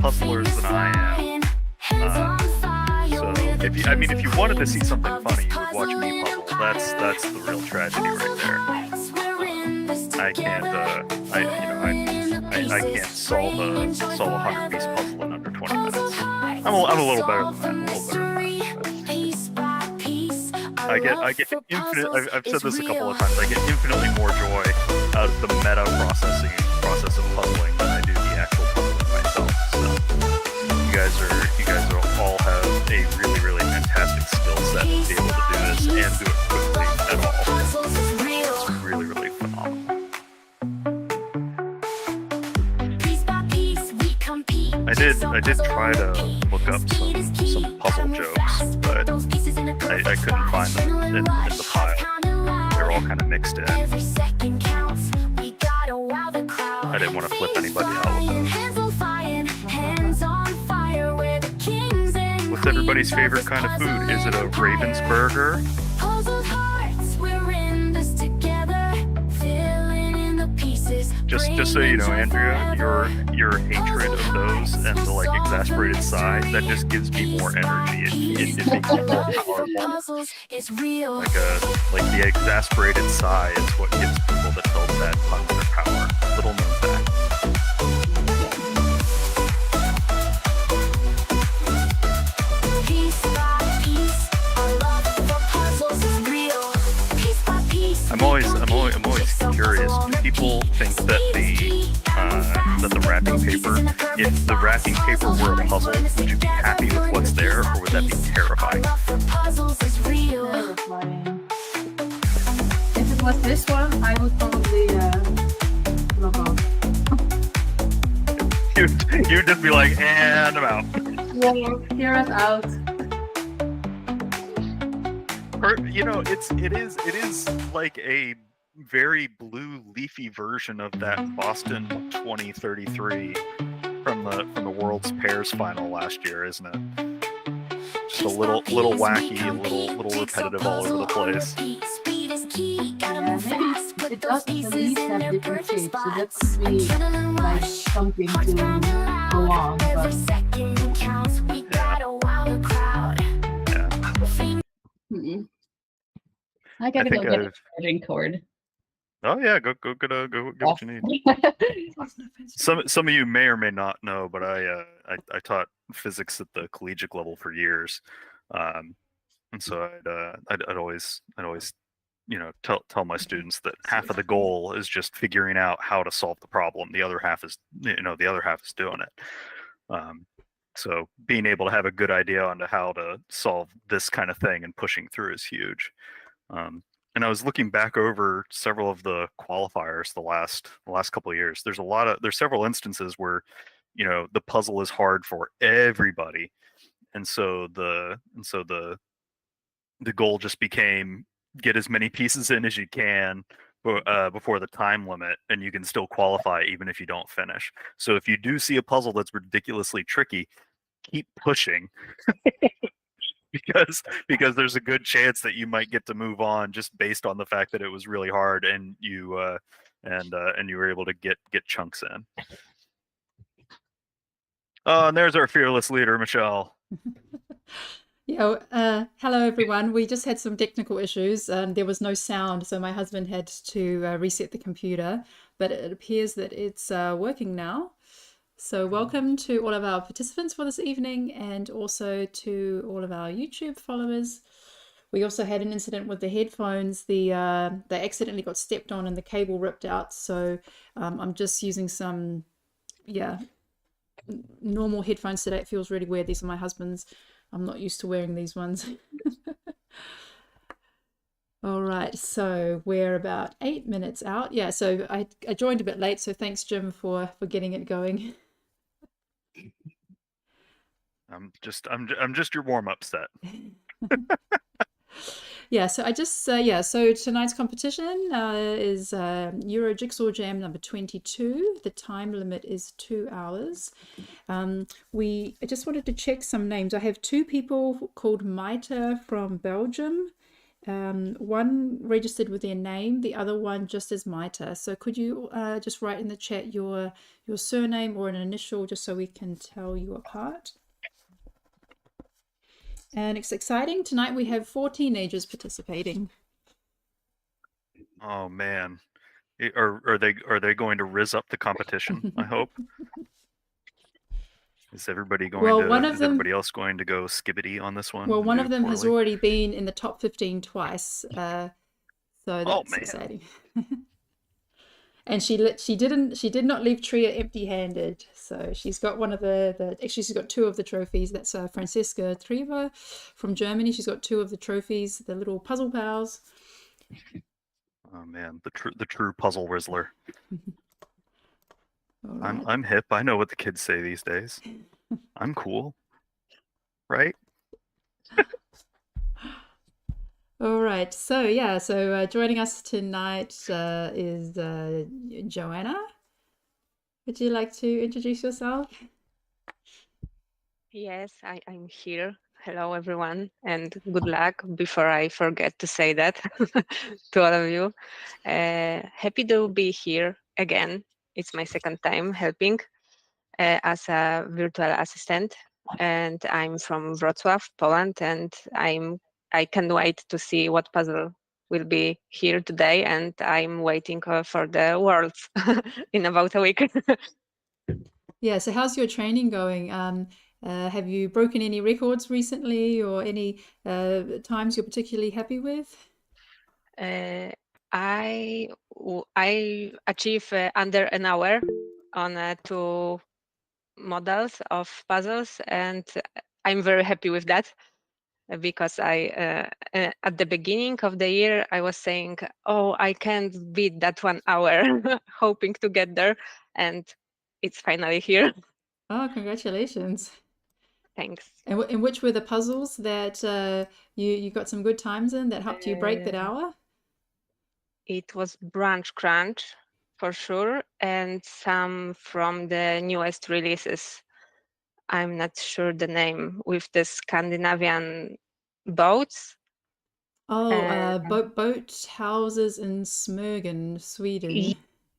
puzzlers than I am. So if you wanted to see something funny, you would watch me puzzle. That's the real tragedy right there. I can't I can't solve a 100-piece puzzle in under 20 minutes. I'm a little better than that. A little better than that. I get infinite. I've said this a couple of times. I get infinitely more joy out of the meta process of puzzling than I do the actual puzzling myself. So you guys are all have a really really fantastic skill set to be able to do this and do it quickly at all. It's really really phenomenal. I did try to look up some puzzle jokes, but I couldn't find them in the pile. They're all kind of mixed in. I didn't want to flip anybody out with those. What's everybody's favorite kind of food? Is it a Ravensburger? Just so you know, Andrea, your hatred of those and the like exasperated sigh, that just gives me more energy. It makes me more powerful. Like the exasperated sigh is what gives people that tell bad puns their power. Little known fact. I'm always curious. Do people think that the wrapping paper, if the wrapping paper were a puzzle, would you be happy with what's there, or would that be terrifying? Terrifying. If it was this one, I would probably log off. You'd just be like, and I'm out. Yeah, hear us out. Or, it is like a very blue leafy version of that Boston 2033 from the World's Pairs final last year, isn't it? Just a little wacky, a little repetitive all over the place. Yeah, maybe it does the leaves have different shapes, so that's really like something to go on. But I gotta go get a charging cord. Oh yeah, go get what you need. Some of you may or may not know, but I taught physics at the collegiate level for years, and so I'd always tell my students that half of the goal is just figuring out how to solve the problem. The other half is doing it. So being able to have a good idea on how to solve this kind of thing and pushing through is huge. And I was looking back over several of the qualifiers the last couple of years. There's several instances where, the puzzle is hard for everybody, and so the goal just became get as many pieces in as you can before the time limit, and you can still qualify even if you don't finish. So if you do see a puzzle that's ridiculously tricky, keep pushing. Because there's a good chance that you might get to move on just based on the fact that it was really hard and you were able to get chunks in. Oh, and there's our fearless leader, Michelle. Hello everyone. We just had some technical issues. There was no sound, so my husband had to reset the computer, but it appears that it's working now. So welcome to all of our participants for this evening, and also to all of our YouTube followers. We also had an incident with the headphones. They accidentally got stepped on and the cable ripped out. So I'm just using some normal headphones today. It feels really weird. These are my husband's. I'm not used to wearing these ones. All right, so we're about 8 minutes out. Yeah, so I joined a bit late, so thanks Jim for getting it going. I'm just your warm-up set. Yeah, so so tonight's competition is Euro Jigsaw Jam number 22. The time limit is 2 hours. I just wanted to check some names. I have two people called Maita from Belgium, One registered with their name, the other one just as Maita. So could you just write in the chat your surname or an initial just so we can tell you apart? And it's exciting. Tonight we have 4 teenagers participating. Oh man, are they going to riz up the competition? I hope. Is everybody going Well, to? one of Is them, everybody else going to go skibbity on this one? well, and one do of them has poorly? already been in the top 15 twice. So Oh that's man, exciting. And she did not leave Tria empty-handed. So she's got one of actually she's got 2 of the trophies. That's Franziska Treva from Germany. She's got 2 of the trophies, the little puzzle pals. oh man, the true puzzle rizzler. All right. I'm hip. I know what the kids say these days. I'm cool, right? All right. So yeah. So joining us tonight is Joanna. Would you like to introduce yourself? Yes, I'm here. Hello, everyone, and good luck before I forget to say that to all of you. Happy to be here again. It's my second time helping as a virtual assistant, and I'm from Wrocław, Poland, and I can't wait to see what puzzle will be here today, and I'm waiting for the worlds in about a week. Yeah. So how's your training going? Have you broken any records recently, or any times you're particularly happy with? I achieve under an hour on 2 models of puzzles, and I'm very happy with that because I at the beginning of the year I was saying, oh, I can't beat that 1 hour, hoping to get there, and it's finally here. Oh, congratulations. Thanks. And which were the puzzles that you got some good times in that helped you break that hour? It was Branch Crunch for sure, and some from the newest releases. I'm not sure the name, with the Scandinavian boats. Oh, boat houses in Smögen, Sweden.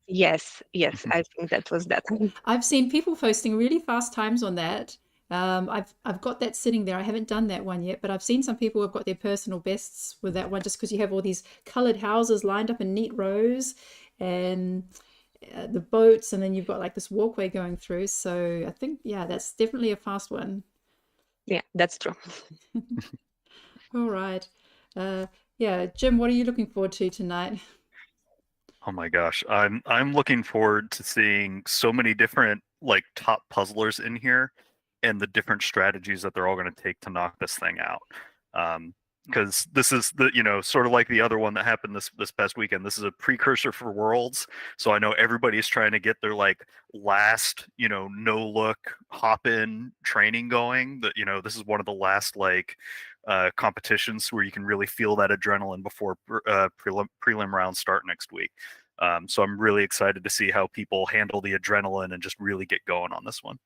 Yes, I think that was that. I've seen people posting really fast times on that. I've got that sitting there. I haven't done that one yet, but I've seen some people who have got their personal bests with that one just because you have all these colored houses lined up in neat rows and the boats, and then you've got like this walkway going through. So I think, yeah, that's definitely a fast one. Yeah, that's true. All right. Yeah, Jim, what are you looking forward to tonight? Oh my gosh, I'm looking forward to seeing so many different like top puzzlers in here, and the different strategies that they're all going to take to knock this thing out. Because this is the sort of like the other one that happened this past weekend. This is a precursor for Worlds, so I know everybody's trying to get their like last no look hop in training going. That this is one of the last like competitions where you can really feel that adrenaline before prelim rounds start next week. So I'm really excited to see how people handle the adrenaline and just really get going on this one.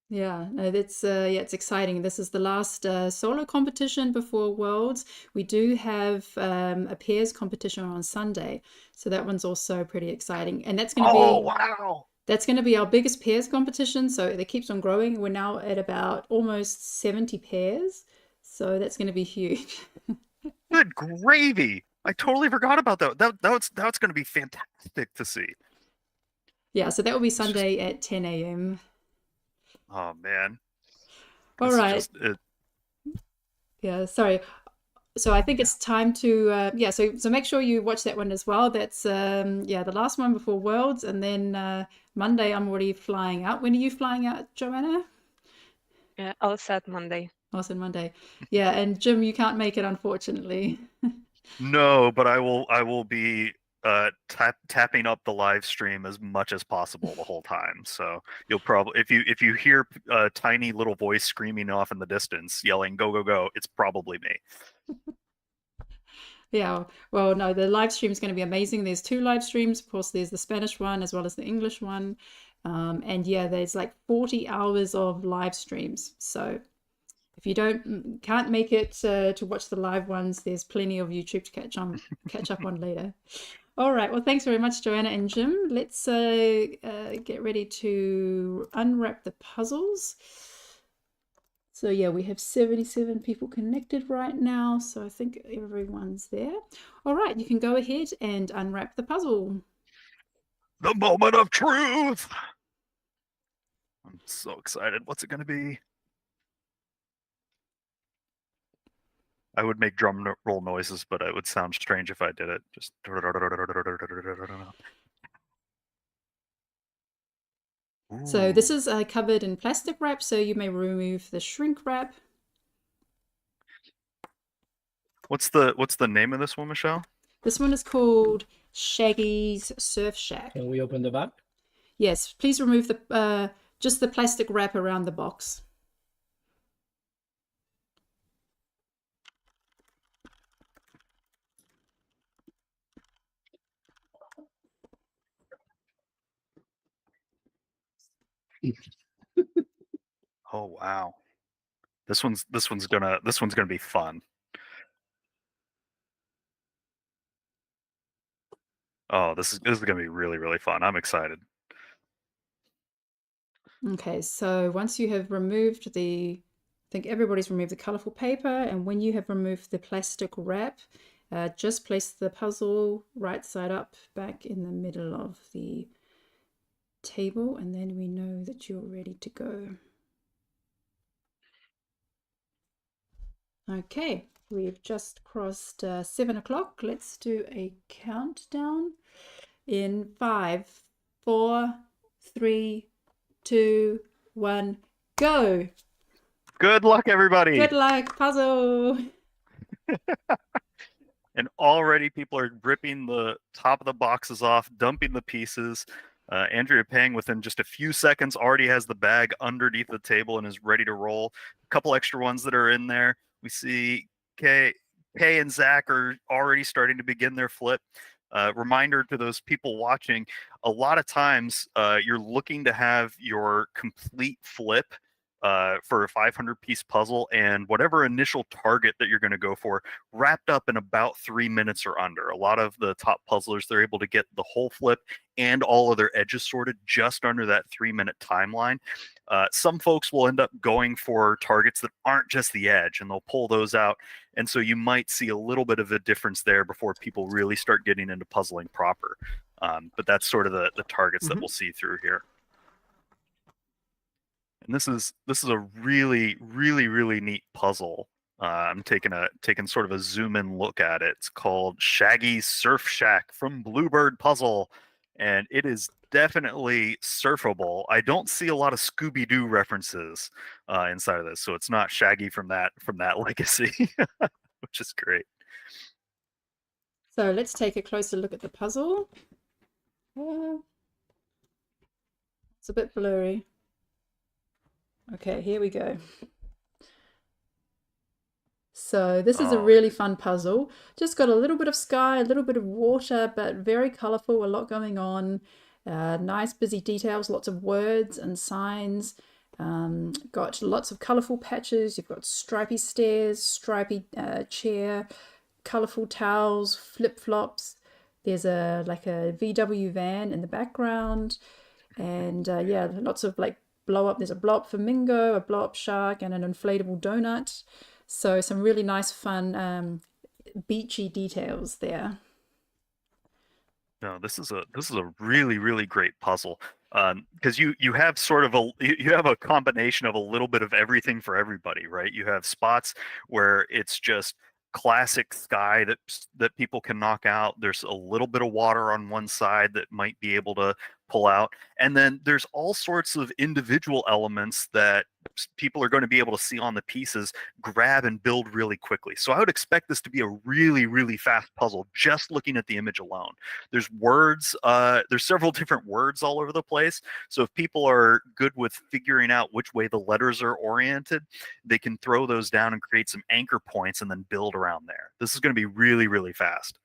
Yeah, no, that's yeah, it's exciting. This is the last solo competition before Worlds. We do have a pairs competition on Sunday, so that one's also pretty exciting. And that's going to wow! That's going to be our biggest pairs competition. So it keeps on growing. We're now at about almost 70 pairs, so that's going to be huge. Good gravy! I totally forgot about that. That's going to be fantastic to see. Yeah, so that will be Sunday at 10 a.m. Oh man. All right. Yeah, sorry. So I think it's time to yeah, so make sure you watch that one as well. That's yeah, the last one before Worlds, and then Monday I'm already flying out. When are you flying out, Joanna? Yeah, all set Monday. Also Monday. Yeah, and Jim, you can't make it, unfortunately. No, but I will be tapping up the live stream as much as possible the whole time. So you'll probably, if you hear a tiny little voice screaming off in the distance yelling "Go go go," it's probably me. Yeah, well, no, the live stream is going to be amazing. There's 2 live streams. Of course, there's the Spanish one as well as the English one. And yeah, there's like 40 hours of live streams. So If you can't make it to watch the live ones, there's plenty of YouTube to catch up on later. All right. Well, thanks very much, Joanna and Jim. Let's get ready to unwrap the puzzles. So yeah, we have 77 people connected right now. So I think everyone's there. All right, you can go ahead and unwrap the puzzle. The moment of truth. I'm so excited. What's it going to be? I would make drum roll noises, but it would sound strange if I did it. Just. So this is covered in plastic wrap, so you may remove the shrink wrap. What's the name of this one, Michelle? This one is called Shaggy's Surf Shack. Can we open the back? Yes, please remove the just the plastic wrap around the box. Oh wow. This one's gonna be fun. Oh, this is gonna be really, really fun. I'm excited. Okay, so once you have removed I think everybody's removed the colorful paper, and when you have removed the plastic wrap, just place the puzzle right side up back in the middle of the table, and then we know that you're ready to go. Okay, we've just crossed 7 o'clock. Let's do a countdown in 5, 4, 3, 2, 1, go. Good luck, everybody. Good luck, puzzle. And already people are ripping the top of the boxes off, dumping the pieces. Andrea Pang, within just a few seconds, already has the bag underneath the table and is ready to roll. A couple extra ones that are in there. We see Kay and Zach are already starting to begin their flip. Reminder to those people watching, a lot of times you're looking to have your complete flip for a 500-piece puzzle, and whatever initial target that you're going to go for wrapped up in about 3 minutes or under. A lot of the top puzzlers, they're able to get the whole flip and all of their edges sorted just under that 3-minute timeline. Some folks will end up going for targets that aren't just the edge, and they'll pull those out. And so you might see a little bit of a difference there before people really start getting into puzzling proper. But that's sort of the targets that we'll see through here. And this is a really, really, really neat puzzle. I'm taking sort of a zoom in look at it. It's called Shaggy's Surf Shack from Bluebird Puzzle, and it is definitely surfable. I don't see a lot of Scooby-Doo references inside of this, so it's not Shaggy from that legacy, which is great. So let's take a closer look at the puzzle. It's a bit blurry. Okay, here we go. So this is a really fun puzzle. Just got a little bit of sky, a little bit of water, but very colorful, a lot going on. Nice busy details, lots of words and signs. Got lots of colorful patches. You've got stripy stairs, stripy chair, colorful towels, flip-flops. There's like a VW van in the background. And yeah, lots of like blow up. There's a blow up flamingo, a blow up shark, and an inflatable donut. So some really nice, fun, beachy details there. No, this is a really, really great puzzle because you have sort of you have a combination of a little bit of everything for everybody, right? You have spots where it's just classic sky that people can knock out. There's a little bit of water on one side that might be able to pull out, and then there's all sorts of individual elements that people are going to be able to see on the pieces, grab and build really quickly. So I would expect this to be a really, really fast puzzle just looking at the image alone. There's words, there's several different words all over the place. So if people are good with figuring out which way the letters are oriented, they can throw those down and create some anchor points and then build around there. This is going to be really, really fast.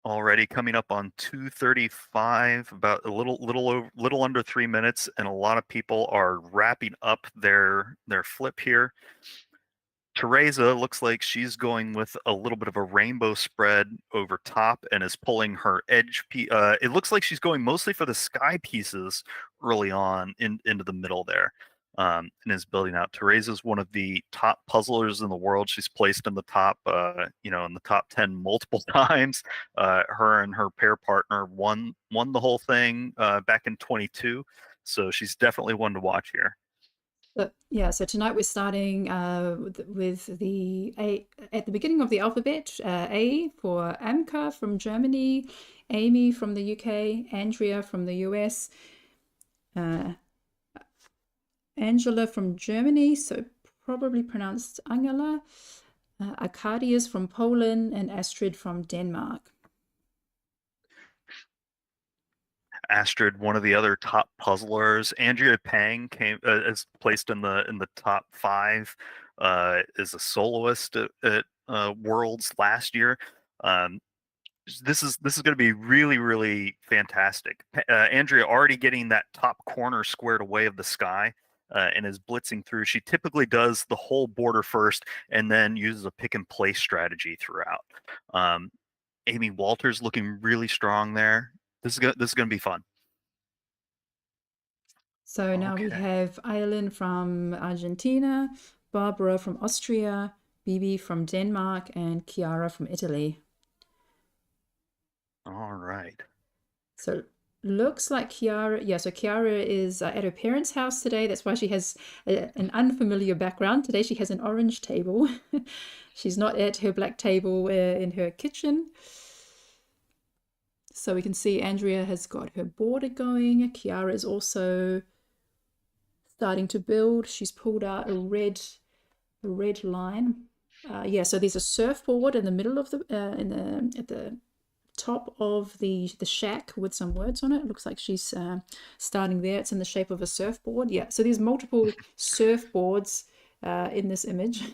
already coming up on 2:35, about a little under 3 minutes, and a lot of people are wrapping up their flip here. Teresa looks like she's going with a little bit of a rainbow spread over top and is pulling her edge. It looks like she's going mostly for the sky pieces early on into the middle there, and is building out. Teresa's one of the top puzzlers in the world. She's placed in the top, in the top 10 multiple times. Her and her pair partner won the whole thing back in 22. So she's definitely one to watch here. So tonight we're starting with the A at the beginning of the alphabet. A for Amka from Germany, Amy from the UK, Andrea from the US, Angela from Germany, so probably pronounced Angela, Arkadius from Poland, and Astrid from Denmark. Astrid, one of the other top puzzlers. Andrea Pang is placed in the top 5 as a soloist at Worlds last year. This is going to be really, really fantastic. Andrea already getting that top corner squared away of the sky and is blitzing through. She typically does the whole border first and then uses a pick and place strategy throughout. Amy Walters looking really strong there. This is going to be fun. So now we have Eileen from Argentina, Barbara from Austria, Bibi from Denmark, and Chiara from Italy. All right. So looks like Chiara, so Chiara is at her parents' house today. That's why she has an unfamiliar background. Today she has an orange table. She's not at her black table in her kitchen. So we can see Andrea has got her border going. Chiara is also starting to build. She's pulled out a red line. So there's a surfboard in the middle of the at the top of the shack with some words on it. It looks like she's starting there. It's in the shape of a surfboard. Yeah, so there's multiple surfboards in this image.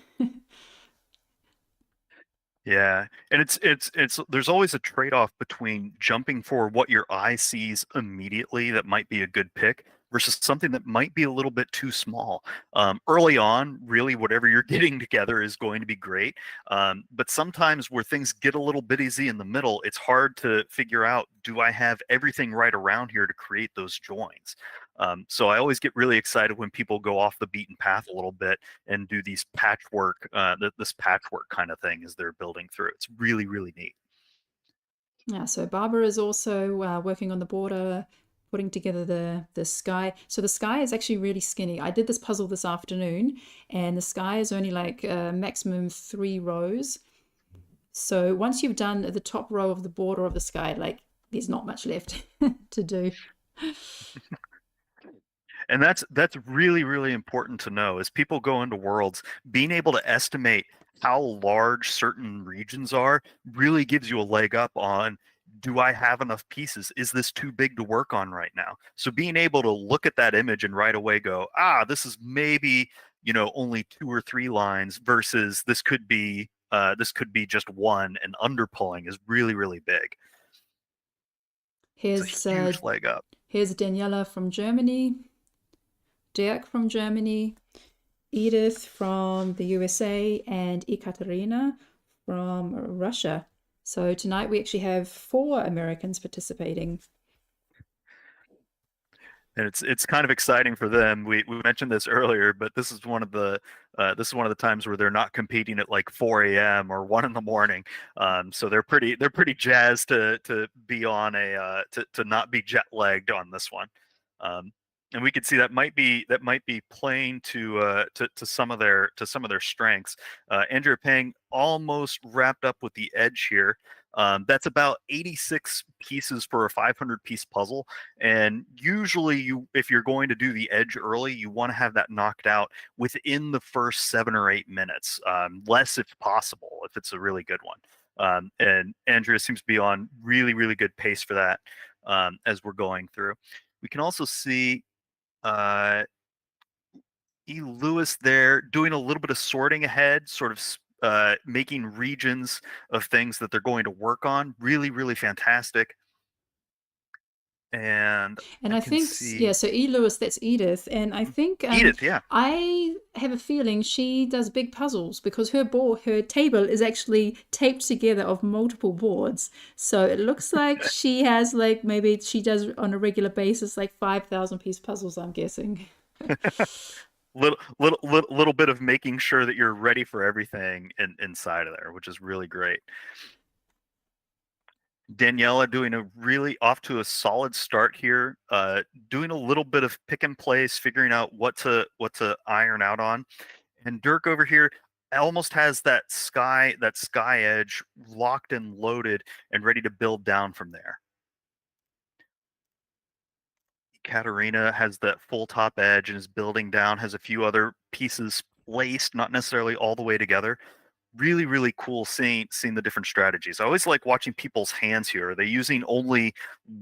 Yeah, and it's there's always a trade-off between jumping for what your eye sees immediately that might be a good pick versus something that might be a little bit too small. Early on, really whatever you're getting together is going to be great. But sometimes where things get a little bit easy in the middle, it's hard to figure out, do I have everything right around here to create those joins? So I always get really excited when people go off the beaten path a little bit and do these patchwork, this patchwork kind of thing as they're building through. It's really, really neat. Yeah, so Barbara is also working on the border, putting together the sky. So the sky is actually really skinny. I did this puzzle this afternoon, and the sky is only like maximum 3 rows. So once you've done the top row of the border of the sky, like there's not much left to do. And that's really, really important to know as people go into Worlds. Being able to estimate how large certain regions are really gives you a leg up on, do I have enough pieces? Is this too big to work on right now? So being able to look at that image and right away go, this is maybe, only 2 or 3 lines versus this could be just one, and underpulling is really, really big. It's a huge leg up. Here's Daniela from Germany, Dirk from Germany, Edith from the USA, and Ekaterina from Russia. So tonight we actually have 4 Americans participating. And it's kind of exciting for them. We mentioned this earlier, but this is one of the times where they're not competing at like 4 a.m. or 1 in the morning. So they're pretty jazzed to be on to not be jet lagged on this one. And we could see that might be playing to some of their strengths. Andrea Pang almost wrapped up with the edge here. That's about 86 pieces for a 500-piece puzzle. And usually, if you're going to do the edge early, you want to have that knocked out within the first 7 or 8 minutes, less if possible, if it's a really good one. And Andrea seems to be on really, really good pace for that as we're going through. We can also see E. Lewis there doing a little bit of sorting ahead, sort of making regions of things that they're going to work on. Really, really fantastic. And I can think, see so E. Lewis, that's Edith. And I think Edith, yeah. I have a feeling she does big puzzles because her table is actually taped together of multiple boards. So it looks like she has like, maybe she does on a regular basis like 5,000 piece puzzles, I'm guessing. little bit of making sure that you're ready for everything inside of there, which is really great. Daniela doing a really off to a solid start here, doing a little bit of pick and place, figuring out what to iron out on. And Dirk over here almost has that sky edge locked and loaded and ready to build down from there. Katarina has that full top edge and is building down, has a few other pieces placed, not necessarily all the way together. Really, really cool seeing the different strategies. I always like watching people's hands here. Are they using only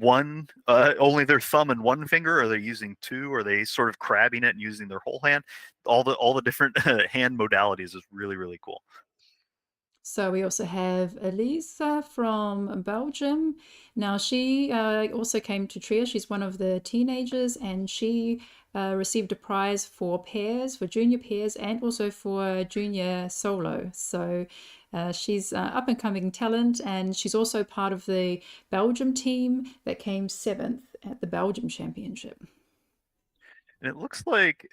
only their thumb and one finger? Or are they using two? Are they sort of crabbing it and using their whole hand? All the different hand modalities is really, really cool. So we also have Elisa from Belgium. Now she also came to Trier. She's one of the teenagers, and she received a prize for pairs, for junior pairs, and also for junior solo. So she's up and coming talent, and she's also part of the Belgium team that came 7th at the Belgium Championship. And it looks like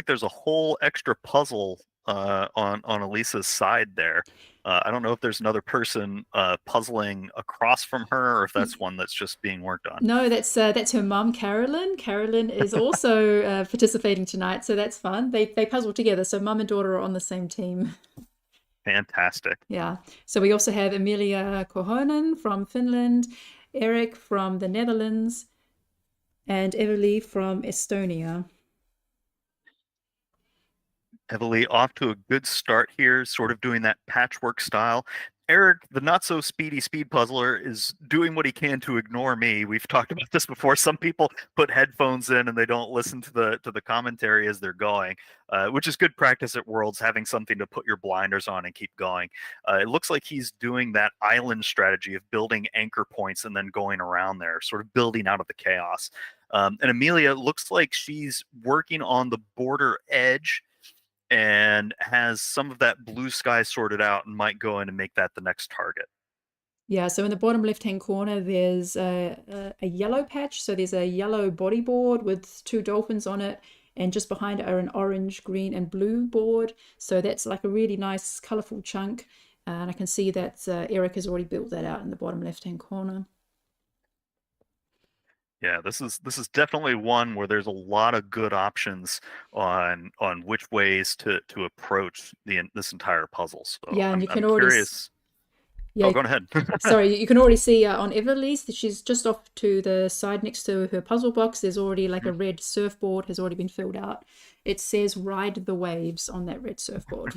there's a whole extra puzzle on Elisa's side there. I don't know if there's another person puzzling across from her, or if that's one that's just being worked on. No, that's her mum, Carolyn. Carolyn is also participating tonight, so that's fun. They puzzle together, so mum and daughter are on the same team. Fantastic. Yeah. So we also have Emilia Kohonen from Finland, Eric from the Netherlands, and Eveli from Estonia. Eveli off to a good start here, sort of doing that patchwork style. Eric, the not so speedy speed puzzler, is doing what he can to ignore me. We've talked about this before. Some people put headphones in and they don't listen to the commentary as they're going, which is good practice at Worlds, having something to put your blinders on and keep going. It looks like he's doing that island strategy of building anchor points and then going around there, sort of building out of the chaos. And Amelia looks like she's working on the border edge and has some of that blue sky sorted out and might go in and make that the next target. Yeah, so in the bottom left-hand corner, there's a yellow patch. So there's a yellow bodyboard with 2 dolphins on it, and just behind it are an orange, green, and blue board. So that's like a really nice, colorful chunk. And I can see that Eric has already built that out in the bottom left-hand corner. Yeah, this is definitely one where there's a lot of good options on which ways to approach this entire puzzle. So yeah, and I'm you can already curious. Yeah, go ahead. sorry, you can already see on Everly's that she's just off to the side next to her puzzle box. There's already like a red surfboard has already been filled out. It says "Ride the Waves" on that red surfboard.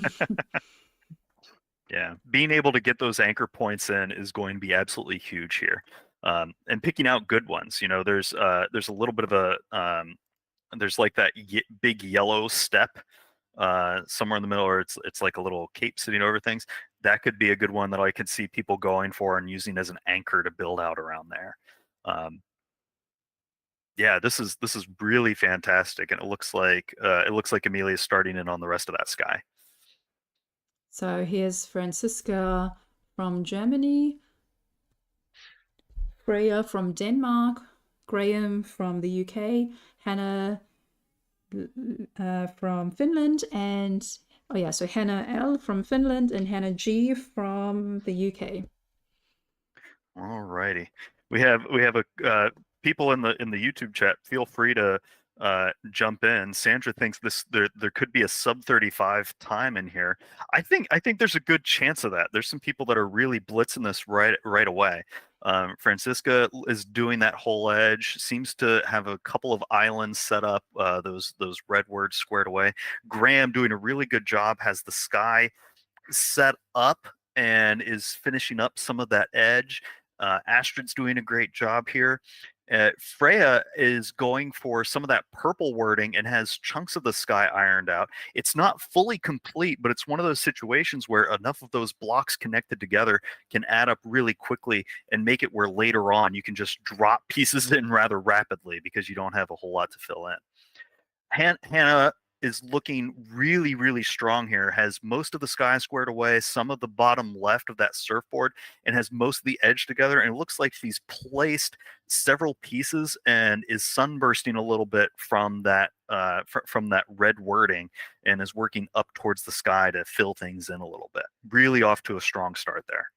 Yeah, being able to get those anchor points in is going to be absolutely huge here. And picking out good ones. You know, there's a little bit of a there's like that big yellow step somewhere in the middle, or it's like a little cape sitting over things. That could be a good one that I could see people going for and using as an anchor to build out around there. Yeah, this is really fantastic, and it looks like Amelia's starting in on the rest of that sky. So here's Franziska from Germany, Freya from Denmark, Graham from the UK, Hannah from Finland, and so Hannah L from Finland and Hannah G from the UK. All righty, we have a people in the YouTube chat. Feel free to jump in. Sandra thinks there could be a sub 35 time in here. I think there's a good chance of that. There's some people that are really blitzing this right away. Franziska is doing that whole edge, seems to have a couple of islands set up, those red words squared away. Graham doing a really good job, has the sky set up and is finishing up some of that edge. Astrid's doing a great job here. Freya is going for some of that purple wording and has chunks of the sky ironed out. It's not fully complete, but it's one of those situations where enough of those blocks connected together can add up really quickly and make it where later on you can just drop pieces in rather rapidly because you don't have a whole lot to fill in. Hannah is looking really, really strong here, has most of the sky squared away, some of the bottom left of that surfboard, and has most of the edge together. And it looks like she's placed several pieces and is sunbursting a little bit from that from that red wording and is working up towards the sky to fill things in a little bit. Really off to a strong start there.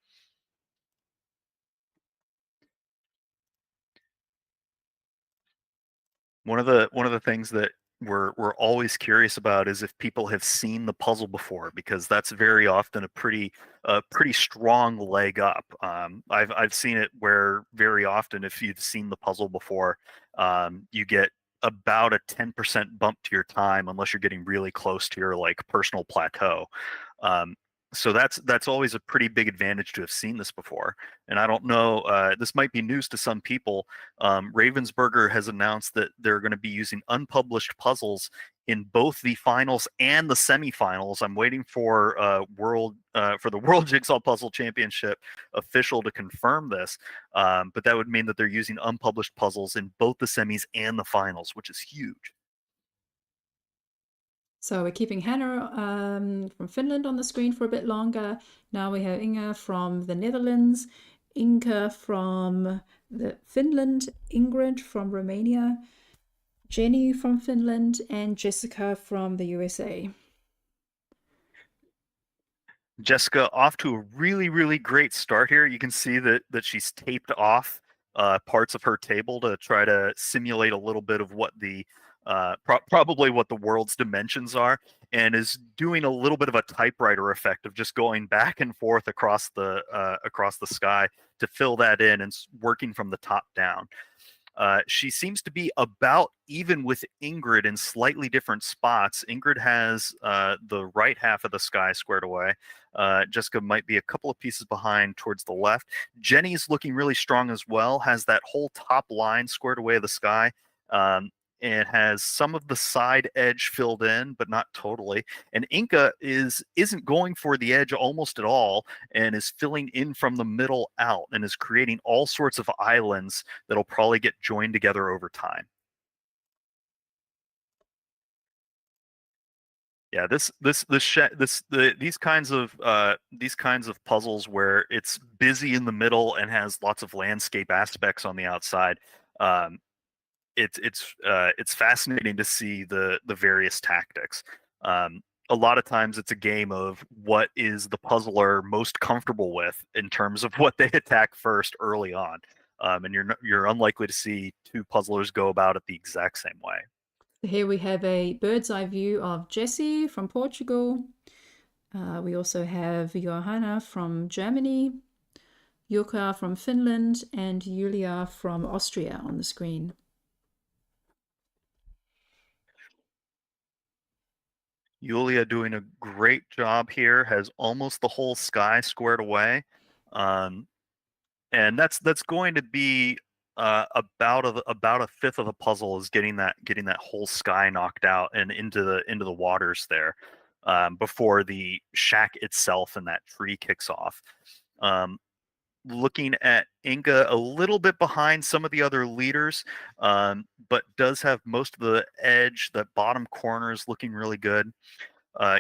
One of the things that we're always curious about is if people have seen the puzzle before, because that's very often a pretty strong leg up. I've seen it where very often if you've seen the puzzle before, you get about a 10% bump to your time unless you're getting really close to your like personal plateau. So that's always a pretty big advantage to have seen this before. And I don't know, this might be news to some people. Ravensburger has announced that they're going to be using unpublished puzzles in both the finals and the semifinals. I'm waiting for the World Jigsaw Puzzle Championship official to confirm this, but that would mean that they're using unpublished puzzles in both the semis and the finals, which is huge. So we're keeping Hannah from Finland on the screen for a bit longer. Now we have Inga from the Netherlands, Inka from Finland, Ingrid from Romania, Jenny from Finland, and Jessica from the USA. Jessica off to a really, really great start here. You can see that she's taped off parts of her table to try to simulate a little bit of what the probably what the world's dimensions are, and is doing a little bit of a typewriter effect of just going back and forth across the sky to fill that in and working from the top down. She seems to be about even with Ingrid in slightly different spots. Ingrid has the right half of the sky squared away. Jessica might be a couple of pieces behind towards the left. Jenny's looking really strong as well, has that whole top line squared away of the sky. And has some of the side edge filled in, but not totally. And Inka isn't going for the edge almost at all, and is filling in from the middle out, and is creating all sorts of islands that'll probably get joined together over time. Yeah, these kinds of puzzles where it's busy in the middle and has lots of landscape aspects on the outside. It's fascinating to see the various tactics. A lot of times it's a game of what is the puzzler most comfortable with in terms of what they attack first early on, and you're unlikely to see two puzzlers go about it the exact same way. Here we have a bird's eye view of Jessie from Portugal. We also have Johanna from Germany, Jukka from Finland, and Julia from Austria on the screen. Julia doing a great job here, has almost the whole sky squared away, and that's going to be about a fifth of the puzzle is getting that whole sky knocked out and into the waters there, before the shack itself and that tree kicks off. Looking at Inga a little bit behind some of the other leaders, but does have most of the edge. The bottom corner is looking really good.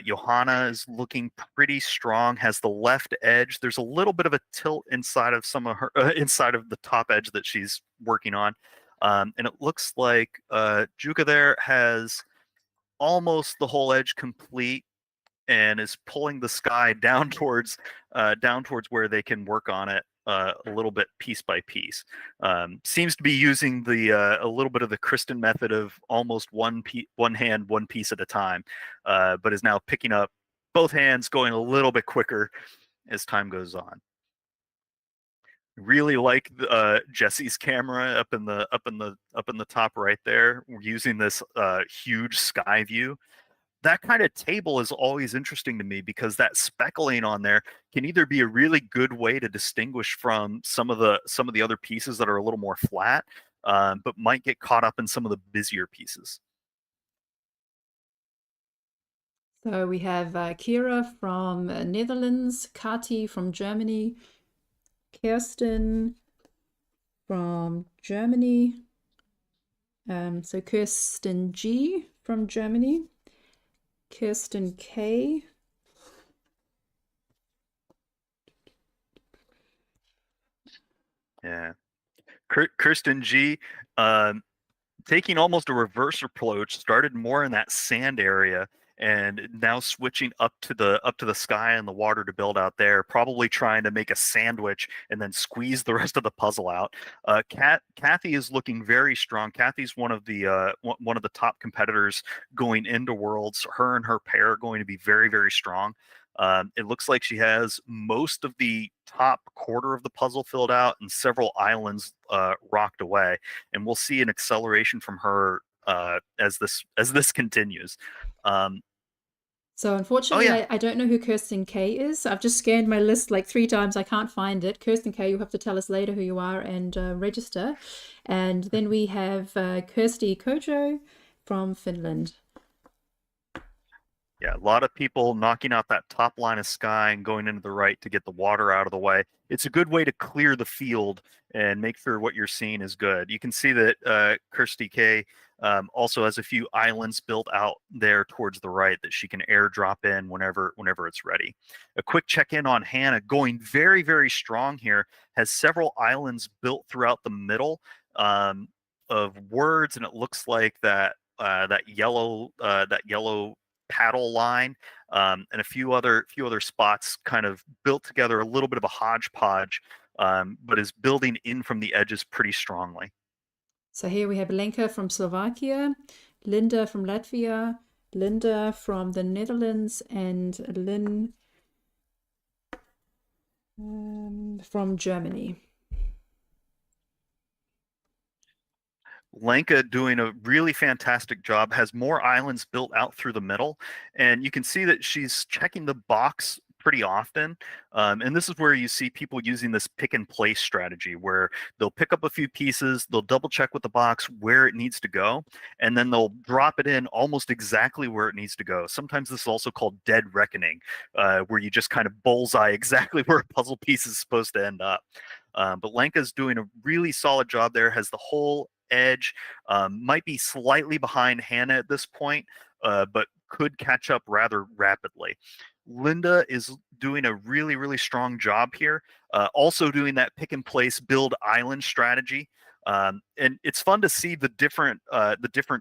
Johanna is looking pretty strong, has the left edge. There's a little bit of a tilt inside of some of her inside of the top edge that she's working on, and it looks like Jukka there has almost the whole edge complete and is pulling the sky down towards where they can work on it a little bit piece by piece. Seems to be using a little bit of the Kristen method of almost one hand, one piece at a time, but is now picking up both hands, going a little bit quicker as time goes on. Really like Jesse's camera up in the top right there. We're using this huge sky view. That kind of table is always interesting to me because that speckling on there can either be a really good way to distinguish from some of the other pieces that are a little more flat, but might get caught up in some of the busier pieces. So we have Kira from Netherlands, Kati from Germany, Kirsten from Germany, so Kirsten G from Germany, Kirsten K. Yeah. Kirsten G, taking almost a reverse approach, started more in that sand area and now switching up to the sky and the water to build out there, probably trying to make a sandwich and then squeeze the rest of the puzzle out. Kathy is looking very strong. Kathy's one of the top competitors going into Worlds. Her and her pair are going to be very, very strong. It looks like she has most of the top quarter of the puzzle filled out and several islands rocked away, and we'll see an acceleration from her as this continues. So unfortunately, yeah. I don't know who Kirsten K is. I've just scanned my list like 3 times. I can't find it. Kirsten K, you'll have to tell us later who you are and register. And then we have Kirsti Kojo from Finland. Yeah, a lot of people knocking out that top line of sky and going into the right to get the water out of the way. It's a good way to clear the field and make sure what you're seeing is good. You can see that Kirsty K also has a few islands built out there towards the right that she can airdrop in whenever it's ready. A quick check-in on Hannah, going very, very strong here, has several islands built throughout the middle of words, and it looks like that yellow paddle line and a few other spots kind of built together, a little bit of a hodgepodge, but is building in from the edges pretty strongly. So here we have Lenka from Slovakia, Linda from Latvia, Linda from the Netherlands, and Lynn from Germany. Lenka doing a really fantastic job, has more islands built out through the middle, and you can see that she's checking the box pretty often, and this is where you see people using this pick and place strategy, where they'll pick up a few pieces, they'll double check with the box where it needs to go, and then they'll drop it in almost exactly where it needs to go. Sometimes this is also called dead reckoning, where you just kind of bullseye exactly where a puzzle piece is supposed to end up. But Lenka's doing a really solid job there, has the whole edge, might be slightly behind Hannah at this point, but could catch up rather rapidly. Linda is doing a really, really strong job here, also doing that pick and place build island strategy. And it's fun to see the different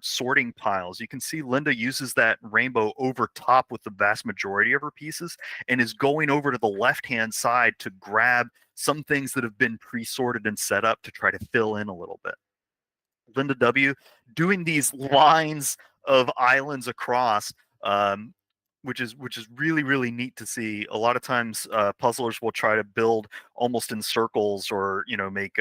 sorting piles. You can see Linda uses that rainbow over top with the vast majority of her pieces and is going over to the left-hand side to grab some things that have been pre-sorted and set up to try to fill in a little bit. Linda W doing these lines of islands across, which is really, really neat to see. A lot of times puzzlers will try to build almost in circles, or make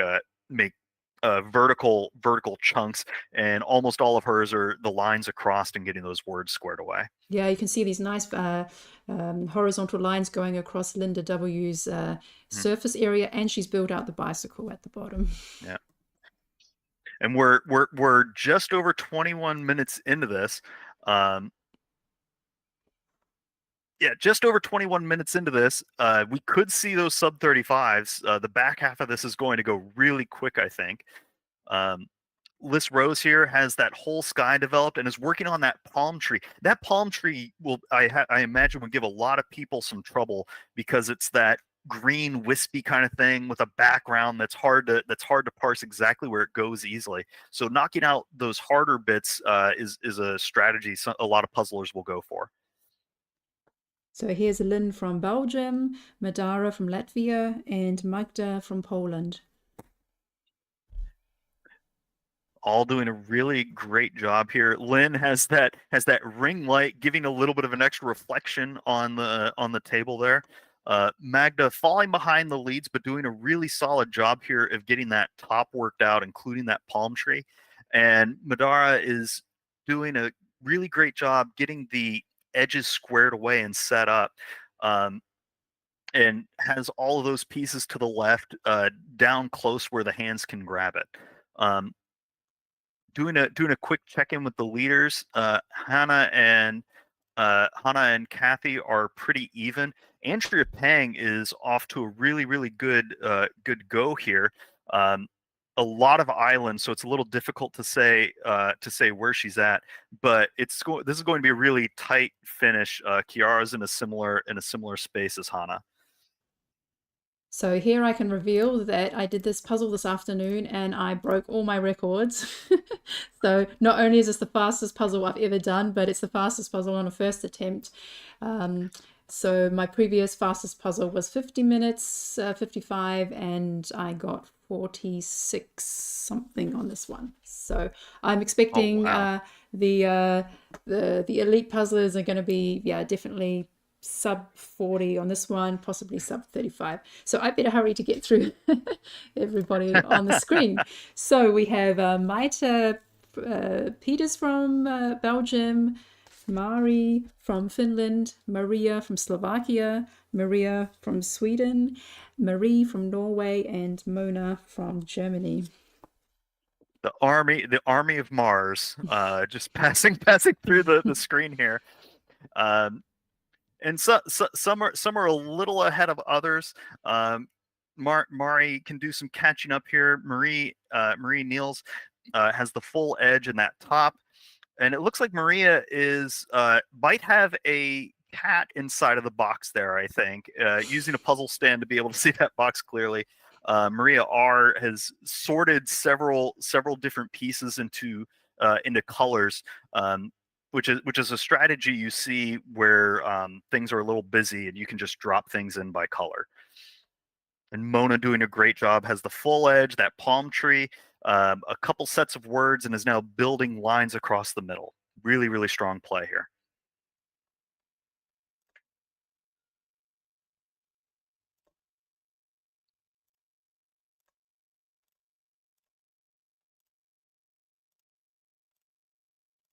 vertical chunks, and almost all of hers are the lines across and getting those words squared away. Yeah, you can see these nice horizontal lines going across Linda W's surface area, and she's built out the bicycle at the bottom. Yeah. And we're just over 21 minutes into this. Yeah, just over 21 minutes into this. We could see those sub 35s. The back half of this is going to go really quick, I think. Liz Rose here has that whole sky developed and is working on that palm tree. That palm tree will, I imagine, would give a lot of people some trouble, because it's that green wispy kind of thing with a background that's hard to parse exactly where it goes easily. So knocking out those harder bits is a strategy a lot of puzzlers will go for. So here's Lynn from Belgium, Madara from Latvia, and Magda from Poland. All doing a really great job here. Lynn has that ring light, giving a little bit of an extra reflection on the table there. Magda falling behind the leads, but doing a really solid job here of getting that top worked out, including that palm tree. And Madara is doing a really great job getting the edges squared away and set up, and has all of those pieces to the left down close where the hands can grab it. doing a quick check-in with the leaders. Hannah and Kathy are pretty even. Andrea Pang is off to a really good go here. A lot of islands, so it's a little difficult to say where she's at. But this is going to be a really tight finish. Kiara's in a similar space as Hannah. So here I can reveal that I did this puzzle this afternoon and I broke all my records. So not only is this the fastest puzzle I've ever done, but it's the fastest puzzle on a first attempt. So my previous fastest puzzle was 50 minutes, 55, and I got 46 something on this one. So I'm expecting the elite puzzlers are going to be, yeah, definitely sub 40 on this one, possibly sub 35. So I better hurry to get through everybody on the screen. So we have Maita Peters from Belgium, Mari from Finland, Maria from Slovakia, Maria from Sweden, Marie from Norway, and Mona from Germany. The army of Mars, just passing through the screen here. And some are a little ahead of others. Mari can do some catching up here. Marie Niels has the full edge in that top, and it looks like Maria might have a cat inside of the box there. I think using a puzzle stand to be able to see that box clearly. Maria R has sorted several different pieces into colors. Which is a strategy you see where things are a little busy and you can just drop things in by color. And Mona doing a great job, has the full edge, that palm tree, a couple sets of words, and is now building lines across the middle. Really strong play here.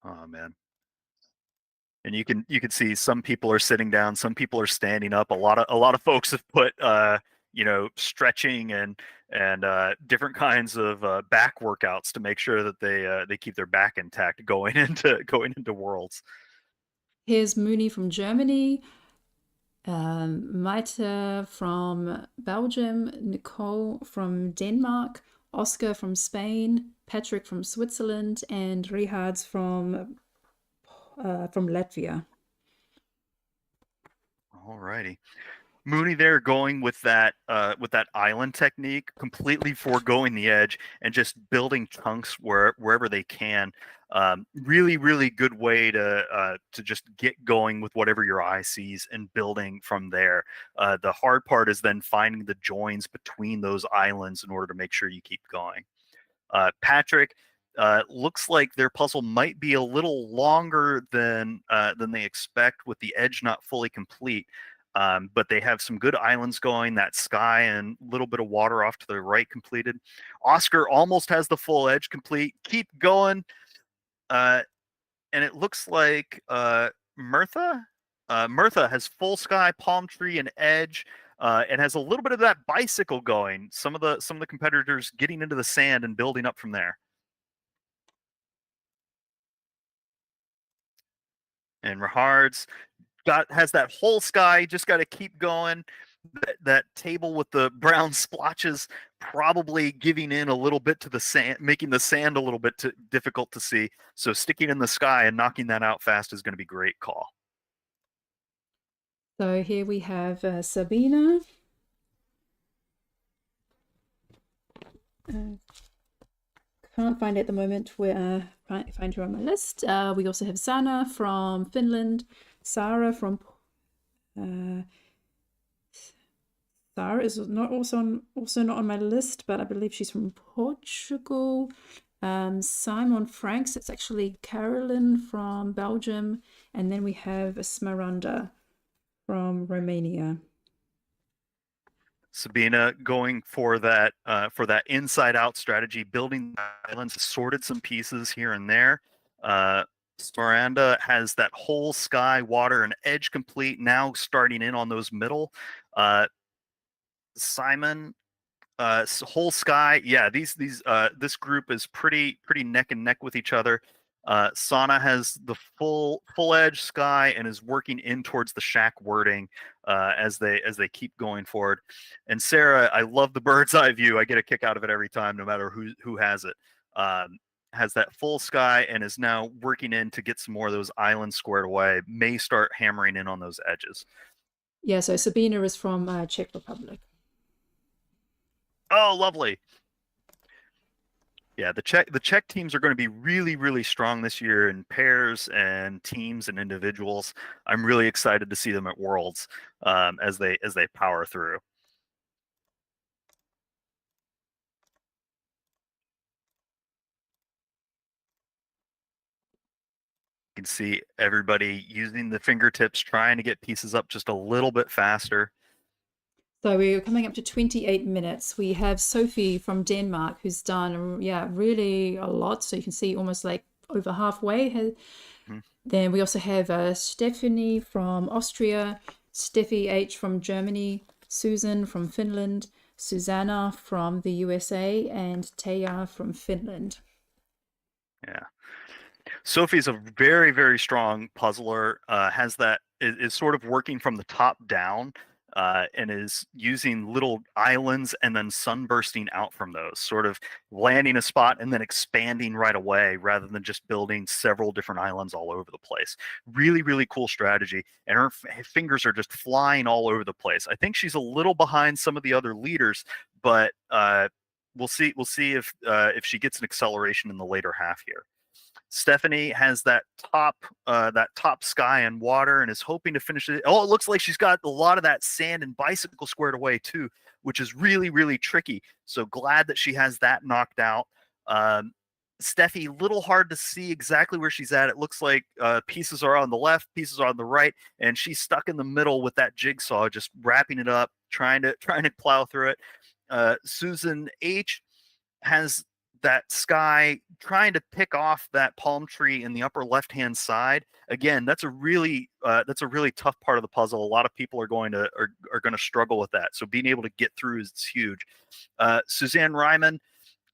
Oh man. And you can see some people are sitting down, some people are standing up. A lot of folks have put stretching and different kinds of back workouts to make sure that they keep their back intact going into Worlds. Here's Mooney from Germany, Maite from Belgium, Nicole from Denmark, Oscar from Spain, Patrick from Switzerland, and Rihards from Latvia. All righty. Mooney there going with that island technique, completely foregoing the edge and just building chunks wherever they can. Really good way to just get going with whatever your eye sees and building from there. The hard part is then finding the joins between those islands in order to make sure you keep going. Patrick, looks like their puzzle might be a little longer than they expect, with the edge not fully complete. But they have some good islands going, that sky and a little bit of water off to the right completed. Oscar almost has the full edge complete. Keep going. And it looks like Mirtha has full sky, palm tree, and edge. And has a little bit of that bicycle going. Some of the competitors getting into the sand and building up from there. And Rahards has that whole sky, just got to keep going. That table with the brown splotches probably giving in a little bit to the sand, making the sand a little bit difficult to see. So sticking in the sky and knocking that out fast is going to be a great call. So here we have Sabina. Can't find it at the moment where find her on my list. We also have Sana from Finland, Sarah from Sarah is not also not on my list, but I believe she's from Portugal. Simon Franks, it's actually Carolyn from Belgium, and then we have Smaranda from Romania. Sabina going for that inside out strategy, building islands, sorted some pieces here and there. Smaranda has that whole sky, water, and edge complete, now starting in on those middle. Simon whole sky. Yeah, this group is pretty neck and neck with each other. Sana has the full edge sky and is working in towards the shack wording as they keep going forward. And Sarah, I love the bird's eye view. I get a kick out of it every time, no matter who has it. Has that full sky and is now working in to get some more of those islands squared away. May start hammering in on those edges. Yeah, so Sabina is from Czech Republic. Oh, lovely. Yeah, the Czech teams are going to be really strong this year in pairs and teams and individuals. I'm really excited to see them at Worlds as they power through. You can see everybody using the fingertips, trying to get pieces up just a little bit faster. So we're coming up to 28 minutes. We have Sophie from Denmark who's done, really a lot. So you can see almost like over halfway. Mm-hmm. Then we also have Stephanie from Austria, Steffi H from Germany, Susan from Finland, Susanna from the USA, and Teja from Finland. Yeah. Sophie's a very strong puzzler, is sort of working from the top down and is using little islands and then sunbursting out from those, sort of landing a spot and then expanding right away rather than just building several different islands all over the place. Really cool strategy. And her fingers are just flying all over the place. I think she's a little behind some of the other leaders, but we'll see if she gets an acceleration in the later half here. Stephanie has that top sky and water and is hoping to finish it. Oh, it looks like she's got a lot of that sand and bicycle squared away too, which is really tricky. So glad that she has that knocked out. Steffi, little hard to see exactly where she's at. It looks like pieces are on the left, pieces are on the right, and she's stuck in the middle with that jigsaw, just wrapping it up, trying to plow through it. Susan H has that sky, trying to pick off that palm tree in the upper left-hand side. Again, that's a really tough part of the puzzle. A lot of people are going to struggle with that. So being able to get through is huge. Suzanne Ryman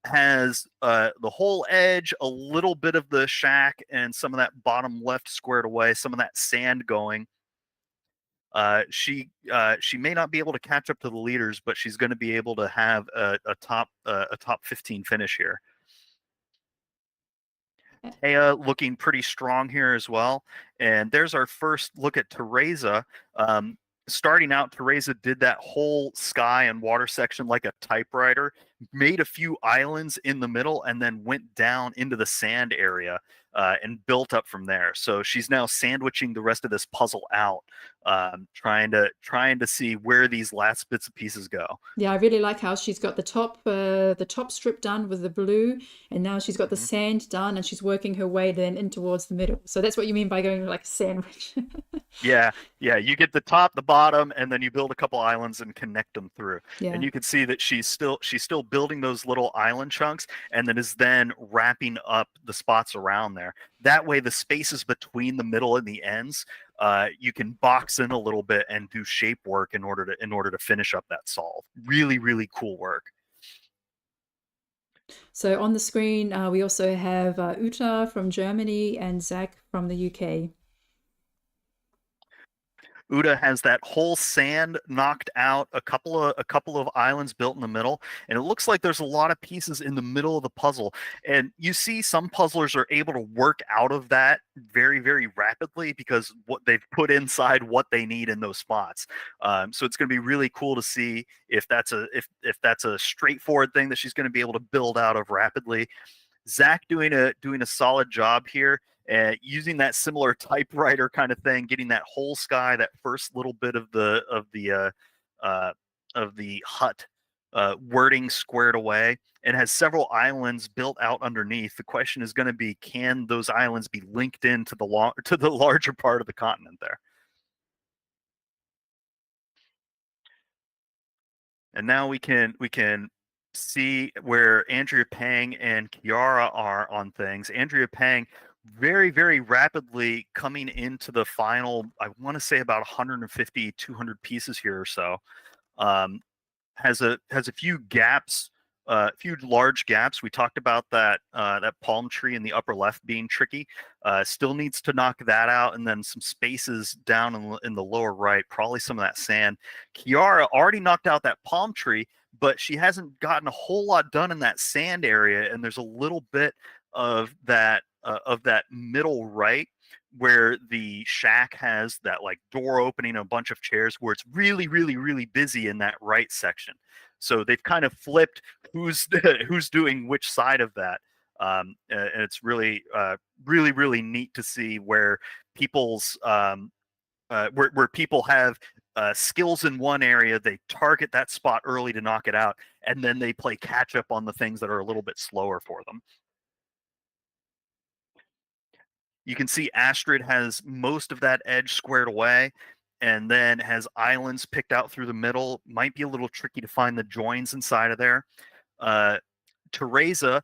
has the whole edge, a little bit of the shack, and some of that bottom left squared away, some of that sand going. She may not be able to catch up to the leaders, but she's going to be able to have a top 15 finish here. Taya looking pretty strong here as well. And there's our first look at Teresa. Starting out, Teresa did that whole sky and water section like a typewriter, made a few islands in the middle, and then went down into the sand area and built up from there. So she's now sandwiching the rest of this puzzle out, trying to see where these last bits and pieces go. Yeah, I really like how she's got the top strip done with the blue, and now she's got the sand done, and she's working her way then in towards the middle. So that's what you mean by going like a sandwich. Yeah. You get the top, the bottom, and then you build a couple islands and connect them through. Yeah. And you can see that she's still building those little island chunks, and then is then wrapping up the spots around there. That way, the spaces between the middle and the ends, you can box in a little bit and do shape work in order to finish up that solve. Really cool work. So on the screen, we also have Uta from Germany and Zach from the UK. Uta has that whole sand knocked out, a couple of islands built in the middle, and it looks like there's a lot of pieces in the middle of the puzzle. And you see some puzzlers are able to work out of that very rapidly because what they've put inside what they need in those spots. So it's going to be really cool to see if that's a straightforward thing that she's going to be able to build out of rapidly. Zach doing a solid job here. Using that similar typewriter kind of thing, getting that whole sky, that first little bit of the hut wording squared away, and has several islands built out underneath. The question is going to be, can those islands be linked into the larger part of the continent there? And now we can see where Andrea Pang and Kiara are on things. Andrea Pang very rapidly coming into the final, I want to say about 150, 200 pieces here or so. has a few gaps, a few large gaps. We talked about that that palm tree in the upper left being tricky. Still needs to knock that out, and then some spaces down in the lower right, probably some of that sand. Kiara already knocked out that palm tree, but she hasn't gotten a whole lot done in that sand area, and there's a little bit of that middle right where the shack has that like door opening, a bunch of chairs, where it's really, really, really busy in that right section. So they've kind of flipped who's who's doing which side of that. And it's really, really, really neat to see where people's where people have skills in one area, they target that spot early to knock it out, and then they play catch up on the things that are a little bit slower for them. You can see Astrid has most of that edge squared away, and then has islands picked out through the middle. Might be a little tricky to find the joins inside of there. Teresa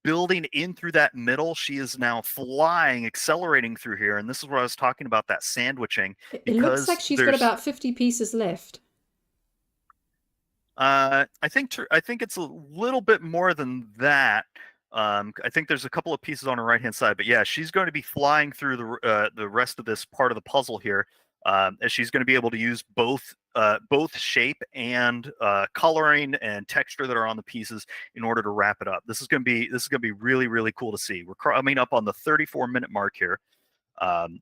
building in through that middle. She is now flying, accelerating through here, and this is what I was talking about, that sandwiching. It looks like she's got about 50 pieces left. I think it's a little bit more than that. I think there's a couple of pieces on her right hand side, but yeah, she's going to be flying through the rest of this part of the puzzle here, as she's going to be able to use both shape and coloring and texture that are on the pieces in order to wrap it up. This is going to be really, really cool to see. We're coming up on the 34-minute mark here, and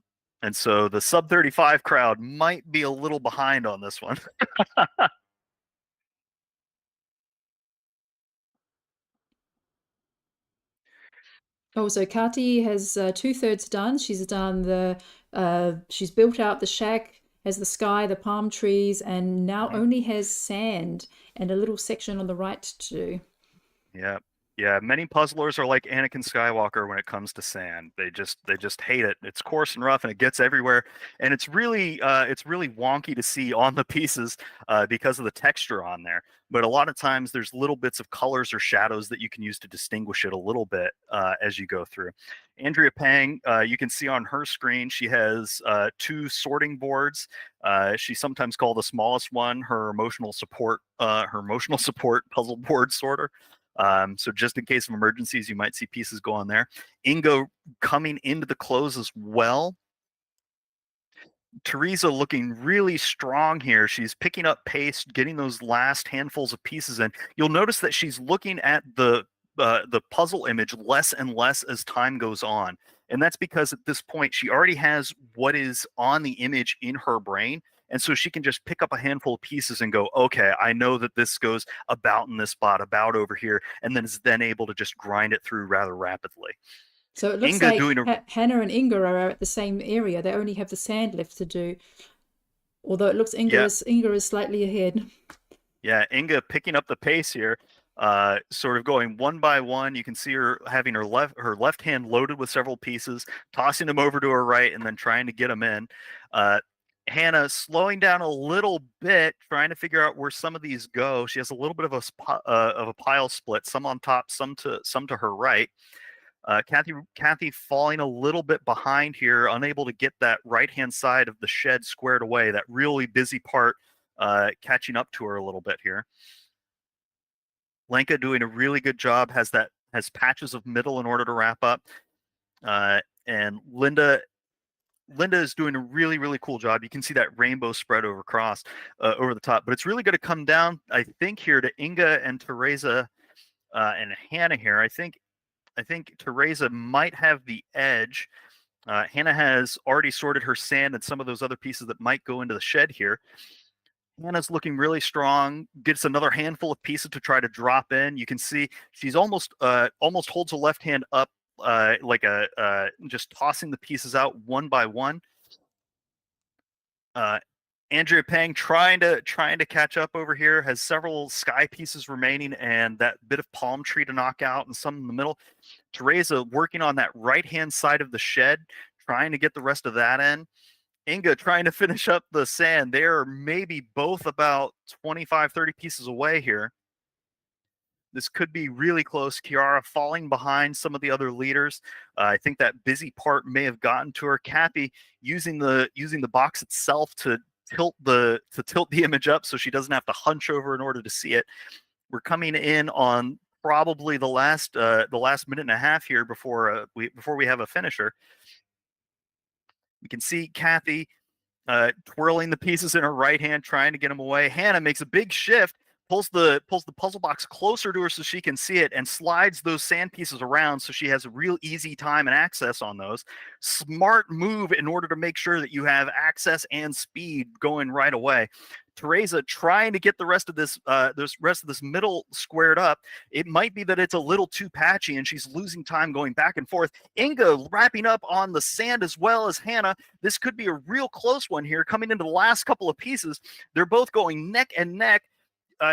so the sub 35 crowd might be a little behind on this one. Oh, so Kati has 2/3 done. She's done she's built out the shack, has the sky, the palm trees, and now only has sand and a little section on the right to do. Yeah. Yeah, many puzzlers are like Anakin Skywalker when it comes to sand. They just hate it. It's coarse and rough, and it gets everywhere. And it's really wonky to see on the pieces because of the texture on there. But a lot of times there's little bits of colors or shadows that you can use to distinguish it a little bit as you go through. Andrea Pang, you can see on her screen, she has 2 sorting boards. She's sometimes called the smallest one her emotional support puzzle board sorter. So just in case of emergencies, you might see pieces go on there. Ingo coming into the close as well. Teresa looking really strong here. She's picking up pace, getting those last handfuls of pieces in. You'll notice that she's looking at the puzzle image less and less as time goes on. And that's because at this point, she already has what is on the image in her brain. And so she can just pick up a handful of pieces and go, okay, I know that this goes about in this spot, about over here, and then is then able to just grind it through rather rapidly. So it looks Inga like Hannah and Inga are at the same area. They only have the sand left to do. Although it looks Inga is slightly ahead. Yeah, Inga picking up the pace here. Sort of going one by one. You can see her having her left hand loaded with several pieces, tossing them over to her right, and then trying to get them in. Hannah slowing down a little bit, trying to figure out where some of these go. She has a little bit of a pile split, some on top, some to her right. Kathy falling a little bit behind here, unable to get that right-hand side of the shed squared away. That really busy part catching up to her a little bit here. Lenka doing a really good job, has patches of middle in order to wrap up. And Linda is doing a really, really cool job. You can see that rainbow spread over the top, but it's really going to come down, I think, here to Inga and Teresa and Hannah here. I think Teresa might have the edge. Hannah has already sorted her sand and some of those other pieces that might go into the shed here. Hannah's looking really strong, gets another handful of pieces to try to drop in. You can see she's almost holds her left hand up like just tossing the pieces out one by one. Andrea Pang trying to catch up over here, has several sky pieces remaining and that bit of palm tree to knock out and some in the middle. Teresa working on that right-hand side of the shed, trying to get the rest of that in. Inga trying to finish up the sand. They are maybe both about 25, 30 pieces away here. This could be really close. Kiara falling behind some of the other leaders. I think that busy part may have gotten to her. Kathy using the box itself to tilt the image up so she doesn't have to hunch over in order to see it. We're coming in on probably the last minute and a half here before we have a finisher. We can see Kathy twirling the pieces in her right hand, trying to get them away. Hannah makes a big shift, pulls the puzzle box closer to her so she can see it, and slides those sand pieces around so she has a real easy time and access on those. Smart move in order to make sure that you have access and speed going right away. Teresa trying to get the rest of this middle squared up. It might be that it's a little too patchy and she's losing time going back and forth. Inga wrapping up on the sand as well as Hannah. This could be a real close one here coming into the last couple of pieces. They're both going neck and neck.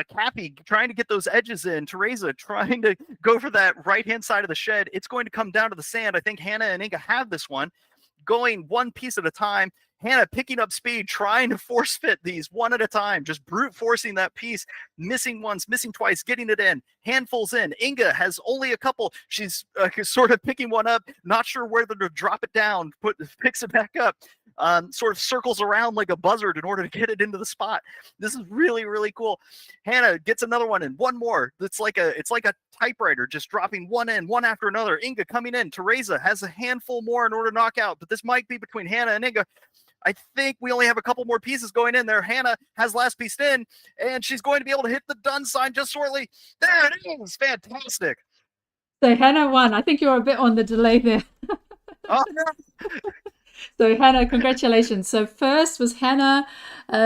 Kathy trying to get those edges in. Teresa trying to go for that right-hand side of the shed. It's going to come down to the sand. I think Hannah and Inga have this one. Going one piece at a time. Hannah picking up speed, trying to force fit these one at a time, just brute forcing that piece, missing once, missing twice, getting it in, handfuls in. Inga has only a couple. She's sort of picking one up, not sure whether to drop it down, picks it back up, sort of circles around like a buzzard in order to get it into the spot. This is really, really cool. Hannah gets another one in, one more. It's like a typewriter, just dropping one in, one after another. Inga coming in. Teresa has a handful more in order to knock out, but this might be between Hannah and Inga. I think we only have a couple more pieces going in there. Hannah has last piece in, and she's going to be able to hit the done sign just shortly. There it is. Fantastic. So Hannah won. I think you're a bit on the delay there. Oh, no. So Hannah, congratulations. So first was Hannah,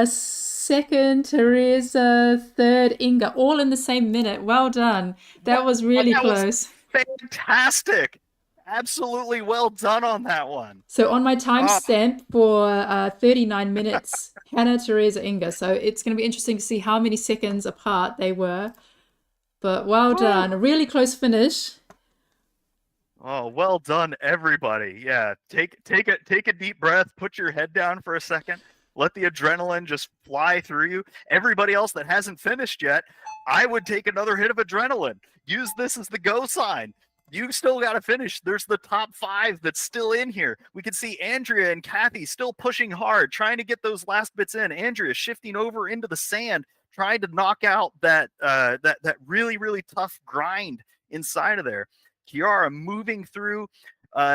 second Teresa, third Inga, all in the same minute. Well done. That was really close. Fantastic. Absolutely well done on that one. So on my timestamp for 39 minutes, Hannah, Teresa, Inga. So it's going to be interesting to see how many seconds apart they were. But well done. A really close finish. Oh, well done, everybody. Yeah, take a deep breath, put your head down for a second, let the adrenaline just fly through you. Everybody else that hasn't finished yet, I would take another hit of adrenaline. Use this as the go sign. You still got to finish. There's the top 5 that's still in here. We can see Andrea and Kathy still pushing hard, trying to get those last bits in. Andrea shifting over into the sand, trying to knock out that really, really tough grind inside of there. Kiara moving through.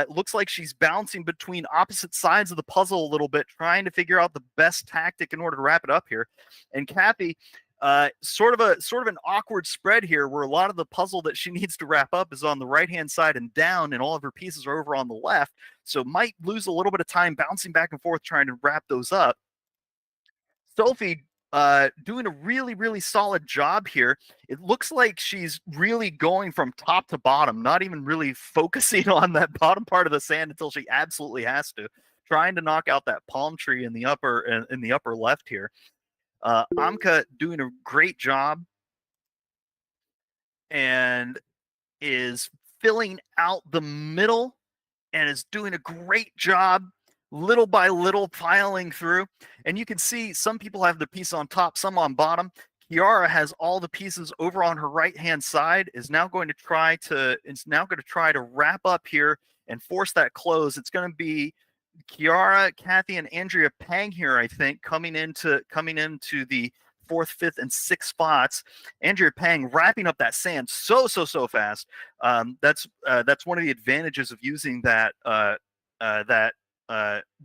Looks like she's bouncing between opposite sides of the puzzle a little bit, trying to figure out the best tactic in order to wrap it up here. And Kathy, sort of an awkward spread here where a lot of the puzzle that she needs to wrap up is on the right-hand side and down, and all of her pieces are over on the left. So might lose a little bit of time bouncing back and forth trying to wrap those up. Sophie doing a really, really solid job here. It looks like she's really going from top to bottom, not even really focusing on that bottom part of the sand until she absolutely has to, trying to knock out that palm tree in the upper left here. Amka doing a great job and is filling out the middle and is doing a great job little by little piling through. And you can see some people have the piece on top, some on bottom. Kiara has all the pieces over on her right-hand side, is now going to try to wrap up here and force that close. It's going to be Kiara, Kathy, and Andrea Pang here, I think, coming into the 4th, 5th, and 6th spots. Andrea Pang wrapping up that sand so fast. That's one of the advantages of using that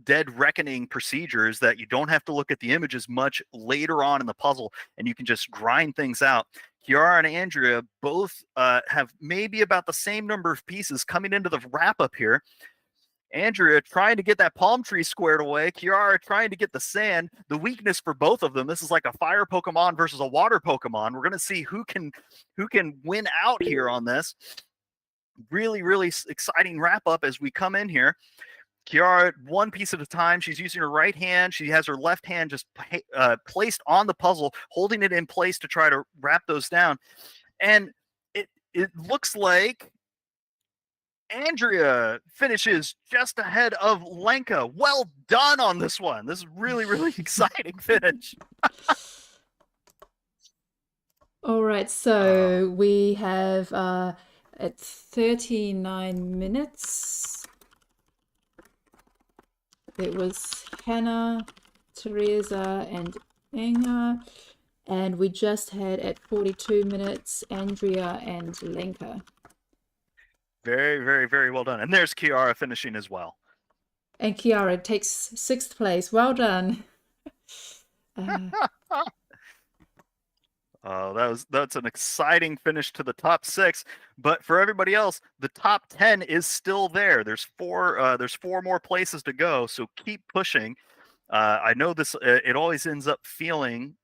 dead reckoning procedure, is that you don't have to look at the images much later on in the puzzle, and you can just grind things out. Kiara and Andrea both have maybe about the same number of pieces coming into the wrap up here. Andrea trying to get that palm tree squared away. Kiara trying to get the sand. The weakness for both of them, this is like a fire Pokemon versus a water Pokemon. We're going to see who can win out here on this. Really, really exciting wrap up as we come in here. Kiara, one piece at a time. She's using her right hand. She has her left hand just placed on the puzzle, holding it in place to try to wrap those down. And it looks like Andrea finishes just ahead of Lenka. Well done on this one. This is really, really exciting finish. All right, so we have at 39 minutes. It was Hannah, Teresa and Inga. And we just had at 42 minutes, Andrea and Lenka. Very, very, very well done. And there's Kiara finishing as well. And Kiara takes 6th place. Well done. That's an exciting finish to the top 6. But for everybody else, the top 10 is still there. There's four more places to go. So keep pushing. I know this. It always ends up feeling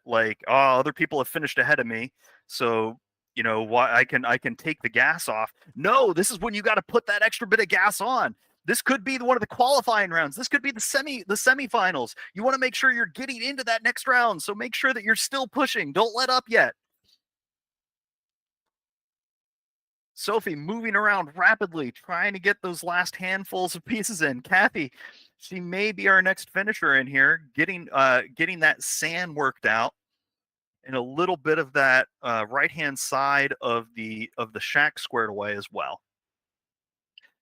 like, oh, other people have finished ahead of me. So why I can take the gas off. No, this is when you got to put that extra bit of gas on. This could be one of the qualifying rounds. This could be the semifinals. You want to make sure you're getting into that next round. So make sure that you're still pushing. Don't let up yet. Sophie moving around rapidly, trying to get those last handfuls of pieces in. Kathy, she may be our next finisher in here, getting that sand worked out. And a little bit of that right-hand side of the shack squared away as well.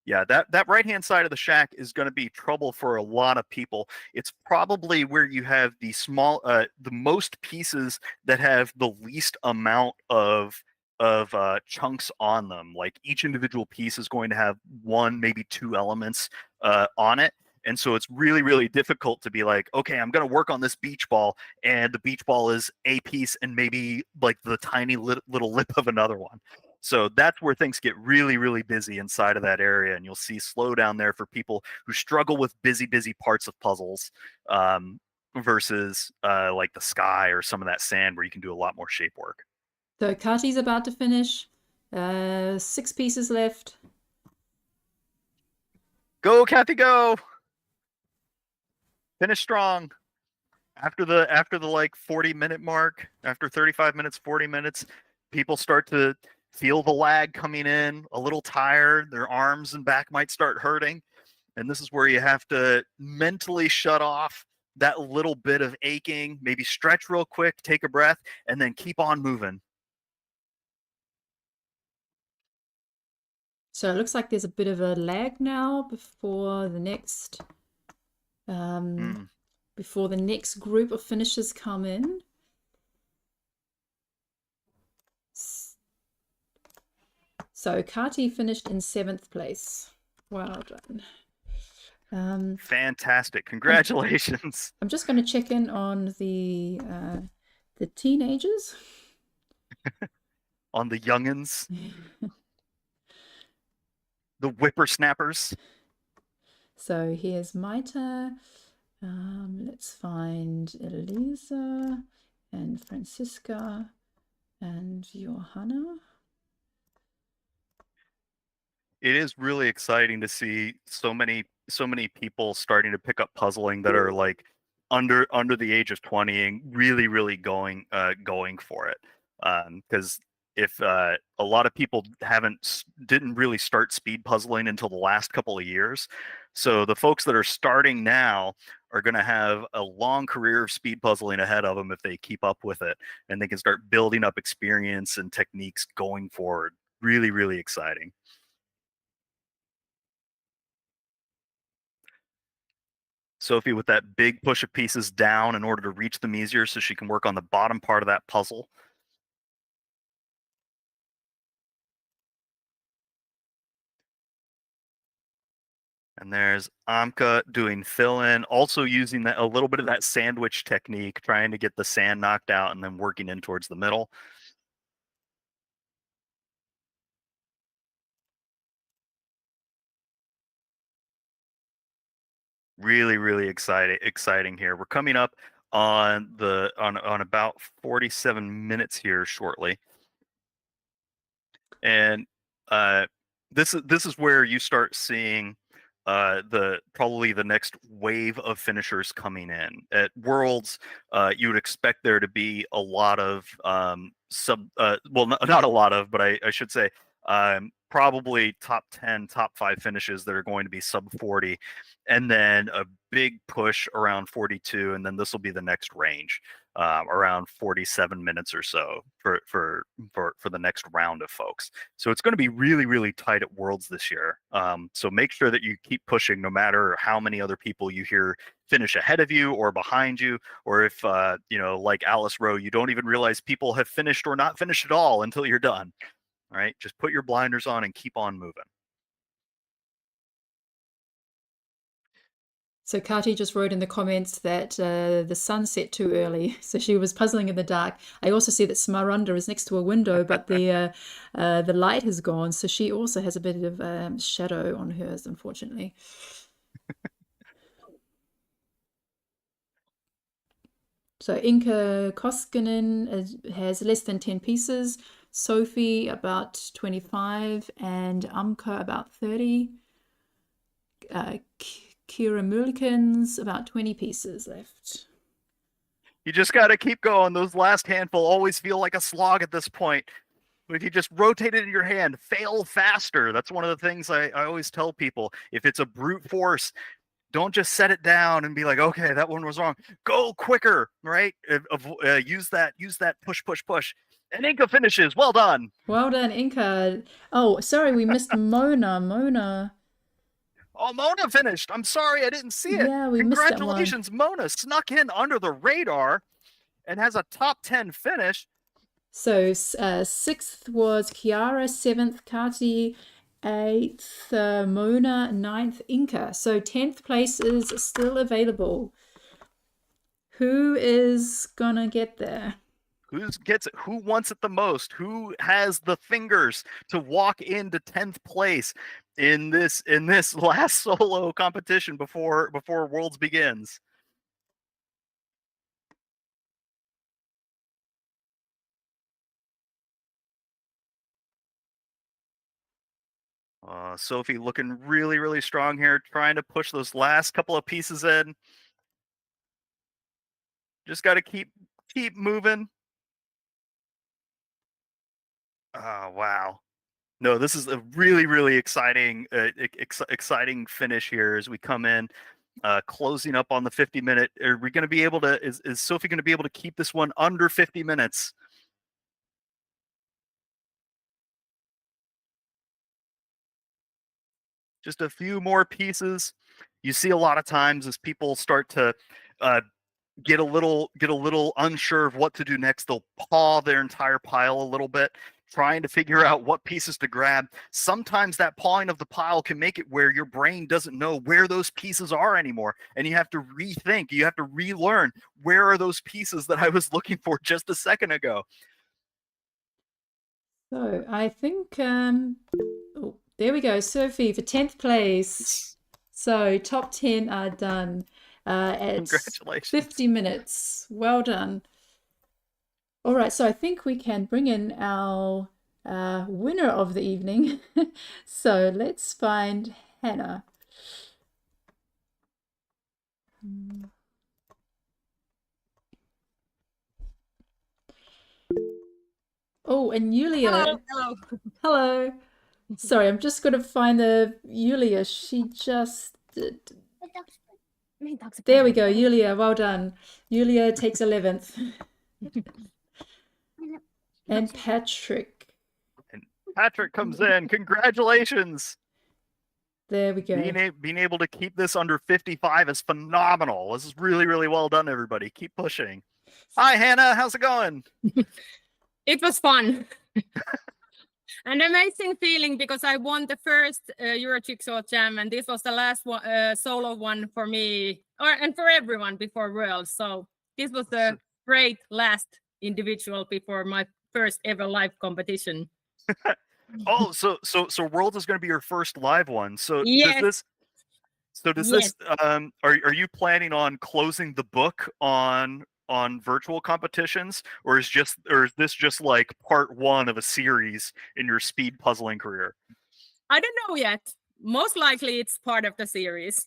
Yeah, that right-hand side of the shack is going to be trouble for a lot of people. It's probably where you have the most pieces that have the least amount of chunks on them. Like each individual piece is going to have 1, maybe 2 elements on it. And so it's really, really difficult to be like, okay, I'm going to work on this beach ball, and the beach ball is a piece and maybe like the tiny little lip of another one. So that's where things get really, really busy inside of that area. And you'll see slow down there for people who struggle with busy parts of puzzles versus like the sky or some of that sand where you can do a lot more shape work. So Kati's about to finish. 6 pieces left. Go, Kathy, go! Finish strong. After the like 40-minute mark, after 35 minutes, 40 minutes, people start to feel the lag coming in, a little tired, their arms and back might start hurting. And this is where you have to mentally shut off that little bit of aching, maybe stretch real quick, take a breath, and then keep on moving. So it looks like there's a bit of a lag now before the next group of finishers come in. So Kati finished in 7th place. Well done. Fantastic. Congratulations. I'm just going to check in on the teenagers. On the youngins. The whippersnappers. So here's Maita. Let's find Elisa and Francisca and Johanna. It is really exciting to see so many people starting to pick up puzzling that are like under the age of 20 and really going for it. Because if a lot of people didn't really start speed puzzling until the last couple of years, so the folks that are starting now are going to have a long career of speed puzzling ahead of them if they keep up with it, and they can start building up experience and techniques going forward. Really exciting. Sophie with that big push of pieces down in order to reach them easier so she can work on the bottom part of that puzzle. And there's Amka doing fill-in, also using a little bit of that sandwich technique, trying to get the sand knocked out and then working in towards the middle. Really exciting here. We're coming up on about 47 minutes here shortly. And this is where you start seeing probably the next wave of finishers coming in. At Worlds, you would expect there to be a lot of well, not a lot of, but I should say probably top 10, top 5 finishes that are going to be sub 40, and then a big push around 42, and then this will be the next range, around 47 minutes or so for the next round of folks. So it's going to be really, really tight at Worlds this year. So make sure that you keep pushing, no matter how many other people you hear finish ahead of you or behind you, or if like Alice Rowe, you don't even realize people have finished or not finished at all until you're done. All right, just put your blinders on and keep on moving. So Kati just wrote in the comments that the sun set too early, so she was puzzling in the dark. I also see that Smarunda is next to a window, but the light has gone, so she also has a bit of shadow on hers, unfortunately. So Inka Koskinen has less than 10 pieces, Sophie about 25, and Amka about 30. Kira Mullikins, about 20 pieces left. You just got to keep going. Those last handful always feel like a slog at this point. If you just rotate it in your hand, fail faster. That's one of the things I always tell people. If it's a brute force, don't just set it down and be like, okay, that one was wrong. Go quicker, right? Use that push. And Inka finishes. Well done. Well done, Inka. Oh, sorry, we missed Mona. Oh, Mona finished. I'm sorry, I didn't see it. Yeah, we missed that one. Congratulations, Mona snuck in under the radar and has a top 10 finish. So 6th was Kiara, 7th Kati, 8th Mona, 9th Inka. So 10th place is still available. Who is gonna get there? Who gets it? Who wants it the most? Who has the fingers to walk into 10th place in this last solo competition before Worlds begins? Sophie looking really, really strong here, trying to push those last couple of pieces in. Just got to keep moving. Oh, wow. No, this is a really, really exciting finish here as we come in, closing up on the 50-minute. Are we going to be able to, is Sophie going to be able to keep this one under 50 minutes? Just a few more pieces. You see a lot of times as people start to get a little unsure of what to do next, they'll paw their entire pile a little bit, trying to figure out what pieces to grab. Sometimes that pawing of the pile can make it where your brain doesn't know where those pieces are anymore, and you have to rethink, you have to relearn, where are those pieces that I was looking for just a second ago? So I think, oh, there we go, Sophie for 10th place. So top 10 are done at Congratulations. 50 minutes. Well done. All right, so I think we can bring in our winner of the evening. So let's find Hannah. Oh, and Yulia. Hello. Hello. Sorry, I'm just going to find the Yulia. She just did. There we go, Yulia. Well done. Yulia takes 11th. And Patrick. And Patrick comes in. Congratulations. There we go. Being able to keep this under 55 is phenomenal. This is really, really well done, everybody. Keep pushing. Hi, Hannah. How's it going? It was fun. An amazing feeling because I won the first Euro Jigsaw Jam, and this was the last one, solo one for me, and for everyone before Worlds. So this was a great last individual before my first ever live competition. Oh, so Worlds is going to be your first live one. So yes. does this are you planning on closing the book on virtual competitions, or is this just like part one of a series in your speed puzzling career? I don't know yet. Most likely it's part of the series.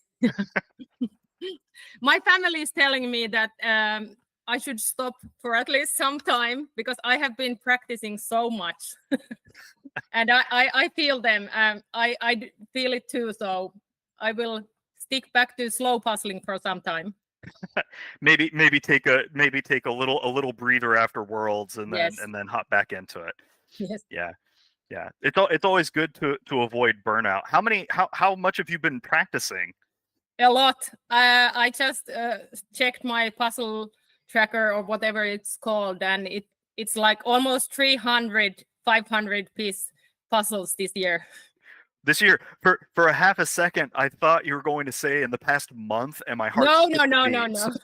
My family is telling me that I should stop for at least some time because I have been practicing so much. And I feel them. I feel it too. So I will stick back to slow puzzling for some time. maybe take a little breather after Worlds and Yes. then hop back into it. Yes. Yeah. It's always good to avoid burnout. How much have you been practicing? A lot. I just checked my puzzle tracker or whatever it's called, and it's like almost 300, 500 piece puzzles this year. This year, for a half a second, I thought you were going to say in the past month, and my heart. No.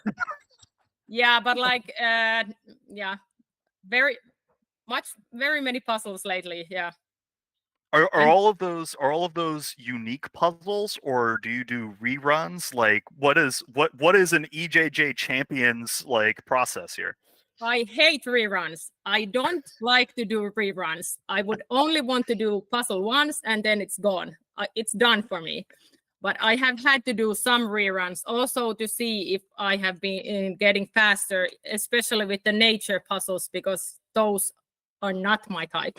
Yeah, but like, yeah, very many puzzles lately. Yeah. Are all of those unique puzzles, or do you do reruns? Like, what is an EJJ Champions like process here? I hate reruns. I don't like to do reruns. I would only want to do puzzle once and then it's gone. It's done for me. But I have had to do some reruns also to see if I have been getting faster, especially with the nature puzzles, because those are not my type.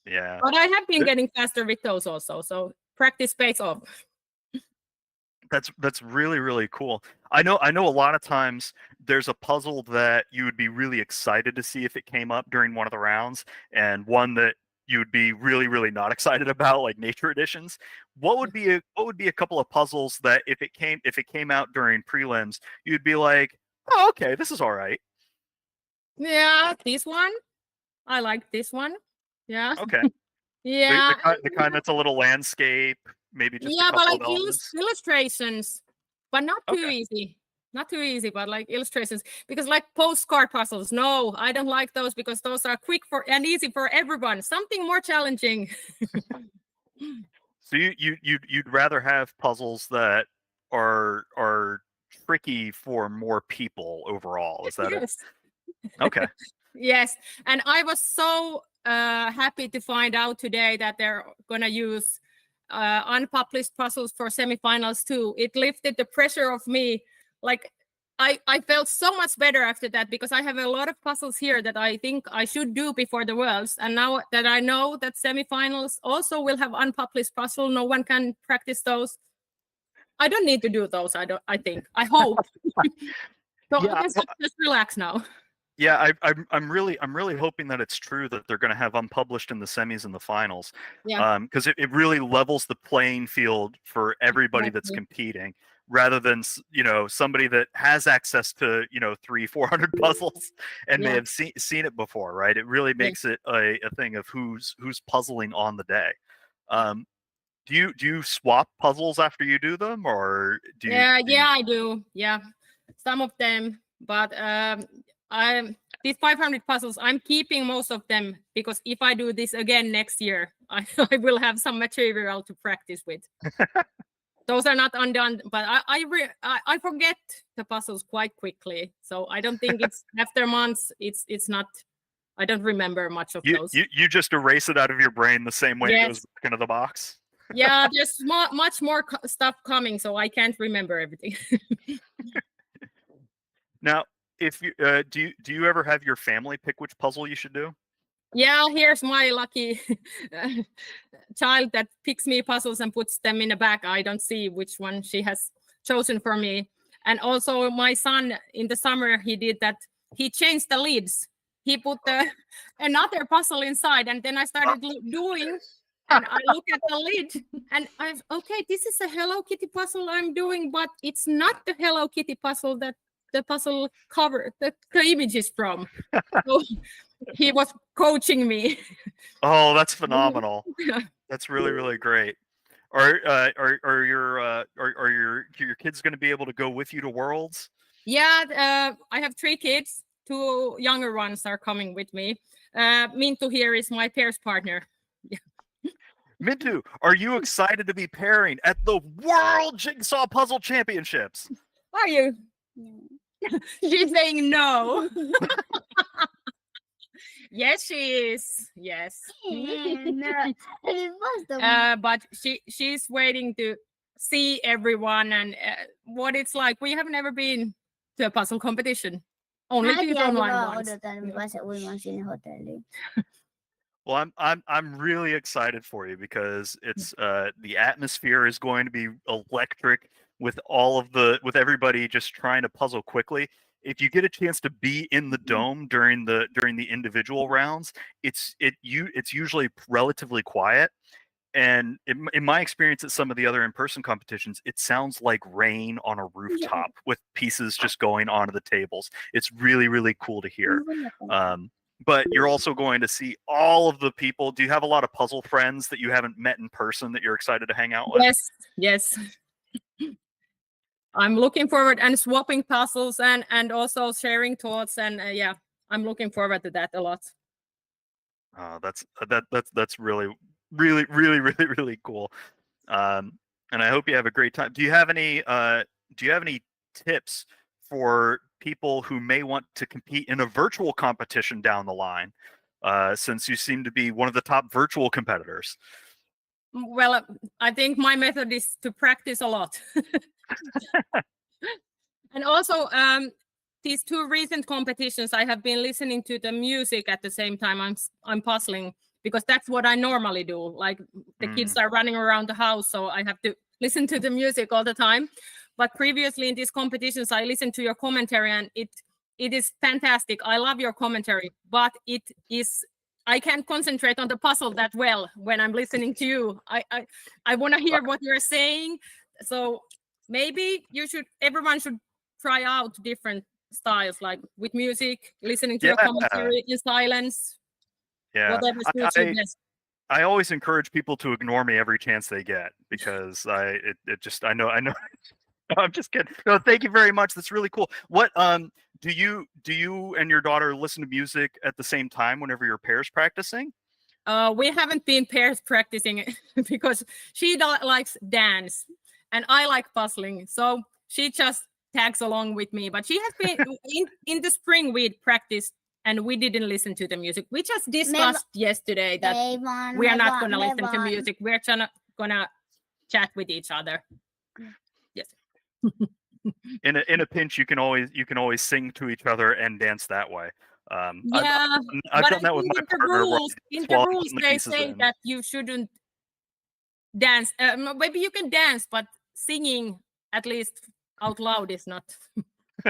Yeah. But I have been getting faster with those also. So practice pays off. That's really, really cool. I know a lot of times there's a puzzle that you would be really excited to see if it came up during one of the rounds, and one that you would be really, really not excited about, like nature editions. What would be a couple of puzzles that if it came out during prelims, you'd be like, oh, okay, this is all right. Yeah, this one. I like this one. Yeah. Okay. Yeah. The kind that's a little landscape, maybe just a but couple like of elements. illustrations, but not too easy. Not too easy, but like illustrations. Because like postcard puzzles, no, I don't like those because those are quick and easy for everyone. Something more challenging. So you'd rather have puzzles that are tricky for more people overall. Is that Yes. it? Okay. Yes, and I was so happy to find out today that they're gonna use unpublished puzzles for semifinals too. It lifted the pressure of me. Like I felt so much better after that because I have a lot of puzzles here that I think I should do before the Worlds. And now that I know that semifinals also will have unpublished puzzle, no one can practice those. I don't need to do those. I think. I hope. So Yeah, I can just relax now. Yeah, I'm really hoping that it's true that they're going to have unpublished in the semis and the finals. Yeah. Because it really levels the playing field for everybody that's competing, rather than somebody that has access to 300-400 puzzles and may have seen it before, right? It really makes it a thing of who's puzzling on the day. Do you swap puzzles after you do them, or do you? Yeah, I do. Yeah, some of them, but these 500 puzzles, I'm keeping most of them because if I do this again next year, I will have some material to practice with. Those are not undone, but I forget the puzzles quite quickly. So I don't think it's after months. It's not. I don't remember much of those. You just erase it out of your brain the same way it goes back into the box. Yeah, there's much more stuff coming, so I can't remember everything. Now, if you do you ever have your family pick which puzzle you should do? Yeah, here's my lucky child that picks me puzzles and puts them in a bag. I don't see which one she has chosen for me. And also my son in the summer, he did that. He changed the lids. He put another puzzle inside, and then I started doing. And I look at the lid and okay, this is a Hello Kitty puzzle I'm doing, but it's not the Hello Kitty puzzle that the puzzle cover, the image is from. So he was coaching me. Oh, that's phenomenal. That's really, really great. Are your kids going to be able to go with you to Worlds? Yeah, I have 3 kids. 2 younger ones are coming with me. Mintu here is my pairs partner. Yeah. Mintu, are you excited to be pairing at the World Jigsaw Puzzle Championships? Are you? She's saying no. Yes, she is. Yes. But she's waiting to see everyone and what it's like. We have never been to a puzzle competition. Only people online ones. Well, I'm really excited for you because it's the atmosphere is going to be electric with with everybody just trying to puzzle quickly. If you get a chance to be in the dome during the individual rounds, it's usually relatively quiet. And in my experience at some of the other in-person competitions, it sounds like rain on a rooftop with pieces just going onto the tables. It's really, really cool to hear. But you're also going to see all of the people. Do you have a lot of puzzle friends that you haven't met in person that you're excited to hang out with? Yes. I'm looking forward and swapping puzzles and also sharing thoughts and yeah, I'm looking forward to that a lot. That's really, really, really, really, really cool. And I hope you have a great time. Do you have any tips for people who may want to compete in a virtual competition down the line? Since you seem to be one of the top virtual competitors. Well, I think my method is to practice a lot. And also, these two recent competitions, I have been listening to the music at the same time I'm puzzling, because that's what I normally do. Like the kids are running around the house, so I have to listen to the music all the time. But previously in these competitions, I listened to your commentary, and it is fantastic. I love your commentary, but I can't concentrate on the puzzle that well when I'm listening to you. I want to hear what you're saying. So maybe everyone should try out different styles, like with music, listening to your commentary in silence. Yeah, Whatever suits you best. I always encourage people to ignore me every chance they get, because I know. No, I'm just kidding. No, thank you very much. That's really cool. What do you and your daughter listen to music at the same time whenever you're pairs practicing? We haven't been pairs practicing because she likes dance and I like puzzling. So she just tags along with me. But she has been in the spring we practiced and we didn't listen to the music. We just discussed yesterday that we are not going to listen to music. We're going to chat with each other. Yes. In a pinch, you can always sing to each other and dance that way. Yeah, I've done that with my partner. In the rules, they say that you shouldn't dance. Maybe you can dance, but singing, at least out loud, is not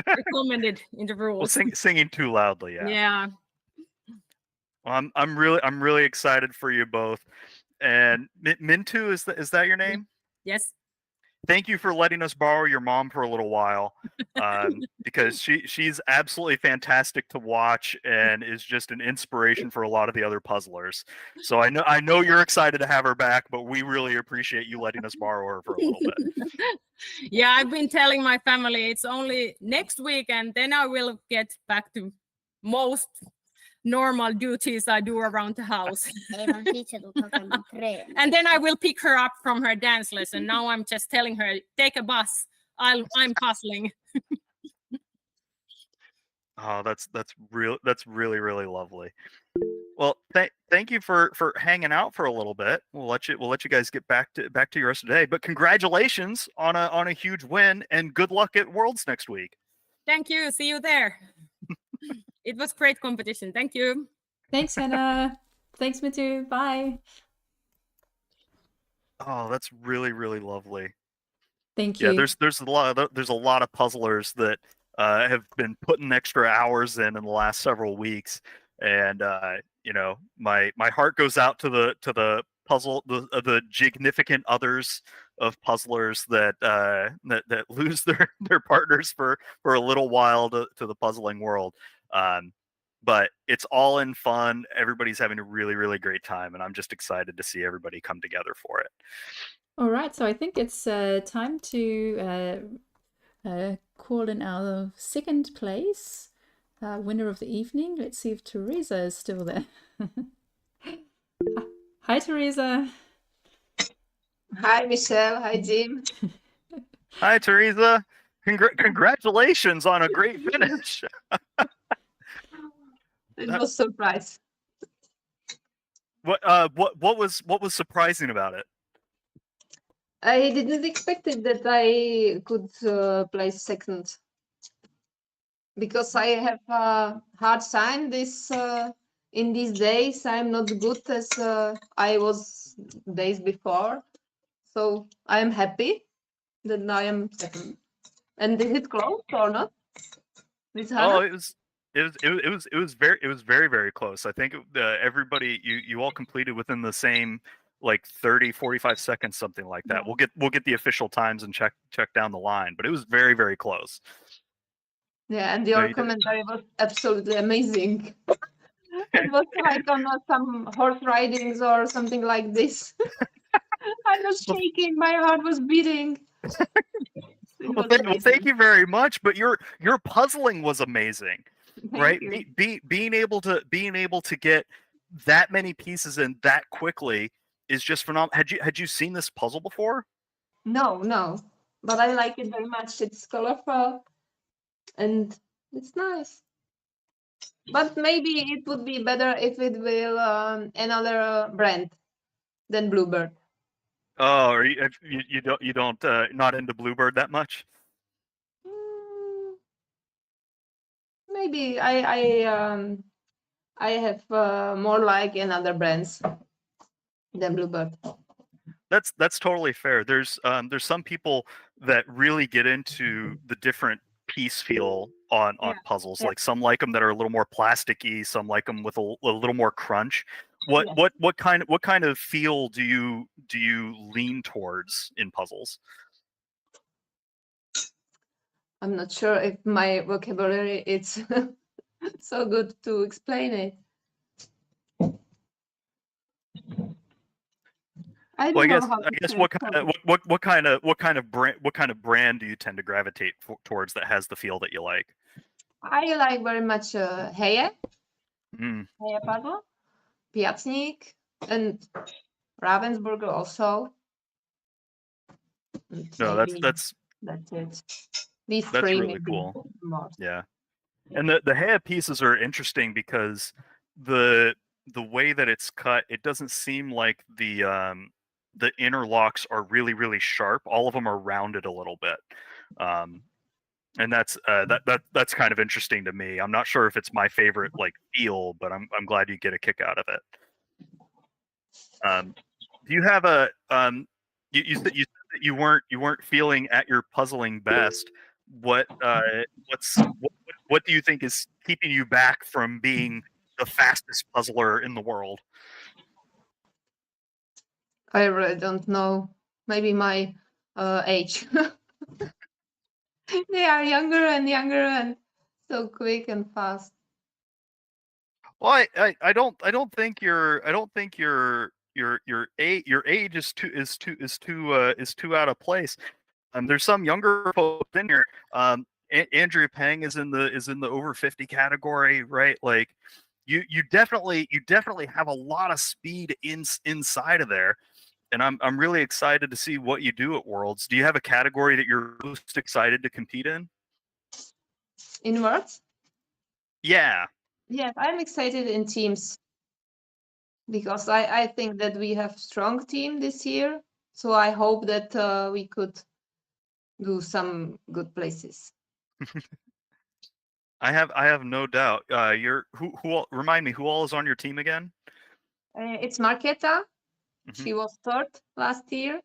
recommended in the rules. Well, singing too loudly, yeah. Yeah. Well, I'm really excited for you both. And Mintu, is that your name? Yes. Thank you for letting us borrow your mom for a little while, because she's absolutely fantastic to watch and is just an inspiration for a lot of the other puzzlers. So I know you're excited to have her back, but we really appreciate you letting us borrow her for a little bit. Yeah, I've been telling my family it's only next week, and then I will get back to most normal duties I do around the house. And then I will pick her up from her dance lesson. Now I'm just telling her, take a bus. I'm puzzling. Oh, that's really, really lovely. Well, thank you for hanging out for a little bit. We'll let you guys get back to your rest of the day. But congratulations on a huge win, and good luck at Worlds next week. Thank you. See you there. It was great competition. Thank you. Thanks, Hannah. Thanks, Mitu. Bye. Oh, that's really, really lovely. Thank you. Yeah, there's a lot of puzzlers that have been putting extra hours in the last several weeks, and my heart goes out to the significant others of puzzlers that lose their partners for a little while to the puzzling world. But it's all in fun. Everybody's having a really, really great time, and I'm just excited to see everybody come together for it. All right, so I think it's time to call in our second place winner of the evening. Let's see if Teresa is still there. Hi, Teresa. Hi, Michelle. Hi, Jim. Hi, Teresa. Congratulations on a great finish. It was a surprise. What was surprising about it? I didn't expect it that I could place second, because I have a hard time this in these days I'm not good as I was days before. So I'm happy that I am second. And is it close or not? With Hannah? Oh, it was very, very close. I think everybody, you all completed within the same like 30, 45 seconds, something like that. We'll get the official times and check down the line, but it was very, very close. Yeah, and No, your you did. commentary was absolutely amazing. It was like on some horse ridings or something like this. I was shaking, my heart was beating. It was Well, amazing. thank you very much. But your puzzling was amazing, right? you. Being able to get that many pieces in that quickly is just phenomenal. Had you seen this puzzle before? No, but I like it very much. It's colorful and it's nice. But maybe it would be better if it will another brand than Bluebird. Oh, or you don't not into Bluebird that much? Mm, maybe I have more like in other brands than Bluebird. That's totally fair. There's some people that really get into the different piece feel on puzzles. yeah. Like some like them that are a little more plasticky, some like them with a little more crunch. Yeah. What kind of feel do you lean towards in puzzles? I'm not sure if my vocabulary is so good to explain it. I Well, don't know how I to guess say what kind of brand do you tend to gravitate towards that has the feel that you like? I like very much Heje Mm. puzzle, Piacnik, and Ravensburger also. And No, maybe that's it. These that's three really maybe cool. more. Yeah. And the Heya pieces are interesting because the way that it's cut, it doesn't seem like the interlocks are really, really sharp. All of them are rounded a little bit. And that's kind of interesting to me. I'm not sure if it's my favorite like feel, but I'm glad you get a kick out of it. Do you have a you said that you weren't feeling at your puzzling best. What do you think is keeping you back from being the fastest puzzler in the world? I really don't know. Maybe my age. They are younger and so quick and fast. Well, I don't think your age is too out of place. There's some younger folks in here. Andrea Peng is in the over 50 category, right? Like you definitely have a lot of speed inside of there, and I'm really excited to see what you do at Worlds. Do you have a category that you're most excited to compete in? In words? Yeah. Yes, I'm excited in teams because I think that we have strong team this year. So I hope that we could do some good places. I have no doubt. Remind me who all is on your team again? It's Marketa. Mm-hmm. She was third last year.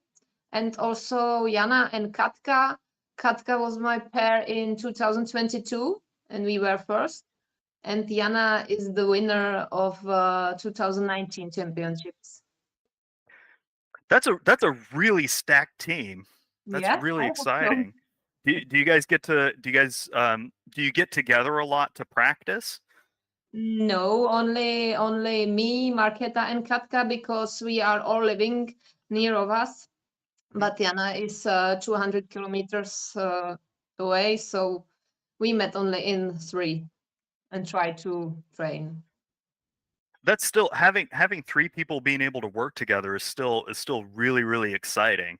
And also Jana and Katka. Katka was my pair in 2022 and we were first. And Jana is the winner of 2019 championships. That's a really stacked team. That's Yes, really I hope so. exciting. Do you guys get together a lot to practice? No, only me, Marketa, and Katka because we are all living near of us. But Jana is 200 kilometers away, so we met only in 3 and try to train. That's still having 3 people being able to work together is still really, really exciting.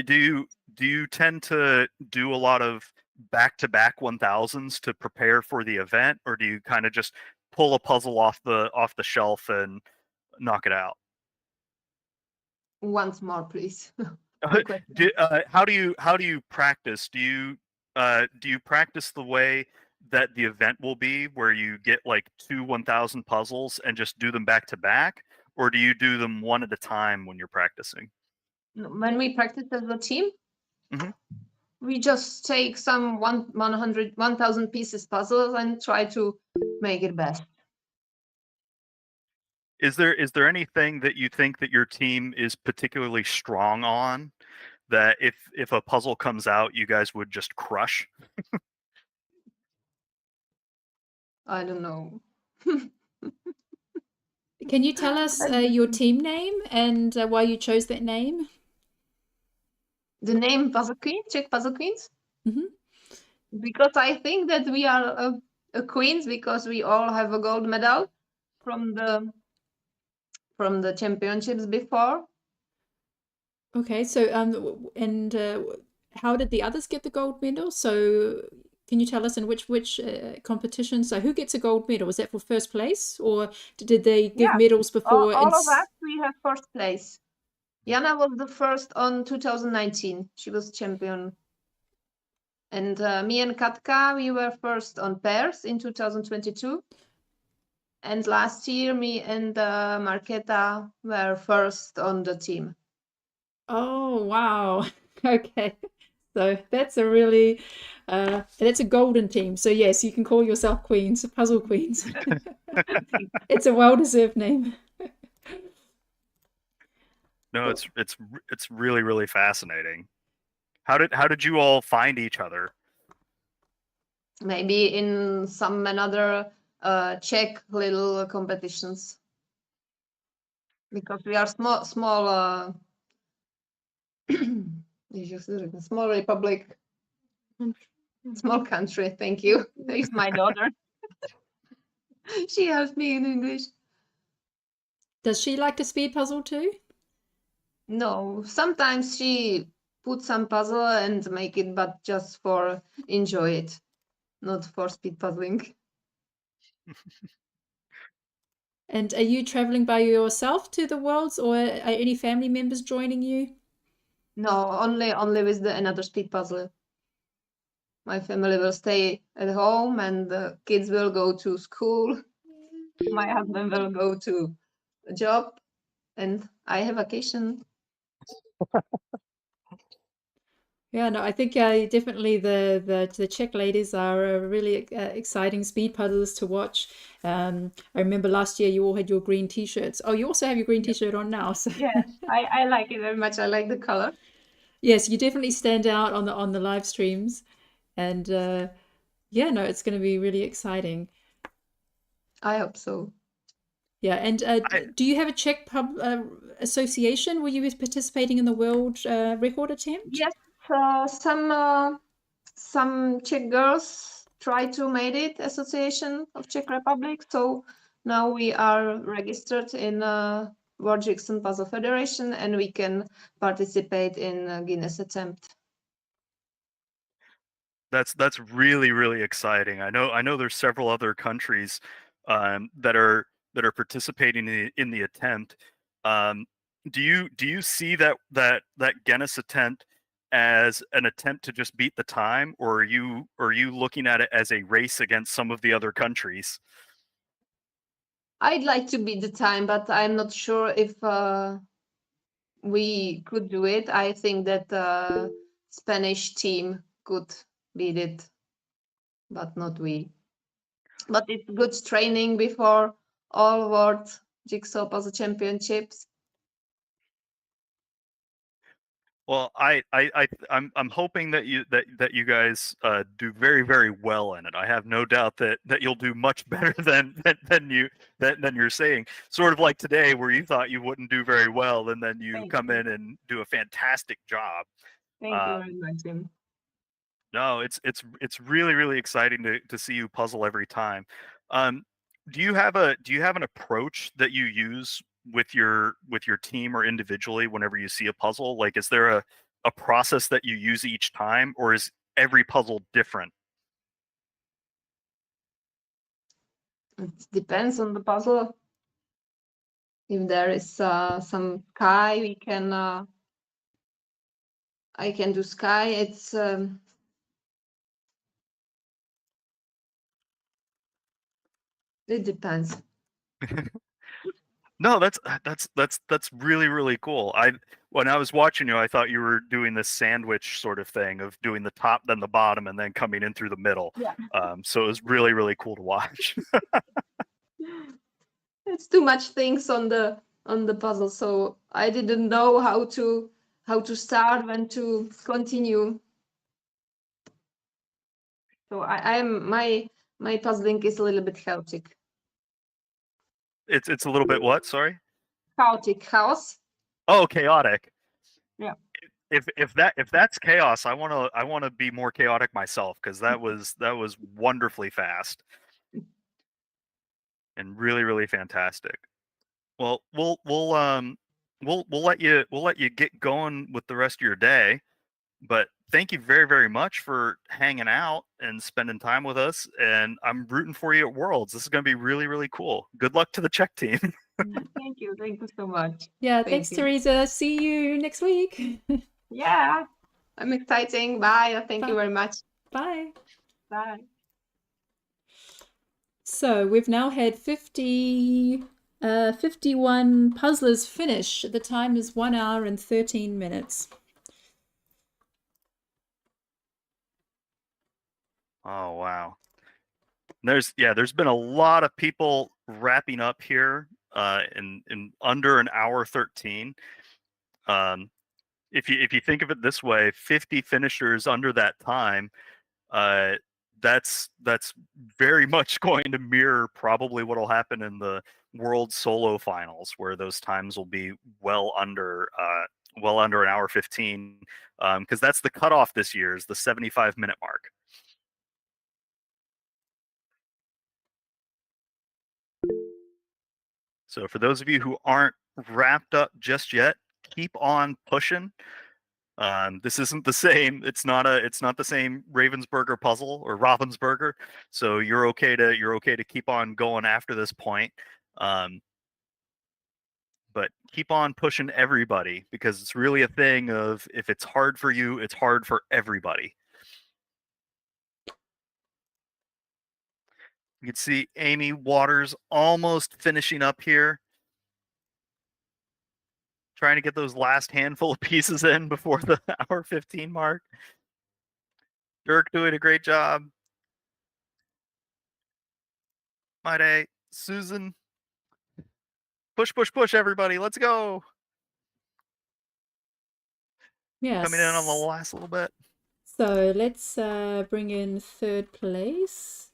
Do you tend to do a lot of back-to-back 1000s to prepare for the event, or do you kind of just pull a puzzle off the shelf and knock it out? Once more, please. How do you practice? Do you practice the way that the event will be, where you get like 2 1,000 puzzles and just do them back to back, or do you do them one at a time when you're practicing? When we practice as a team, Mhm. we just take some 1,000 pieces puzzles and try to make it best. Is there anything that you think that your team is particularly strong on, that if a puzzle comes out, you guys would just crush? I don't know. Can you tell us your team name and why you chose that name? The name Puzzle Queens, Czech Puzzle Queens? Mhm. Because I think that we are a queens because we all have a gold medal from the championships before. Okay, so and how did the others get the gold medal? So can you tell us in which competition? So who gets a gold medal? Was that for first place, or did they give Yeah, medals before? all of us, we have first place. Jana was the first on 2019. She was champion. And me and Katka, we were first on pairs in 2022. And last year, me and Marketa were first on the team. Oh, wow. Okay. So that's a really that's a golden team. So yes, you can call yourself queens, puzzle queens. It's a well-deserved name. No, it's really, really fascinating. How did you all find each other? Maybe in some another Czech little competitions. Because we are small small republic. Small country, thank you. There's my daughter. She helps me in English. Does she like to speed puzzle too? No, sometimes she put some puzzle and make it, but just for enjoy it, not for speed puzzling. And are you traveling by yourself to the Worlds, or are any family members joining you? No, only with the another speed puzzle. My family will stay at home and the kids will go to school. My husband will go to a job and I have vacation. Yeah, no, I think definitely the Czech ladies are really exciting speed puzzlers to watch. I remember last year you all had your green t-shirts. Oh, you also have your green t-shirt on now. So Yes, I like it very much. I like the color. yes, you definitely stand out on the live streams, and yeah, no, it's going to be really exciting. I hope so. Yeah, and do you have a Czech pub association where you was participating in the world record attempt? Yes, some Czech girls try to make it Association of Czech Republic. So now we are registered in World Jigsaw Puzzle Federation and we can participate in Guinness attempt. That's really, really exciting. I know there's several other countries that are participating in the attempt. Do you see that Guinness attempt as an attempt to just beat the time, or are you looking at it as a race against some of the other countries? I'd like to beat the time, but I'm not sure if we could do it. I think that the Spanish team could beat it, but not we. But it's good training before all World Jigsaw Puzzle Championships. Well, I'm hoping that you guys do very, very well in it. I have no doubt that you'll do much better than you're saying. Sort of like today, where you thought you wouldn't do very well, and then you Thank come you. in and do a fantastic job. Thank you very much, Jim. No, it's really, really exciting to see you puzzle every time. Do you have an approach that you use with your team or individually whenever you see a puzzle? Like, is there a process that you use each time, or is every puzzle different? It depends on the puzzle. If there is some sky, we can. I can do sky. It's It depends. No, that's really, really cool. When I was watching you, I thought you were doing this sandwich sort of thing of doing the top, then the bottom, and then coming in through the middle. Yeah. So it was really, really cool to watch. It's too much things on the puzzle, so I didn't know how to start, when to continue. So I'm my puzzling is a little bit chaotic. It's a little bit what? Sorry. Chaotic, chaos. Oh, chaotic. Yeah. If that's chaos, I wanna be more chaotic myself, because that was wonderfully fast and really, really fantastic. Well, we'll let you get going with the rest of your day, but thank you very, very much for hanging out and spending time with us. And I'm rooting for you at Worlds. This is going to be really, really cool. Good luck to the Czech team. Thank you so much. Yeah, Thank thanks, you. Teresa. See you next week. Yeah, I'm exciting. Bye. Thank you Bye. very much. Bye. Bye. So we've now had 51 puzzlers finish. The time is 1 hour and 13 minutes. Oh, wow. There's been a lot of people wrapping up here in under an hour 13. If you think of it this way, 50 finishers under that time, that's very much going to mirror probably what will happen in the World Solo Finals, where those times will be well under an hour 15, because that's the cutoff this year, is the 75-minute mark. So for those of you who aren't wrapped up just yet, keep on pushing. This isn't the same. It's not the same Ravensburger puzzle or Ravensburger. So you're okay to keep on going after this point. But keep on pushing everybody, because it's really a thing of, if it's hard for you, it's hard for everybody. You can see Amy Waters almost finishing up here, trying to get those last handful of pieces in before the hour 15 mark. Dirk doing a great job. My day. Susan. Push, push, push, everybody. Let's go. Yes. Coming in on the last little bit. So let's bring in third place.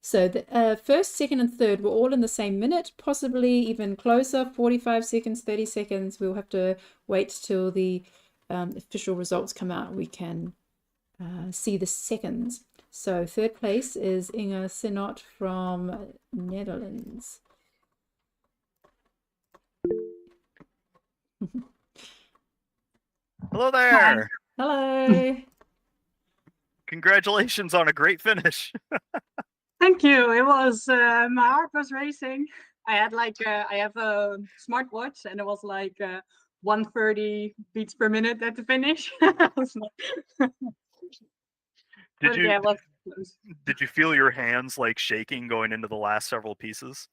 So the first, second, and third were all in the same minute, possibly even closer, 45 seconds, 30 seconds. We'll have to wait till the official results come out. We can see the seconds. So third place is Inge Sinot from Netherlands. Hello there. Hello. Congratulations on a great finish. Thank you. It was my heart was racing. I had I have a smartwatch, and it was 130 beats per minute at the finish. Did you feel your hands shaking going into the last several pieces?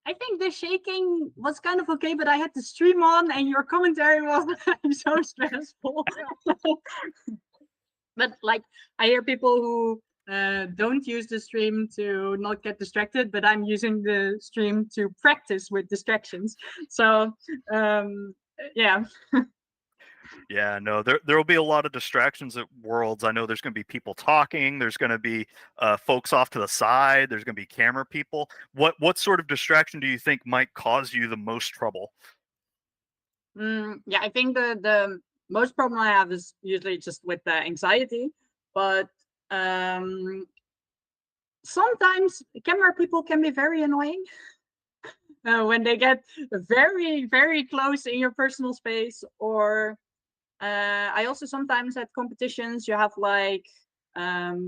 I think the shaking was kind of okay, but I had the stream on, and your commentary was so stressful. But I hear people who don't use the stream to not get distracted, but I'm using the stream to practice with distractions. So yeah. Yeah, no, there will be a lot of distractions at Worlds. I know there's going to be people talking. There's going to be folks off to the side. There's going to be camera people. What sort of distraction do you think might cause you the most trouble? Yeah, I think the most problem I have is usually just with the anxiety, but sometimes camera people can be very annoying when they get very, very close in your personal space. Or I also sometimes at competitions, you have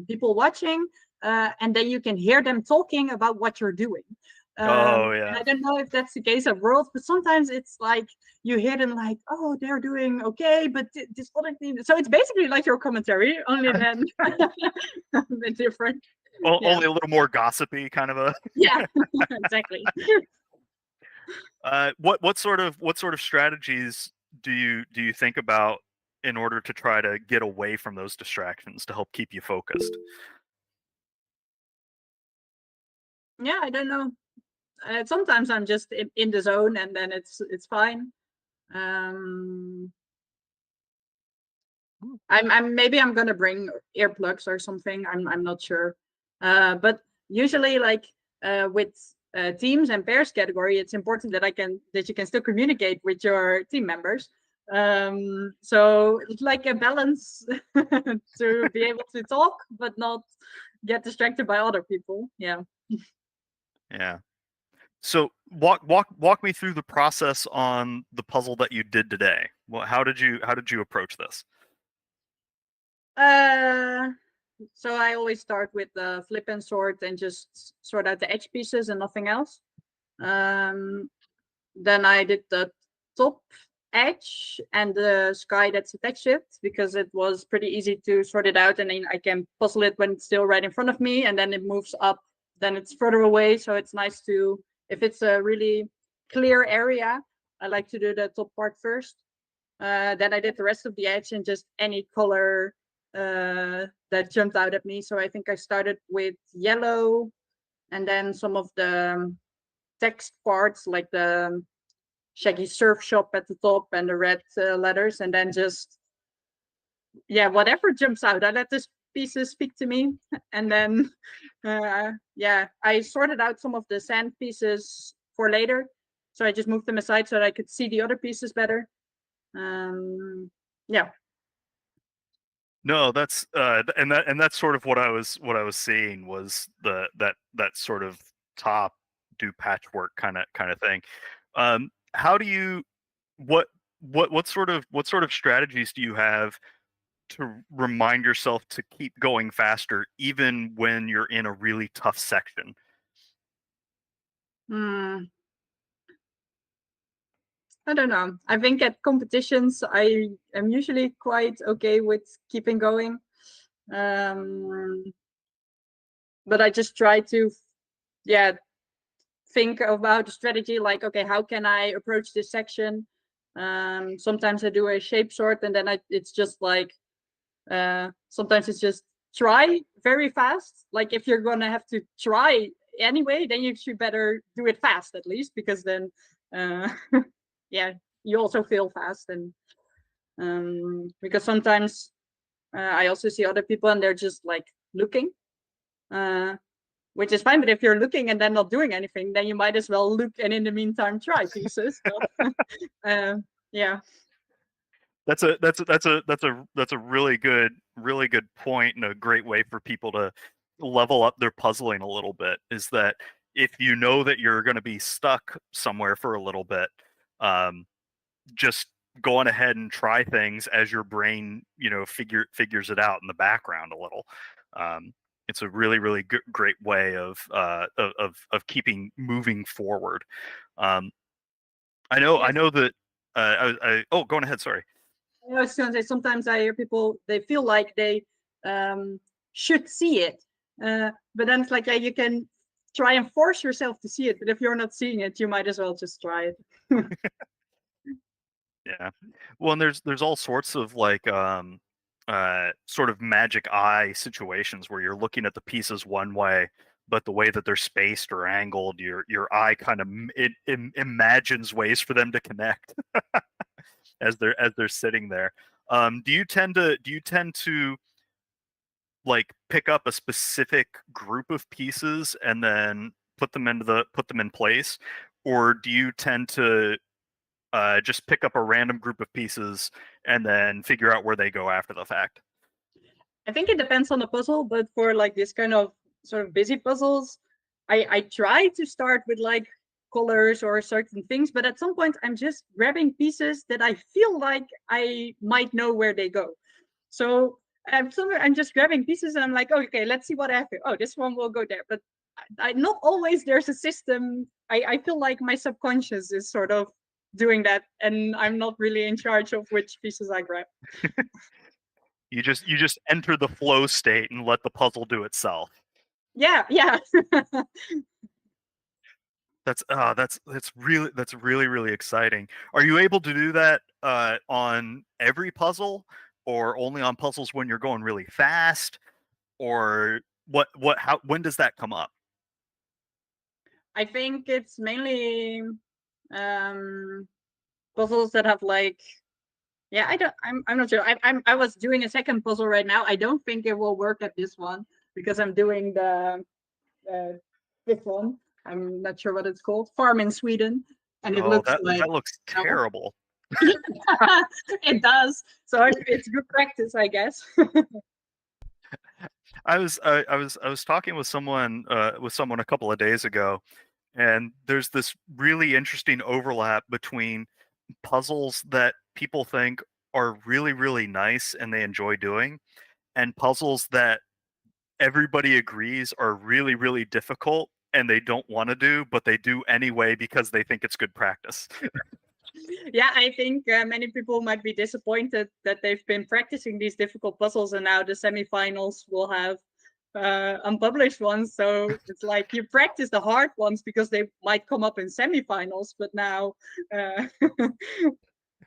people watching, and then you can hear them talking about what you're doing. Oh yeah. I don't know if that's the case at Worlds, but sometimes it's you hear them oh, they're doing okay, but this other thing. So it's basically like your commentary, only then a bit different. Yeah. Only a little more gossipy, kind of a. Yeah, exactly. What sort of strategies do you think about in order to try to get away from those distractions to help keep you focused? Yeah, I don't know. Sometimes I'm just in the zone, and then it's fine. I'm gonna bring earplugs or something. I'm not sure. But usually, like with teams and pairs category, it's important that you can still communicate with your team members. So it's like a balance to be able to talk but not get distracted by other people. Yeah. Yeah. So walk me through the process on the puzzle that you did today. Well, how did you approach this? So I always start with the flip and sort and just sort out the edge pieces and nothing else. Then I did the top edge and the sky that's attached to it, because it was pretty easy to sort it out, and then I can puzzle it when it's still right in front of me, and then it moves up, then it's further away. So it's nice to, if it's a really clear area, I like to do the top part first. Then I did the rest of the edge and just any color that jumped out at me. So I think I started with yellow, and then some of the text parts like the Shaggy surf shop at the top and the red letters, and then just whatever jumps out, I let this pieces speak to me. And then I sorted out some of the sand pieces for later, so I just moved them aside so that I could see the other pieces better. Yeah. No, that's and that's sort of what I was seeing was that sort of top do patchwork kind of thing. How do you what sort of strategies do you have to remind yourself to keep going faster even when you're in a really tough section? I don't know. I think at competitions, I am usually quite okay with keeping going. But I just try to, think about the strategy, like, okay, how can I approach this section? Sometimes I do a shape sort, and then it's just like, sometimes it's just try very fast. Like if you're gonna have to try anyway, then you should better do it fast at least, because then you also fail fast. And because sometimes I also see other people and they're just like looking, which is fine, but if you're looking and then not doing anything, then you might as well look and in the meantime try pieces. So, yeah. That's a really good point, and a great way for people to level up their puzzling a little bit, is that if you know that you're going to be stuck somewhere for a little bit, just go on ahead and try things as your brain figures it out in the background a little. It's a really great way of keeping moving forward. I know that oh, go on ahead, sorry. I was going to say, sometimes I hear people, they feel like they should see it, but then it's like, you can try and force yourself to see it, but if you're not seeing it, you might as well just try it. Yeah, well, and there's all sorts of like sort of magic eye situations where you're looking at the pieces one way, but the way that they're spaced or angled, your eye kind of imagines ways for them to connect as they're sitting there. Do you tend to like pick up a specific group of pieces and then put them in place, or do you tend to just pick up a random group of pieces and then figure out where they go after the fact? I think it depends on the puzzle, but for like this kind of sort of busy puzzles, I try to start with like colors or certain things, but at some point I'm just grabbing pieces that I feel like I might know where they go. So I'm just grabbing pieces and I'm like, okay, let's see what I have here. Oh, this one will go there. But not always there's a system. I feel like my subconscious is sort of doing that, and I'm not really in charge of which pieces I grab. You just enter the flow state and let the puzzle do itself. Yeah, yeah. That's really exciting. Are you able to do that on every puzzle, or only on puzzles when you're going really fast, or how when does that come up? I think it's mainly puzzles that have like, yeah, I'm not sure. I was doing a second puzzle right now. I don't think it will work at this one because I'm doing the this one. I'm not sure what it's called. Farm in Sweden, and it Oh, looks like that looks terrible. it does. So it's good practice, I guess. I was talking with someone a couple of days ago, and there's this really interesting overlap between puzzles that people think are really nice and they enjoy doing, and puzzles that everybody agrees are really difficult and they don't want to do, but they do anyway because they think it's good practice. Yeah, I think many people might be disappointed that they've been practicing these difficult puzzles and now the semifinals will have unpublished ones. So it's like you practice the hard ones because they might come up in semifinals, but now,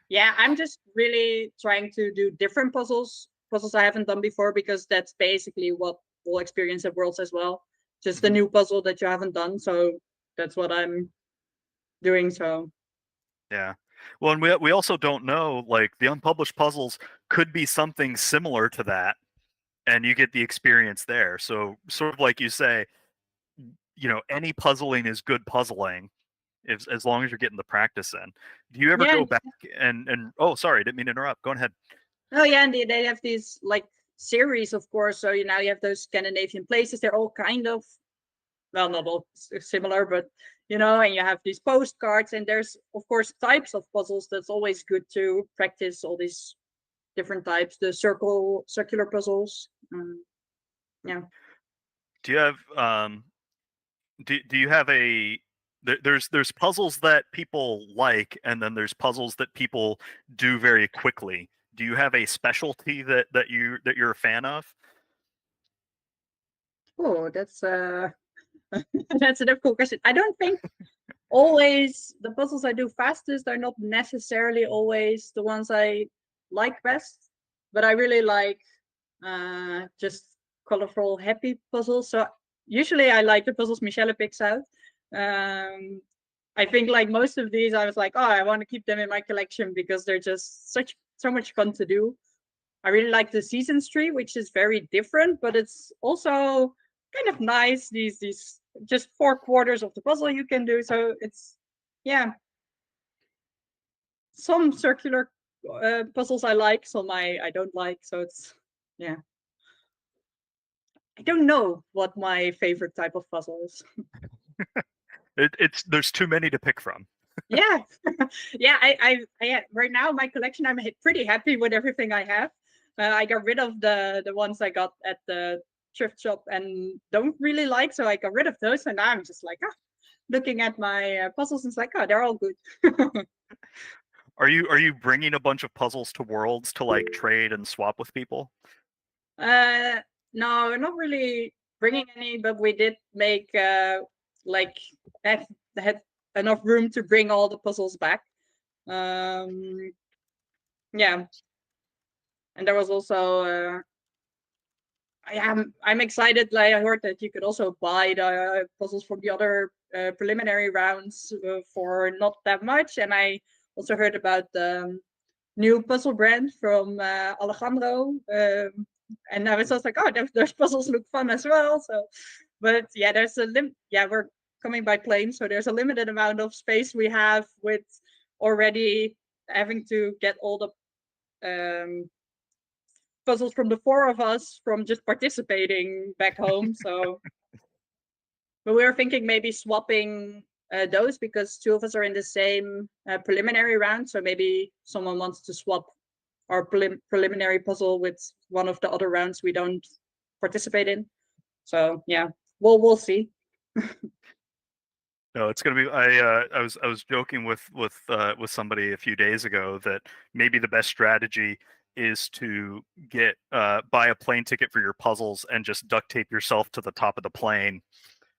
yeah, I'm just really trying to do different puzzles I haven't done before, because that's basically what we'll experience at Worlds as well. Just a new puzzle that you haven't done. So that's what I'm doing. So Yeah. Well, and we also don't know, like, the unpublished puzzles could be something similar to that, and you get the experience there. So sort of like you say, any puzzling is good puzzling, if as long as you're getting the practice in. Do you ever yeah. go back and oh, sorry, didn't mean to interrupt. Go ahead. Oh yeah, and they have these like series, of course. So now you have those Scandinavian places. They're all kind of, well, not all similar, but and you have these postcards, and there's of course types of puzzles. That's always good to practice all these different types. The circular puzzles. Yeah. Do you have do you have there's puzzles that people like, and then there's puzzles that people do very quickly. Do you have a specialty that you're a fan of? Oh, that's that's a difficult question. I don't think always the puzzles I do fastest are not necessarily always the ones I like best, but I really like just colorful, happy puzzles. So usually I like the puzzles Michelle picks out. I think like most of these, I was like, oh, I want to keep them in my collection because they're just so much fun to do. I really like the Seasons tree, which is very different, but it's also kind of nice. These just 4 quarters of the puzzle you can do. So it's, yeah, some circular puzzles I like, some I don't like. So it's, yeah. I don't know what my favorite type of puzzle is. There's too many to pick from. Yeah, yeah. I right now my collection. I'm pretty happy with everything I have. I got rid of the ones I got at the thrift shop and don't really like, so I got rid of those. And now I'm just like, looking at my puzzles and it's like, oh, they're all good. Are you bringing a bunch of puzzles to Worlds to like trade and swap with people? No, not really bringing any, but we did make like had enough room to bring all the puzzles back. Yeah, and there was also I'm excited. Like I heard that you could also buy the puzzles from the other preliminary rounds for not that much, and I also heard about the new puzzle brand from Alejandro. And I was just like, oh, those puzzles look fun as well. So, but yeah, there's a limit. Yeah, we're coming by plane, so there's a limited amount of space we have with already having to get all the puzzles from the 4 of us from just participating back home. So, but we were thinking maybe swapping those because 2 of us are in the same preliminary round. So maybe someone wants to swap our preliminary puzzle with one of the other rounds we don't participate in. So yeah, we'll see. No, it's gonna be. I was joking with somebody a few days ago that maybe the best strategy is to get buy a plane ticket for your puzzles and just duct tape yourself to the top of the plane,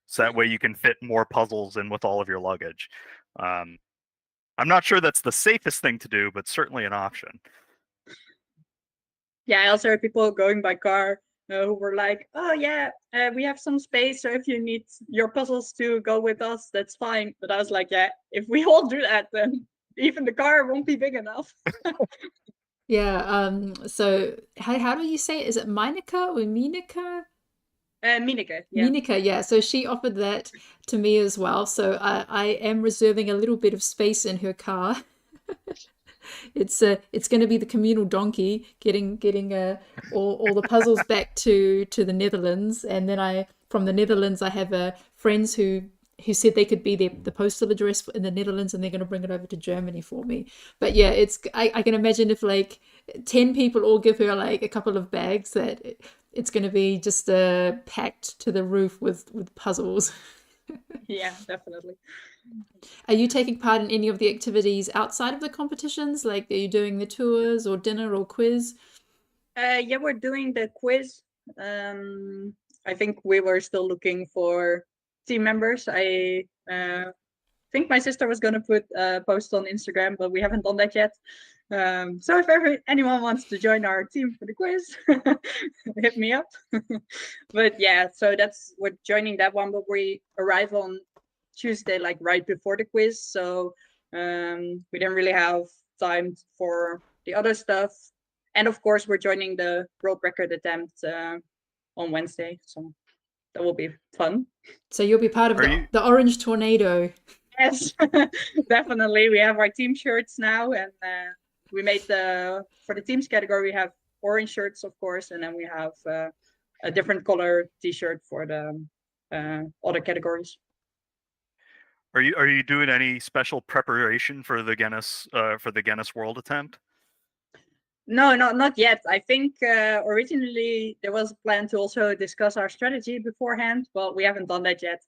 so that way you can fit more puzzles in with all of your luggage. I'm not sure that's the safest thing to do, but certainly an option. Yeah, I also heard people going by car who were like, "Oh yeah, we have some space, so if you need your puzzles to go with us, that's fine." But I was like, "Yeah, if we all do that, then even the car won't be big enough." Yeah, so how do you say it? Is it Minika or Minika? Mineke, yeah. Minika, yeah. So she offered that to me as well. So I am reserving a little bit of space in her car. It's going to be the communal donkey getting all the puzzles back to the Netherlands, and then from the Netherlands I have friends who said they could be the postal address in the Netherlands, and they're going to bring it over to Germany for me. But yeah, I can imagine if like 10 people all give her like a couple of bags, that it's going to be just packed to the roof with puzzles. Yeah, definitely. Are you taking part in any of the activities outside of the competitions? Like, are you doing the tours or dinner or quiz? Yeah, we're doing the quiz. I think we were still looking for team members. I think my sister was going to put a post on Instagram, but we haven't done that yet. So if anyone wants to join our team for the quiz, hit me up. But yeah, so we're joining that one, but we arrive on Tuesday, like right before the quiz. So we didn't really have time for the other stuff. And of course, we're joining the world record attempt on Wednesday. So that will be fun. So you'll be part of the Orange Tornado. Yes, definitely. We have our team shirts now, and we made for the teams category, we have orange shirts, of course, and then we have a different color t-shirt for the other categories. Are you doing any special preparation for the Guinness World attempt? No, not yet. I think originally there was a plan to also discuss our strategy beforehand, but we haven't done that yet.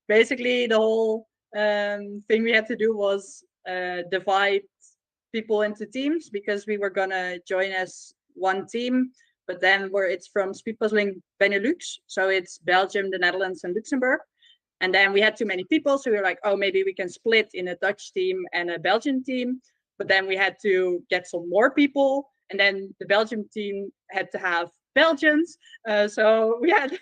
Basically, the whole thing we had to do was divide people into teams, because we were gonna join as one team, but then it's from Speed Puzzling Benelux, so it's Belgium, the Netherlands, and Luxembourg. And then we had too many people, so we were like, oh, maybe we can split in a Dutch team and a Belgian team. But then we had to get some more people, and then the Belgium team had to have Belgians. So we had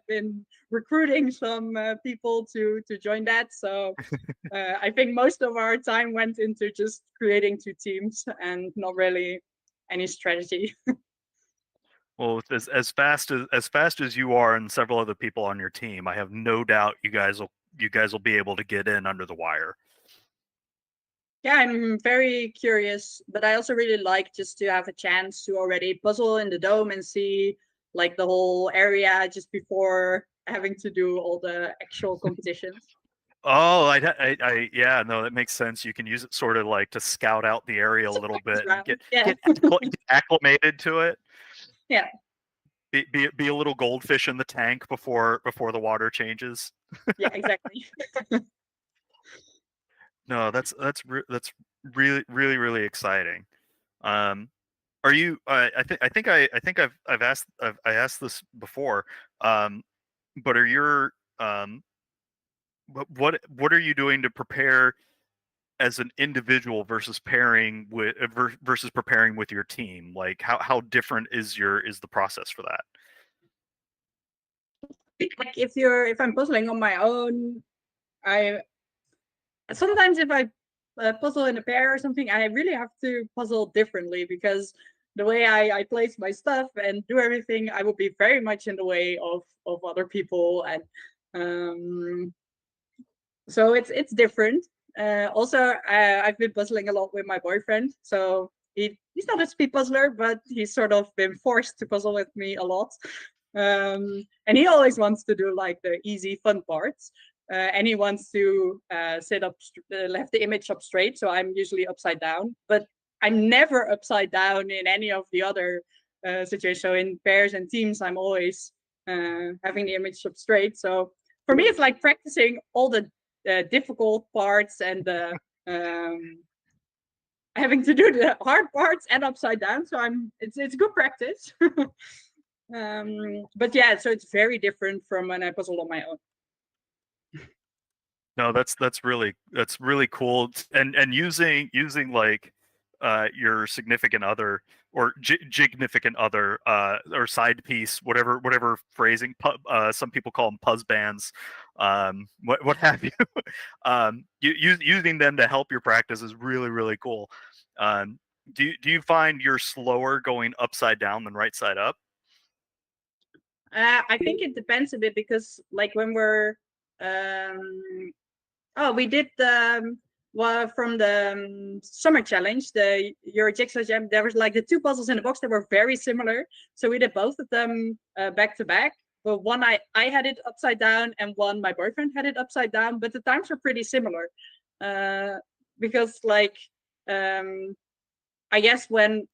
been recruiting some people to join that. So I think most of our time went into just creating two teams and not really any strategy. Well, as fast as you are and several other people on your team, I have no doubt you guys will be able to get in under the wire. Yeah, I'm very curious, but I also really like just to have a chance to already puzzle in the dome and see like the whole area just before having to do all the actual competitions. Oh, yeah, no, that makes sense. You can use it sort of like to scout out the area a little bit and get acclimated to it. Yeah. Be a little goldfish in the tank before the water changes. Yeah, exactly. No, that's really exciting. Are you? I think I've asked this before. But are your what are you doing to prepare as an individual versus preparing with your team? Like how different is the process for that? Like if I'm puzzling on my own, sometimes if I puzzle in a pair or something, I really have to puzzle differently, because the way I place my stuff and do everything, I will be very much in the way of other people, and so it's different. Also, I've been puzzling a lot with my boyfriend, so he's not a speed puzzler, but he's sort of been forced to puzzle with me a lot. And he always wants to do like the easy fun parts, and he wants to left the image up straight, so I'm usually upside down, but I'm never upside down in any of the other situations. So in pairs and teams, I'm always having the image up straight. So for me, it's like practicing all the difficult parts and the having to do the hard parts and upside down. So it's good practice. But yeah, so it's very different from when I puzzle on my own. No, that's really cool. And using like your significant other or jignificant other or side piece, whatever phrasing. Some people call them puzz bands, what have you. Using them to help your practice is really cool. Do you find you're slower going upside down than right side up? I think it depends a bit because like when we're we did well, from the summer challenge, the Euro Jigsaw Jam, there was like the 2 puzzles in the box that were very similar. So we did both of them back to back. But one I had it upside down and one my boyfriend had it upside down, but the times were pretty similar. Because like I guess when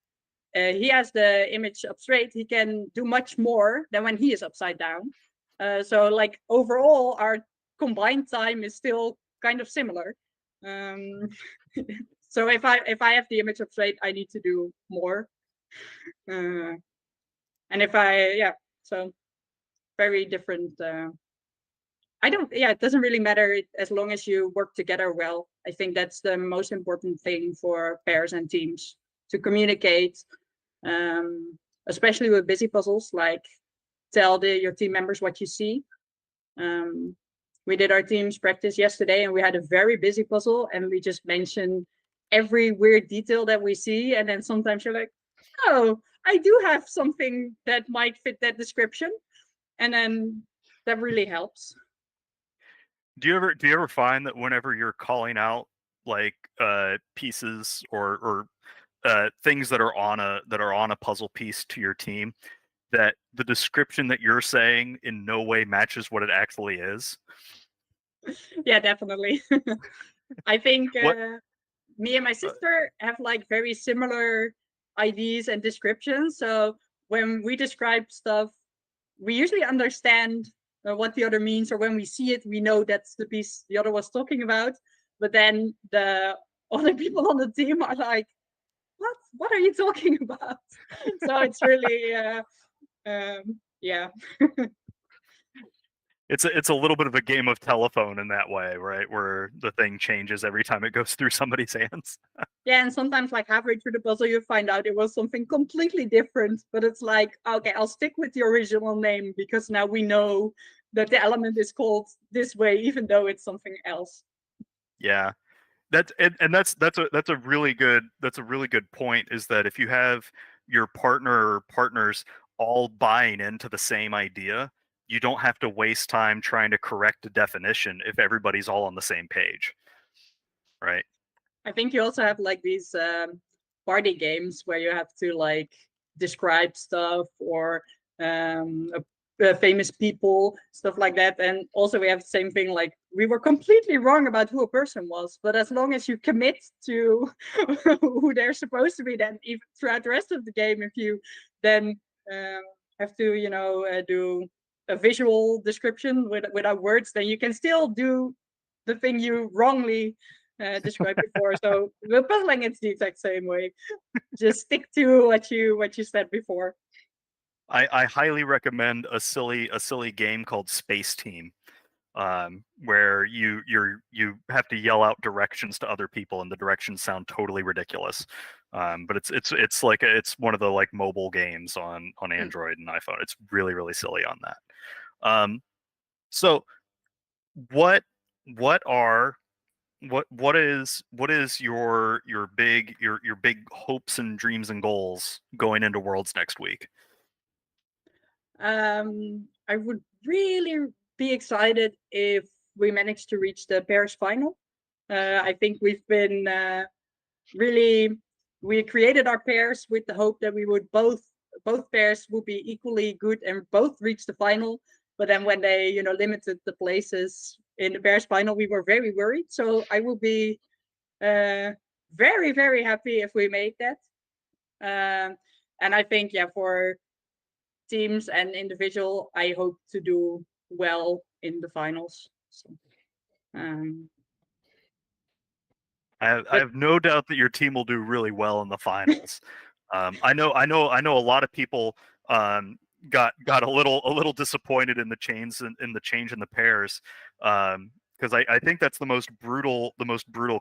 he has the image up straight, he can do much more than when he is upside down. So like overall, our combined time is still kind of similar. So if I have the image up straight, I need to do more. And if so very different. It doesn't really matter as long as you work together well. I think that's the most important thing for pairs and teams, to communicate, especially with busy puzzles, like tell your team members what you see. We did our team's practice yesterday and we had a very busy puzzle and we just mentioned every weird detail that we see. And then sometimes you're like, oh, I do have something that might fit that description. And then that really helps. Do you ever find that whenever you're calling out like pieces or things that are on a puzzle piece to your team, that the description that you're saying in no way matches what it actually is? Yeah, definitely. I think me and my sister have like very similar ideas and descriptions. So when we describe stuff, we usually understand what the other means, or when we see it, we know that's the piece the other was talking about. But then the other people on the team are like, what are you talking about? So it's really yeah. It's a little bit of a game of telephone in that way, right? Where the thing changes every time it goes through somebody's hands. Yeah, and sometimes like halfway through the puzzle, you find out it was something completely different. But it's like, okay, I'll stick with the original name because now we know that the element is called this way, even though it's something else. Yeah, that's a really good point. Is that if you have your partner or partners all buying into the same idea, you don't have to waste time trying to correct a definition if everybody's all on the same page, right? I think you also have like these party games where you have to like describe stuff or famous people, stuff like that. And also we have the same thing, like we were completely wrong about who a person was, but as long as you commit to who they're supposed to be, then even throughout the rest of the game, if you then have to do a visual description without words, then you can still do the thing you wrongly described before. So with puzzling, it's the exact same way. Just stick to what you said before. I highly recommend a silly game called Space Team, where you have to yell out directions to other people, and the directions sound totally ridiculous. But it's like it's one of the like mobile games on Android and iPhone. It's really silly on that. So what is your big hopes and dreams and goals going into Worlds next week? I would really be excited if we manage to reach the pairs final. I think we've been we created our pairs with the hope that we would both pairs would be equally good and both reach the final. But then when they limited the places in the pairs final, we were very worried. So I will be very happy if we make that. And I think for teams and individual, I hope to do well in the finals. So, I have no doubt that your team will do really well in the finals. I know a lot of people got a little disappointed in the change in the pairs, because I think that's the most brutal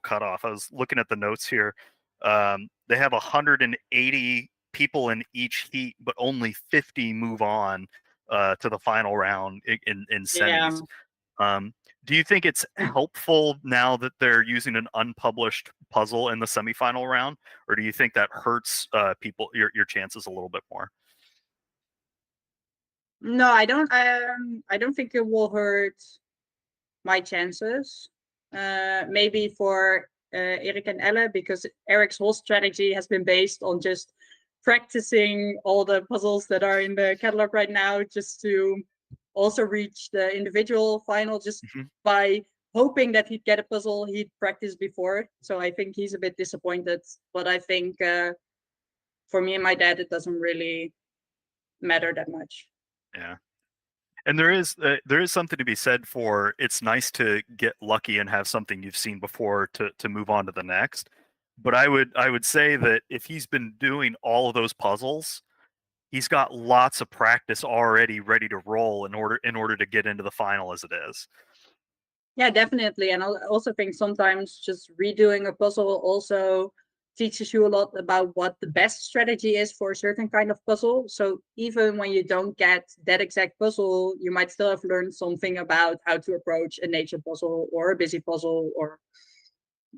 cutoff. I was looking at the notes here. They have 180 people in each heat, but only 50 move on to the final round in semis. Do you think it's helpful now that they're using an unpublished puzzle in the semifinal round, or do you think that hurts your chances a little bit more? No, I don't. I don't think it will hurt my chances. Maybe for Erik and Elle, because Eric's whole strategy has been based on just practicing all the puzzles that are in the catalog right now, just to also reach the individual final, just by hoping that he'd get a puzzle he'd practiced before. So I think he's a bit disappointed. But I think for me and my dad, it doesn't really matter that much. Yeah. And there is something to be said for, it's nice to get lucky and have something you've seen before to move on to the next. But I would say that if he's been doing all of those puzzles, he's got lots of practice already ready to roll in order to get into the final as it is. Yeah, definitely. And I also think sometimes just redoing a puzzle also teaches you a lot about what the best strategy is for a certain kind of puzzle. So even when you don't get that exact puzzle, you might still have learned something about how to approach a nature puzzle or a busy puzzle or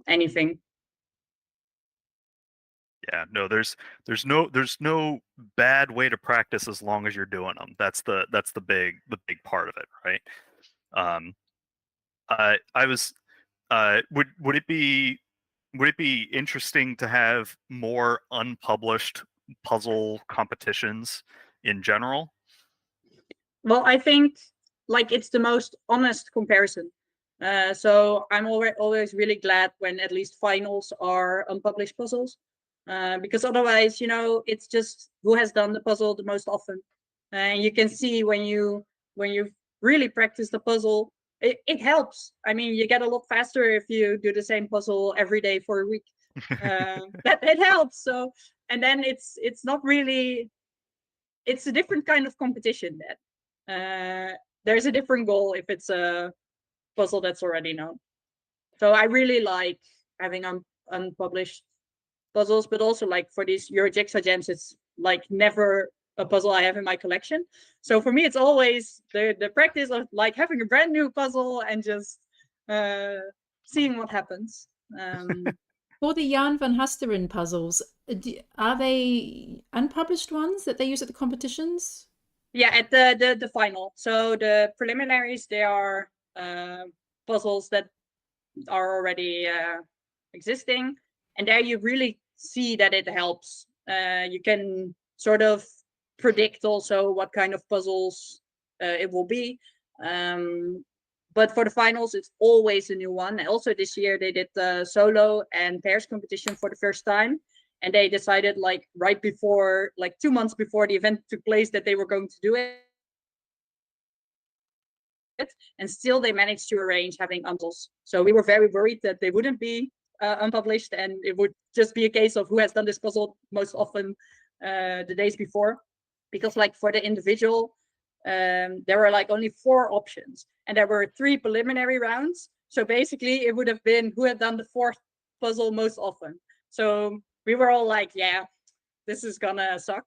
anything. Yeah, no, there's no bad way to practice as long as you're doing them. That's the big part of it, right? I was would it be interesting to have more unpublished puzzle competitions in general? Well, I think like it's the most honest comparison. So I'm always really glad when at least finals are unpublished puzzles, because otherwise, it's just who has done the puzzle the most often. And you can see when you really practice the puzzle, it helps. I mean, you get a lot faster if you do the same puzzle every day for a week. That it helps. So, and then it's not really, it's a different kind of competition then. There's a different goal if it's a puzzle that's already known. So I really like having unpublished puzzles, but also like for these Euro Jigsaw Jams, it's like never a puzzle I have in my collection. So for me, it's always the practice of like having a brand new puzzle and just seeing what happens. For the Jan van Hasteren puzzles, are they unpublished ones that they use at the competitions? Yeah, at the final. So the preliminaries, they are puzzles that are already existing, and there you really see that it helps. You can sort of predict also what kind of puzzles it will be. But for the finals, it's always a new one. And also this year they did the solo and pairs competition for the first time. And they decided like right before, like 2 months before the event took place, that they were going to do it. And still they managed to arrange having unpublished. So we were very worried that they wouldn't be unpublished, and it would just be a case of who has done this puzzle most often the days before. Because like for the individual, there were like only 4 options, and there were 3 preliminary rounds. So basically it would have been who had done the 4th puzzle most often. So we were all like, yeah, this is gonna suck.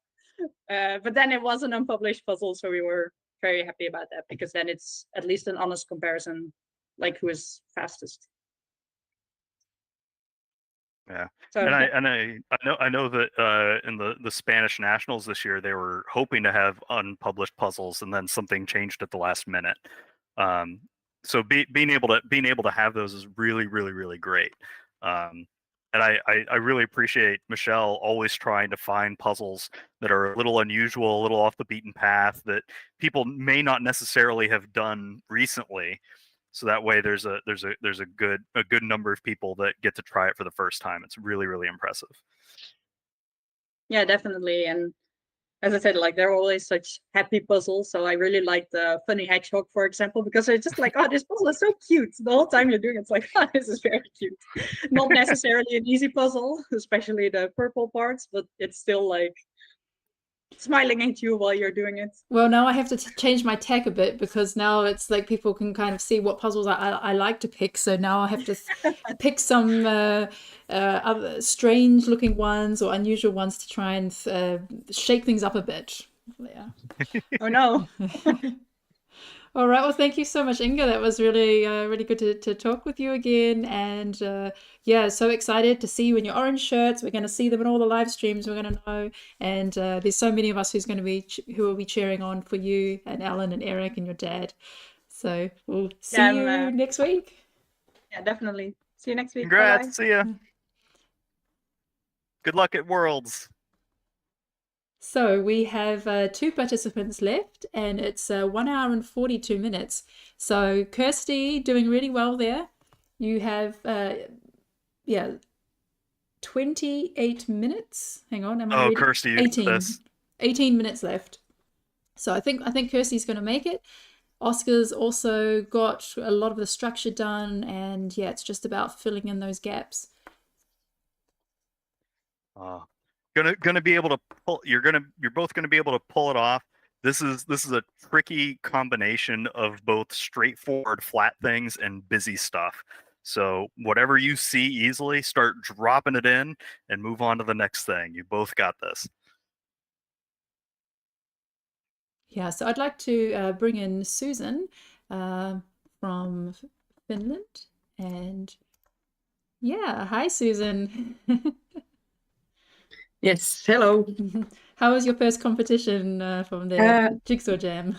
But then it was an unpublished puzzle, so we were very happy about that, because then it's at least an honest comparison, like who is fastest. Yeah. So, and I know that in the Spanish nationals this year, they were hoping to have unpublished puzzles, and then something changed at the last minute. So being able to have those is really, really, really great. And I really appreciate Michelle always trying to find puzzles that are a little unusual, a little off the beaten path, that people may not necessarily have done recently. So that way there's a good number of people that get to try it for the first time. It's really, really impressive. Yeah, definitely. And as I said, like they're always such happy puzzles. So I really like the funny hedgehog, for example, because it's just like, oh, this puzzle is so cute. The whole time you're doing it, it's like, oh, this is very cute. Not necessarily an easy puzzle, especially the purple parts, but it's still like smiling at you while you're doing it. Well, now I have to change my tag a bit because now it's like people can kind of see what puzzles I like to pick. So now I have to pick some other strange looking ones or unusual ones to try and shake things up a bit. Yeah. Oh no. All right. Well, thank you so much, Inga. That was really, really good to talk with you again. And yeah, so excited to see you in your orange shirts. We're going to see them in all the live streams. We're going to know. And there's so many of us who will be cheering on for you and Alan and Eric and your dad. So we'll see you next week. Yeah, definitely. See you next week. Congrats. Bye-bye. See ya. Good luck at Worlds. So we have 2 participants left, and it's 1 hour and 42 minutes. So Kirsty doing really well there. You have 28 minutes. Hang on, am I reading? Kirsty, 18 minutes left. So I think Kirsty's going to make it. Oscar's also got a lot of the structure done, and yeah, it's just about filling in those gaps. Gonna be able to pull. You're both gonna be able to pull it off. This is a tricky combination of both straightforward flat things and busy stuff. So whatever you see easily, start dropping it in and move on to the next thing. You both got this. Yeah, so I'd like to bring in Susan from Finland. And yeah, hi, Susan. Yes, hello. How was your first competition from the Jigsaw Jam?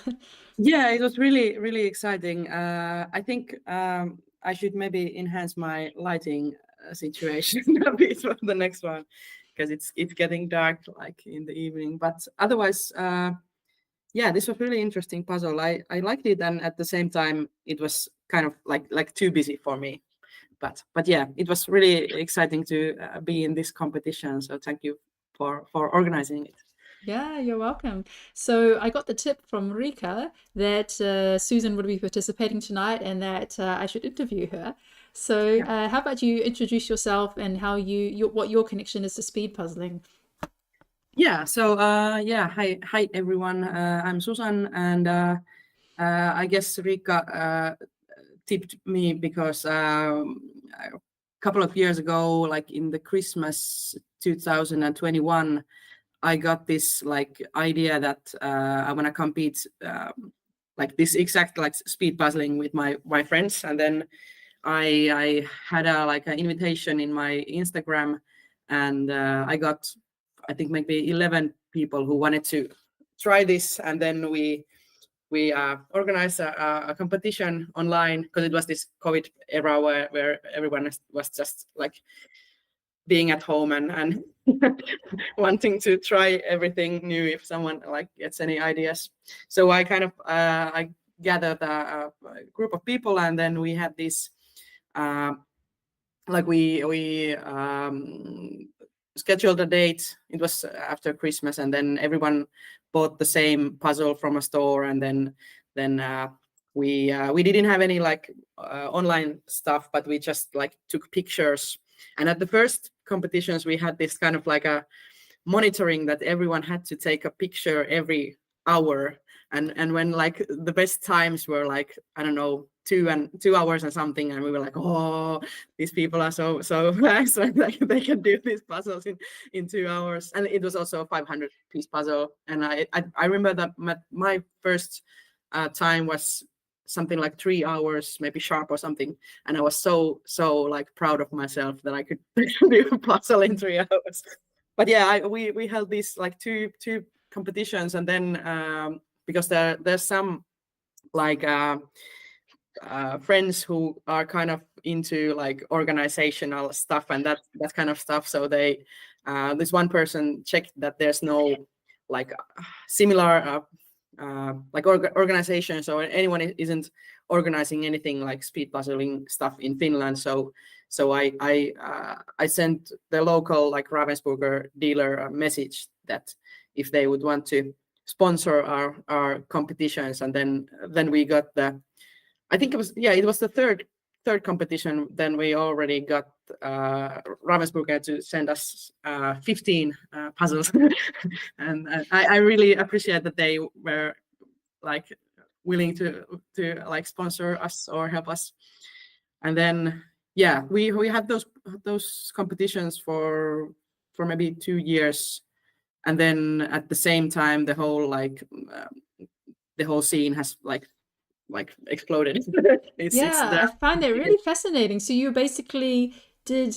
Yeah, it was really, really exciting. I think I should maybe enhance my lighting situation a bit for the next one because it's getting dark like in the evening. But otherwise, yeah, this was really interesting puzzle. I liked it, and at the same time, it was kind of like too busy for me. But yeah, it was really exciting to be in this competition. So thank you for organizing it. Yeah, you're welcome. So I got the tip from Rika that Susan would be participating tonight and that I should interview her. So how about you introduce yourself and how what your connection is to speed puzzling? Yeah, so hi everyone. I'm Susan, and I guess Rika tipped me because a couple of years ago, like in the Christmas 2021, I got this like idea that I want to compete like this exact like speed puzzling with my friends, and then I had an invitation in my Instagram, and I got I think maybe 11 people who wanted to try this, and then we organized a competition online because it was this COVID era where everyone was just like being at home and wanting to try everything new if someone like gets any ideas. So I kind of I gathered a group of people, and then we had this like we scheduled a date. It was after Christmas, and then everyone bought the same puzzle from a store, and then we didn't have any like online stuff, but we just like took pictures. And at the first competitions, we had this kind of like a monitoring that everyone had to take a picture every hour, and when like the best times were like, I don't know, 2 hours and something, and we were like, oh, these people are so fast, and like they can do these puzzles in 2 hours. And it was also a 500-piece puzzle, and I remember that my first time was something like 3 hours, maybe sharp or something, and I was so like proud of myself that I could do a puzzle in 3 hours. But yeah, we held these like two competitions, and then because there's some like friends who are kind of into like organizational stuff and that kind of stuff. So they this one person checked that there's no like similar like organization, so anyone isn't organizing anything like speed puzzling stuff in Finland. So I sent the local like Ravensburger dealer a message that if they would want to sponsor our competitions. And then we got I think it was the third competition. Then we already got Ravensburger to send us 15 puzzles, and I really appreciate that they were like willing to like sponsor us or help us. And then we had those competitions for maybe 2 years, and then at the same time the whole scene has like exploded. I find that really fascinating. So you basically did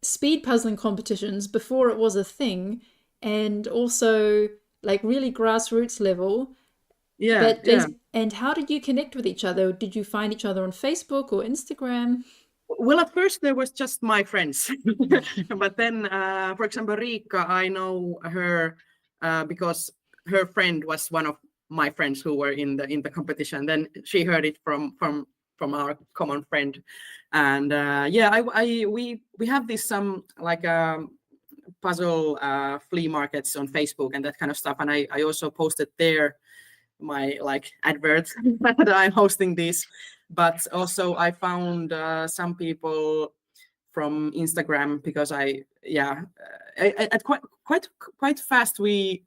speed puzzling competitions before it was a thing, and also like really grassroots level. And how did you connect with each other? Did you find each other on Facebook or Instagram? Well, at first there was just my friends, but then, for example, Riikka, I know her because her friend was one of my friends who were in the competition. Then she heard it from our common friend, and we have this like puzzle flea markets on Facebook and that kind of stuff, and I also posted there my like adverts that I'm hosting this. But also I found some people from Instagram, because quite fast we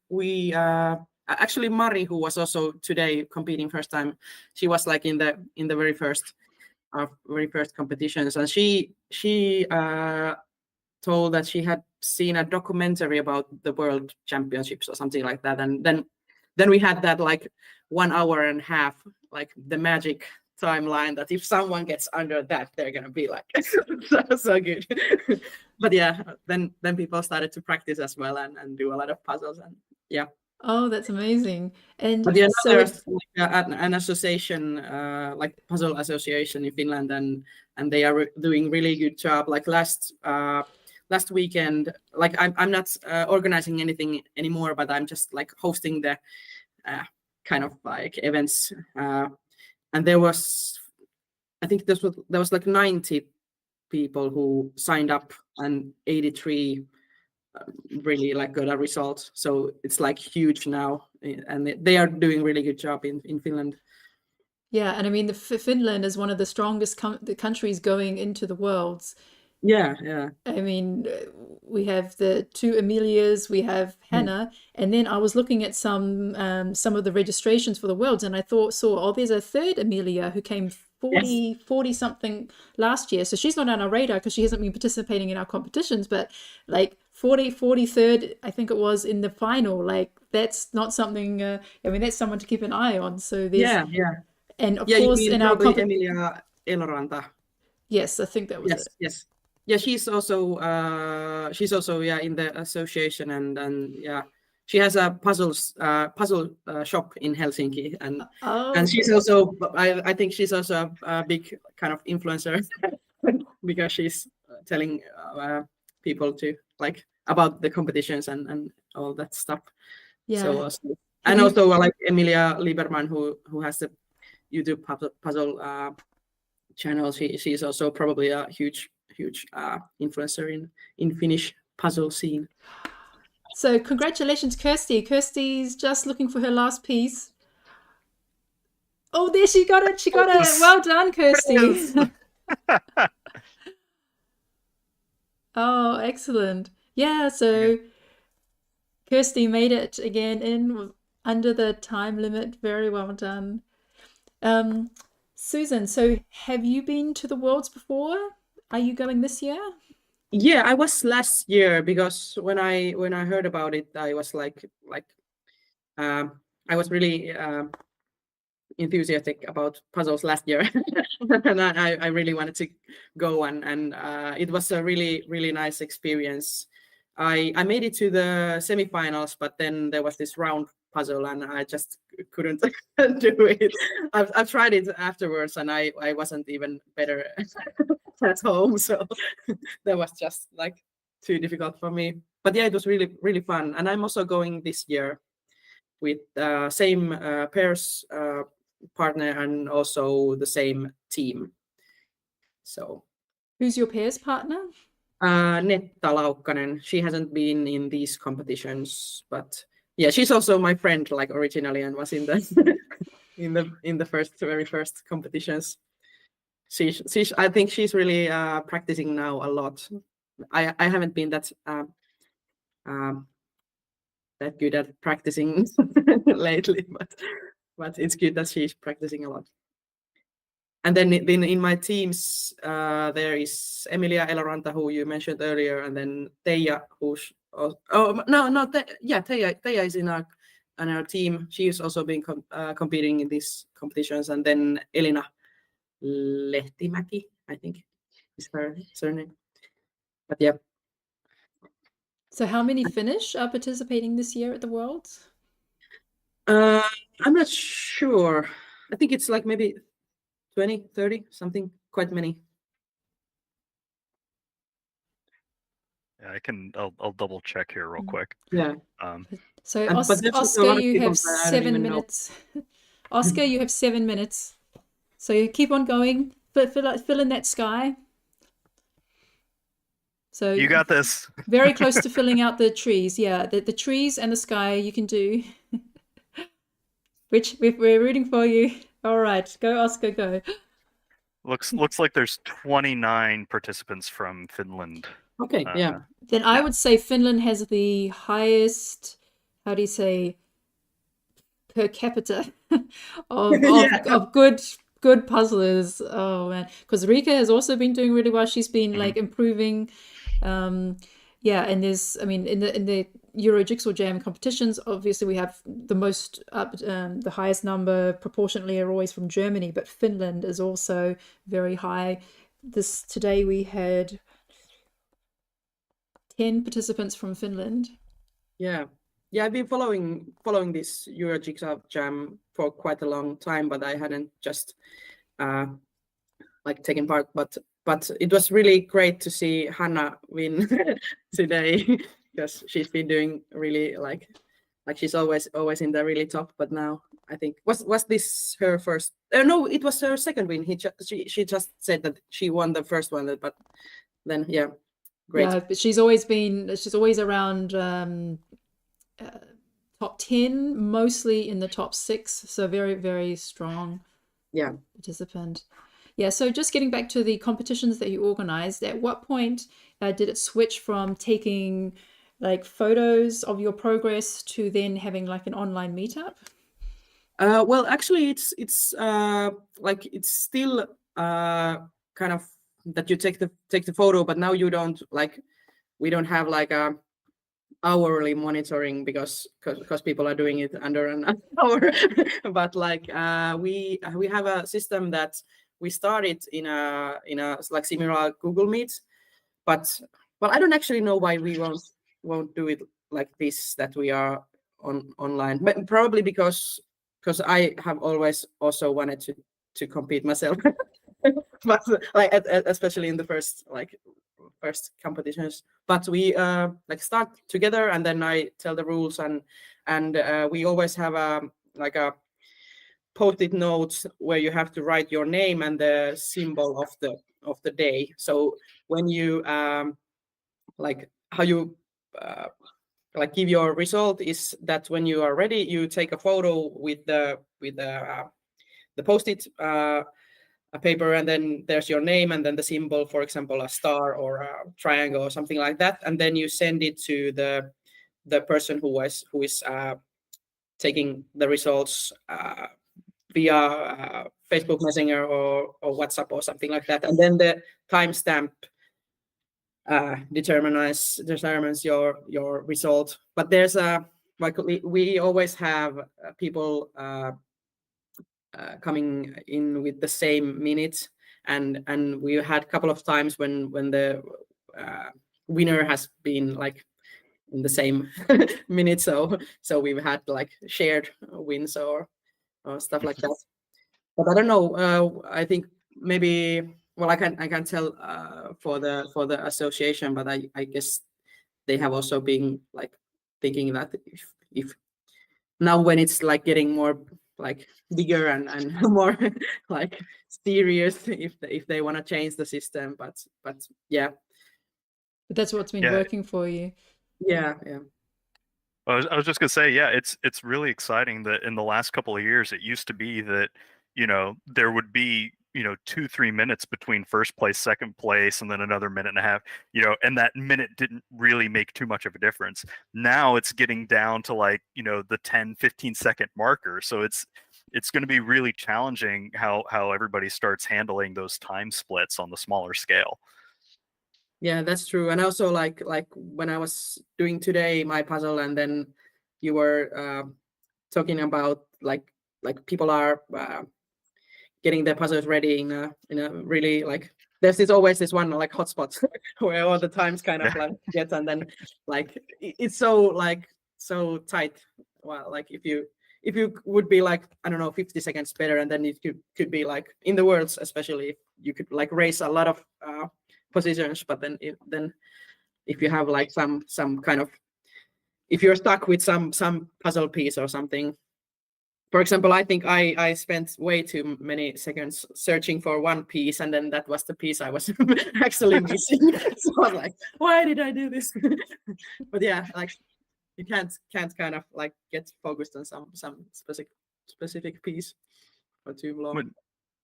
actually Mari, who was also today competing first time, she was like in the very first competitions, and she told that she had seen a documentary about the world championships or something like that, and then we had that like 1 hour and a half, like the magic timeline, that if someone gets under that, they're gonna be like so good. But then people started to practice as well and do a lot of puzzles, and Oh, that's amazing. And but so there's like an association, like puzzle association in Finland, and they are doing really good job. Like last weekend, like I'm not organizing anything anymore, but I'm just like hosting the kind of like events, and there was like 90 people who signed up, and 83 really like got a result. So it's like huge now, and they are doing really good job in Finland. Yeah, and I mean, Finland is one of the strongest countries going into the Worlds. Yeah. I mean, we have the 2 Emilias, we have Hannah, and then I was looking at some of the registrations for the Worlds, and I saw, there's a 3rd Emilia who came 40 something last year. So she's not on our radar because she hasn't been participating in our competitions, but like 43rd, I think it was, in the final. Like that's not something, I mean, that's someone to keep an eye on. So there's, and of course in our Emilia Eloranta. Yes, I think that was it. Yes. Yeah, she's also in the association, and she has a puzzle shop in Helsinki, and she's also, I think she's also a big kind of influencer because she's telling people to like about the competitions and all that stuff. Yeah. So also like Emilia Lieberman, who has the YouTube puzzle channel. She's also probably a huge influencer in Finnish puzzle scene. So congratulations, Kirsty. Kirsty's just looking for her last piece. Oh, there, she got it. Well done, Kirsty. Oh, excellent. Yeah, so Kirsty made it again under the time limit. Very well done. Susan, so have you been to the Worlds before? Are you going this year? Yeah, I was last year, because when I heard about it, I was like I was really enthusiastic about puzzles last year, and I really wanted to go, and it was a really nice experience. I made it to the semifinals, but then there was this round puzzle, and I just couldn't do it. I've tried it afterwards, and I wasn't even better at home, so that was just like too difficult for me. But yeah, it was really fun, and I'm also going this year with same pairs partner and also the same team. So who's your pairs partner? Netta Laukkanen. She hasn't been in these competitions, but yeah, she's also my friend, like originally, and was in the in the very first competitions. I think she's really practicing now a lot. I haven't been that that good at practicing lately, but it's good that she's practicing a lot. And then in my teams, there is Emilia Eloranta, who you mentioned earlier, and then Teija, who's Teija is in our team. She is also been competing in these competitions, and then Elina Lehtimäki, I think is her surname. But yeah. So how many Finnish are participating this year at the Worlds? I'm not sure. I think it's like maybe 20, 30, something, quite many. Yeah, I'll double check here real quick. Yeah. So but there's also a Oscar, lot of you people have that I don't 7 even know. minutes. Oscar, you have 7 minutes. So you keep on going. Fill in that sky. So You got this. Very close to filling out the trees. Yeah, the trees and the sky you can do. Which we're rooting for you. All right, go Oscar, go. Looks like there's 29 participants from Finland. Okay, yeah. Then I would say Finland has the highest, how do you say, per capita of good puzzlers. Oh man, because Rika has also been doing really well. She's been like improving. Yeah, and there's, I mean, in the Euro Jigsaw Jam competitions, obviously we have the most the highest number proportionately are always from Germany, but Finland is also very high. Today we had 10 participants from Finland. Yeah, I've been following this Euro Jigsaw Jam for quite a long time, but I hadn't just like taken part. But it was really great to see Hannah win today because she's been doing really like she's always in the really top. But now I think was this her first? No, it was her second win. She just said that she won the first one, but then yeah, great. Yeah, but she's always around top 10, mostly in the top 6. So very, very strong participant. Yeah, so just getting back to the competitions that you organized, at what point did it switch from taking like photos of your progress to then having like an online meetup? Well, actually, it's like it's still kind of that you take the photo, but now you don't we don't have like a hourly monitoring because people are doing it under an hour. But like we have a system that we started in a like similar Google Meet, but I don't actually know why we won't do it like this, that we are online, but probably because I have always also wanted to compete myself. But like especially in the first competitions, but we like start together and then I tell the rules, and we always have a post-it notes where you have to write your name and the symbol of the day. So when you like how you like give your result is that when you are ready, you take a photo with the post-it paper, and then there's your name and then the symbol, for example a star or a triangle or something like that, and then you send it to the person who is taking the results via Facebook Messenger or WhatsApp or something like that, and then the timestamp determines your result. But there's like we always have people coming in with the same minutes, and we had a couple of times when the winner has been like in the same minute, so we've had like shared wins or stuff like that. But I don't know, I think maybe, well, I can tell for the association, but I guess they have also been like thinking that if now when it's like getting more like bigger and more like serious, if they want to change the system, but yeah. But that's what's been working for you. Yeah. I was just gonna say, yeah, it's really exciting that in the last couple of years, it used to be that, there would be, 2-3 minutes between first place, second place, and then another minute and a half, and that minute didn't really make too much of a difference. Now it's getting down to like, the 10-15 second marker. So it's going to be really challenging how everybody starts handling those time splits on the smaller scale. Yeah, that's true. And also like when I was doing today my puzzle, and then you were talking about like people are getting their puzzles ready in a really like there's always this one like hotspot where all the times kind of like get, and then like it's so tight. Well, like if you would be like, I don't know, 50 seconds better, and then it could be like in the worlds, especially if you could like raise a lot of positions, but then if you have like some kind of, if you're stuck with some puzzle piece or something. For example, I think I spent way too many seconds searching for one piece, and then that was the piece I was actually missing. So I was like, why did I do this? But yeah, like you can't kind of like get focused on some specific piece for too long.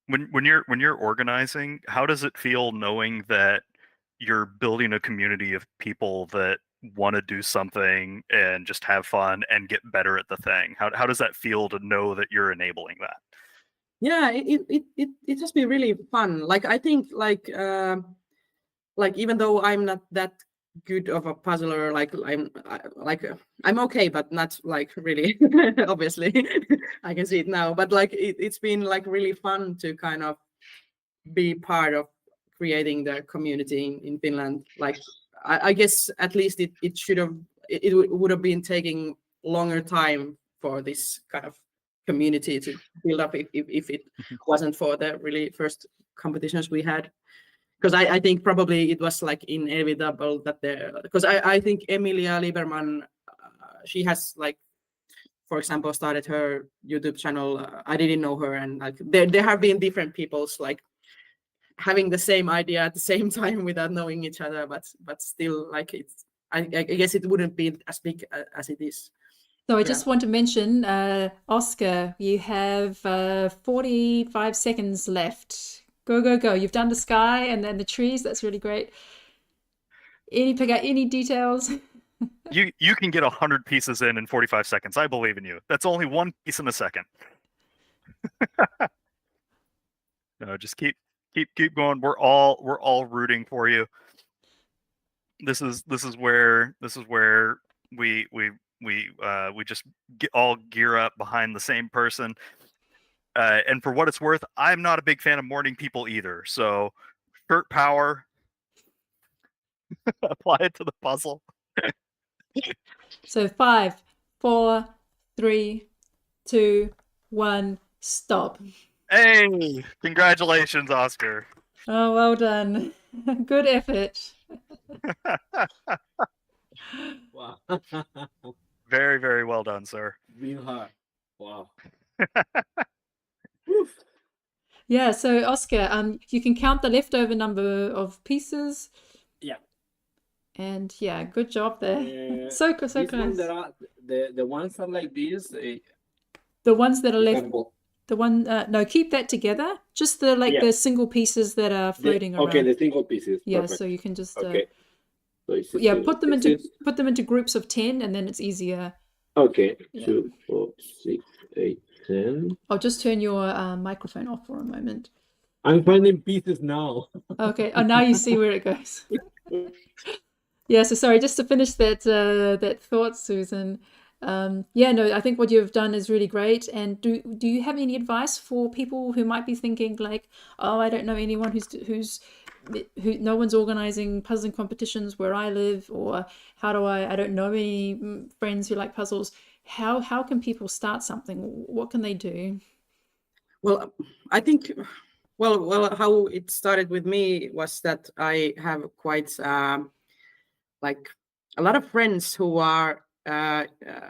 When you're organizing, how does it feel knowing that you're building a community of people that want to do something and just have fun and get better at the thing? How does that feel to know that you're enabling that? Yeah, it has been really fun. Like I think like even though I'm not that good of a puzzler, like I'm okay, but not like really obviously I can see it now, but like it's been like really fun to kind of be part of creating the community in Finland. Like I guess at least it would have been taking longer time for this kind of community to build up if it wasn't for the really first competitions we had. Because I think probably it was like inevitable that because I think Emilia Lieberman, she has like, for example, started her YouTube channel. I didn't know her, and like there have been different people's like having the same idea at the same time without knowing each other, but still like it's. I guess it wouldn't be as big as it is. So I just want to mention, Oscar, you have 45 seconds left. Go, go, go. You've done the sky and then the trees. That's really great. Pick out any details? You can get 100 pieces in 45 seconds. I believe in you. That's only one piece in a second. No, just keep going. We're all rooting for you. This is where we just all gear up behind the same person. And for what it's worth, I'm not a big fan of morning people either. So shirt power, apply it to the puzzle. So 5, 4, 3, 2, 1, stop. Hey, congratulations, Oscar. Oh, well done. Good effort. Wow. Very, very well done, sir. Been hard. Wow. Yeah, so Oscar, you can count the leftover number of pieces. Yeah. And yeah, good job there. So close. The ones are like this. The ones that are left. The one, no, keep that together. Just the the single pieces that are floating around. Okay, the single pieces. Yeah, Perfect. so you can just okay. So yeah, put them into groups of 10, and then it's easier. Okay, yeah. 2, 4, 6, 8, 10. I'll just turn your microphone off for a moment. I'm finding pieces now. Okay. Oh, now you see where it goes. Yeah. So sorry, just to finish that thought, Susan. Yeah, no, I think what you've done is really great. And do you have any advice for people who might be thinking like, oh, I don't know anyone who no one's organizing puzzling competitions where I live, or how do I don't know any friends who like puzzles. How can people start something? What can they do? Well, I think, well, how it started with me was that I have quite like a lot of friends who are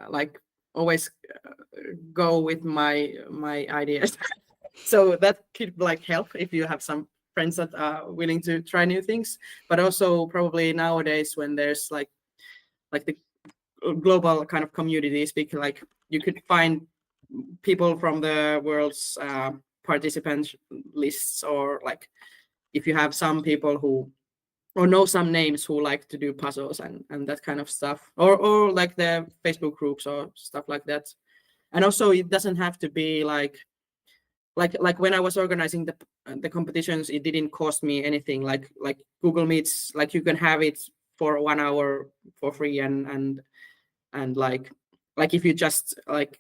like always go with my ideas. So that could like help if you have some friends that are willing to try new things. But also probably nowadays when there's like the global kind of communities, because like you could find people from the world's participant lists, or like if you have some people who or know some names who like to do puzzles and that kind of stuff, or like the Facebook groups or stuff like that. And also it doesn't have to be like when I was organizing the competitions, it didn't cost me anything. Like Google Meets, like you can have it for 1 hour for free, and like if you just like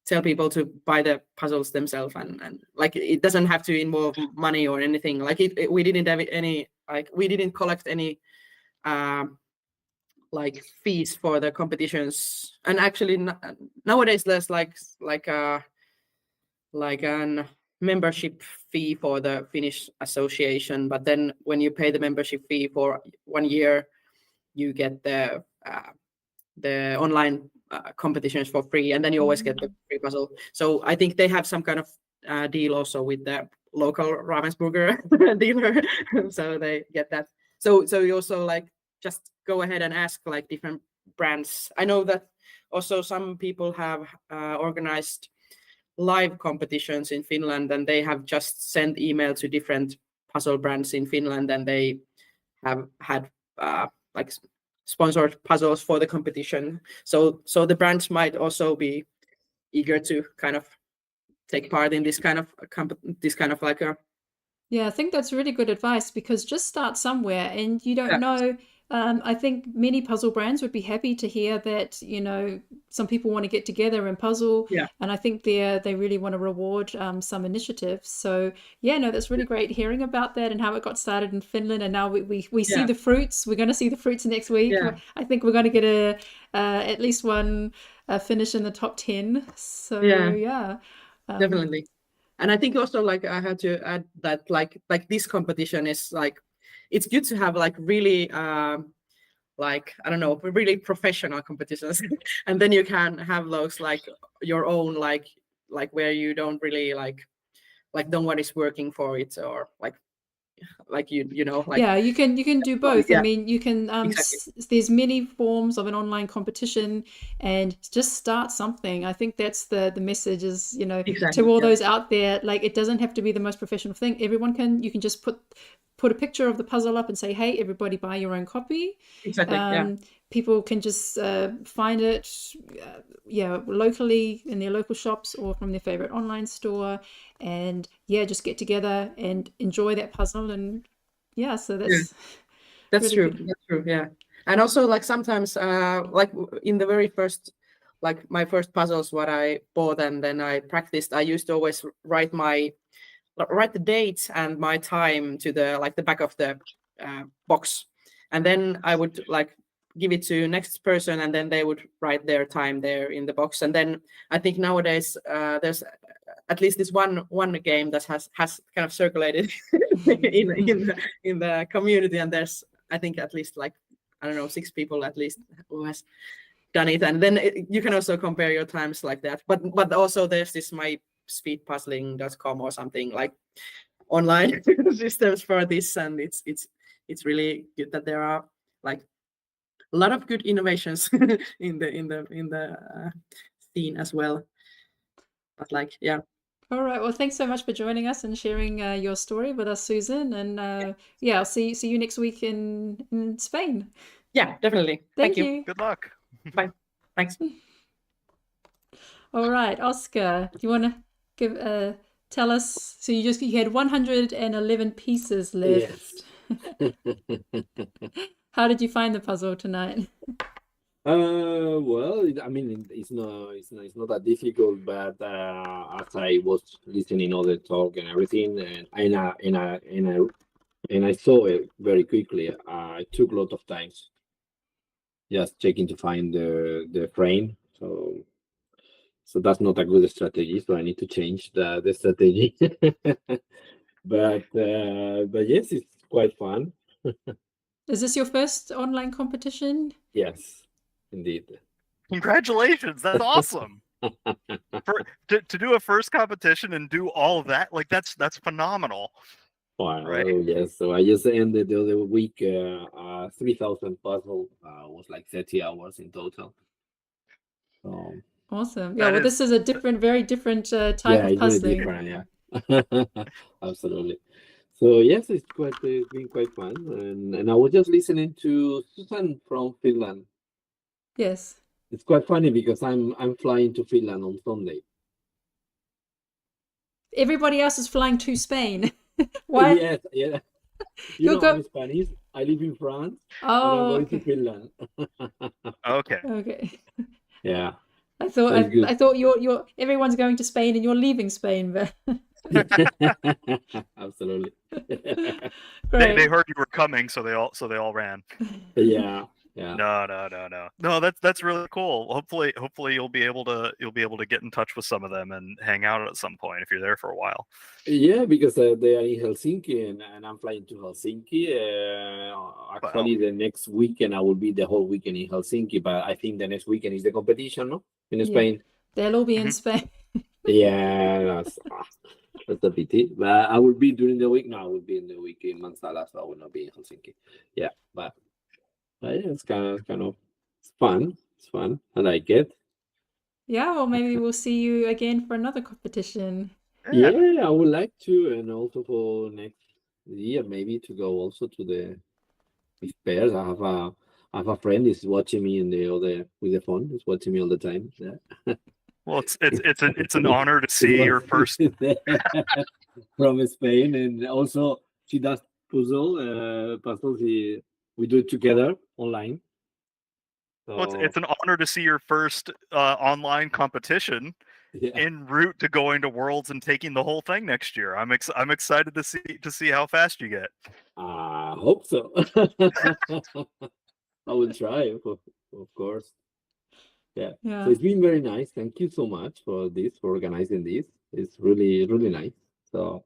tell people to buy the puzzles themselves, and like it doesn't have to involve money or anything. Like we didn't have any, like we didn't collect any like fees for the competitions. And actually nowadays there's like an membership fee for the Finnish association, but then when you pay the membership fee for 1 year, you get the online competitions for free, and then you always get the free puzzle. So I think they have some kind of deal also with the local Ravensburger dealer, so they get that. So you also like just go ahead and ask like different brands. I know that also some people have organized live competitions in Finland, and they have just sent email to different puzzle brands in Finland, and they have had like sponsored puzzles for the competition. So the brands might also be eager to kind of take part in this kind of like a. Yeah, I think that's really good advice, because just start somewhere, and you don't know. I think many puzzle brands would be happy to hear that, you know, some people want to get together and puzzle. Yeah. And I think they really want to reward some initiatives. So yeah, no, that's really great hearing about that and how it got started in Finland. And now we see the fruits. We're going to see the fruits next week. Yeah. I think we're going to get at least one finish in the top 10. So yeah. Definitely. And I think also like I had to add that like this competition is like, it's good to have like really like, I don't know, really professional competitions. And then you can have those like your own like where you don't really like no one is working for it, or like you know, like yeah, you can do both. Yeah. I mean, you can Exactly. there's many forms of an online competition, and just start something. I think that's the message is, you know, Exactly, to all yeah. those out there, like it doesn't have to be the most professional thing. You can just put a picture of the puzzle up and say, hey, everybody buy your own copy. Exactly. Yeah. People can just find it locally in their local shops or from their favorite online store, and just get together and enjoy that puzzle. And so that's That's really true. good. That's true. Yeah. And also like sometimes like in the very first, like my first puzzles what I bought and then I practiced, I used to always write the dates and my time to the back of the box, and then I would like give it to next person, and then they would write their time there in the box. And then I think nowadays there's at least this one game that has kind of circulated in the community, and there's I think at least like, I don't know, 6 people at least who has done it. And then you can also compare your times like that, but also there's this myspeedpuzzling.com or something, like online systems for this, and it's really good that there are like a lot of good innovations in the scene as well. But like, yeah. All right. Well, thanks so much for joining us and sharing your story with us, Susan. And I'll see you next week in Spain. Yeah, definitely. Thank you. Good luck. Bye. Thanks. All right, Oscar, do you want to give tell us? So you had 111 pieces left. Yes. How did you find the puzzle tonight? Well, I mean, it's not that difficult, but as I was listening all the talk and everything, and I saw it very quickly. It took a lot of time just checking to find the frame. So that's not a good strategy. So I need to change the strategy. But yes, it's quite fun. Is this your first online competition? Yes, indeed. Congratulations! That's awesome. To do a first competition and do all of that, like that's phenomenal. Wow, right? Yes. So I just ended the other week 3,000 puzzle. Was like 30 hours in total. So Awesome. That Yeah, well, is- this is a different, very different type yeah, of it's really puzzling. different. Yeah, absolutely. So yes, it's been quite fun, and I was just listening to Susan from Finland. Yes. It's quite funny because I'm flying to Finland on Sunday. Everybody else is flying to Spain. Why? Yes, yeah. You You'll know, I'm go. Spanish. I live in France, and I'm Oh, going to okay. Finland. Okay. Okay. Yeah, I thought so it's good. I thought you're everyone's going to Spain and you're leaving Spain, but Absolutely. They great. heard you were coming, so they all ran. Yeah. No, that's really cool. Hopefully you'll be able to get in touch with some of them and hang out at some point if you're there for a while. Yeah, because they are in Helsinki, and I'm flying to Helsinki. Actually, the next weekend I will be the whole weekend in Helsinki, but I think the next weekend is the competition, no? In Yeah. Spain. They'll all be in Spain. Yeah, that's a pity. But I will be during the week. No, I will be in the week in Mansala, so I will not be in Helsinki. Yeah, but yeah, it's kind of fun. It's fun. I like it. Yeah, well, maybe we'll see you again for another competition. Yeah, I would like to, and also for next year maybe to go also to the with pairs. I have a friend is watching me in the other with the phone. He's watching me all the time. Yeah. Well, it's an honor to see your first from Spain, and also she does puzzles. We do it together online. So Well, it's an honor to see your first online competition yeah. en route to going to Worlds and taking the whole thing next year. I'm excited to see how fast you get. I hope so. I will try, of course. Yeah. Yeah. So it's been very nice. Thank you so much for organizing this. It's really, really nice. So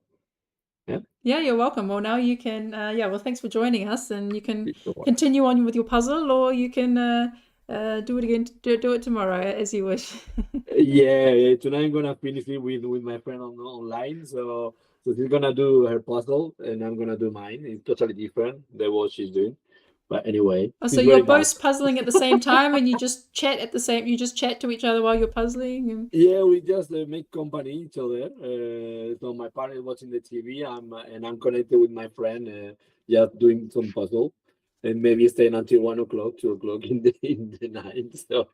yeah. Yeah, you're welcome. Well, now you can, yeah, well, thanks for joining us, and you can You're welcome. continue on with your puzzle, or you can do it again, do it tomorrow, as you wish. Yeah, tonight I'm gonna finish it with my friend online. So she's gonna do her puzzle, and I'm gonna do mine. It's totally different than what she's doing. But anyway, Oh, she's so you're very both nice. puzzling at the same time, and you just chat you just chat to each other while you're puzzling. And... Yeah, we just make company each other. So my partner is watching the TV. I'm connected with my friend, just doing some puzzle, and maybe staying until 1 o'clock, 2 o'clock in the night. So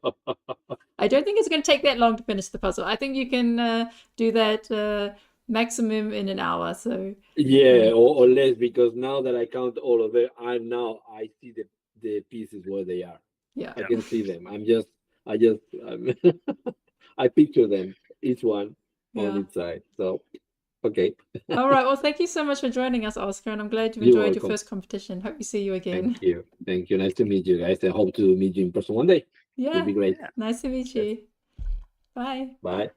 I don't think it's going to take that long to finish the puzzle. I think you can do that maximum in an hour. So yeah, or less, because now that I count all of them, I see the pieces where they are. yeah, I can see them. I picture them, each one on yeah. its side. So okay. All right. Well, thank you so much for joining us, Oscar, and I'm glad you've You're enjoyed your welcome. first competition. Hope we see you again. Thank you. Nice to meet you guys. I hope to meet you in person one day. Yeah. It'll be great. Nice to meet you. Bye. Bye.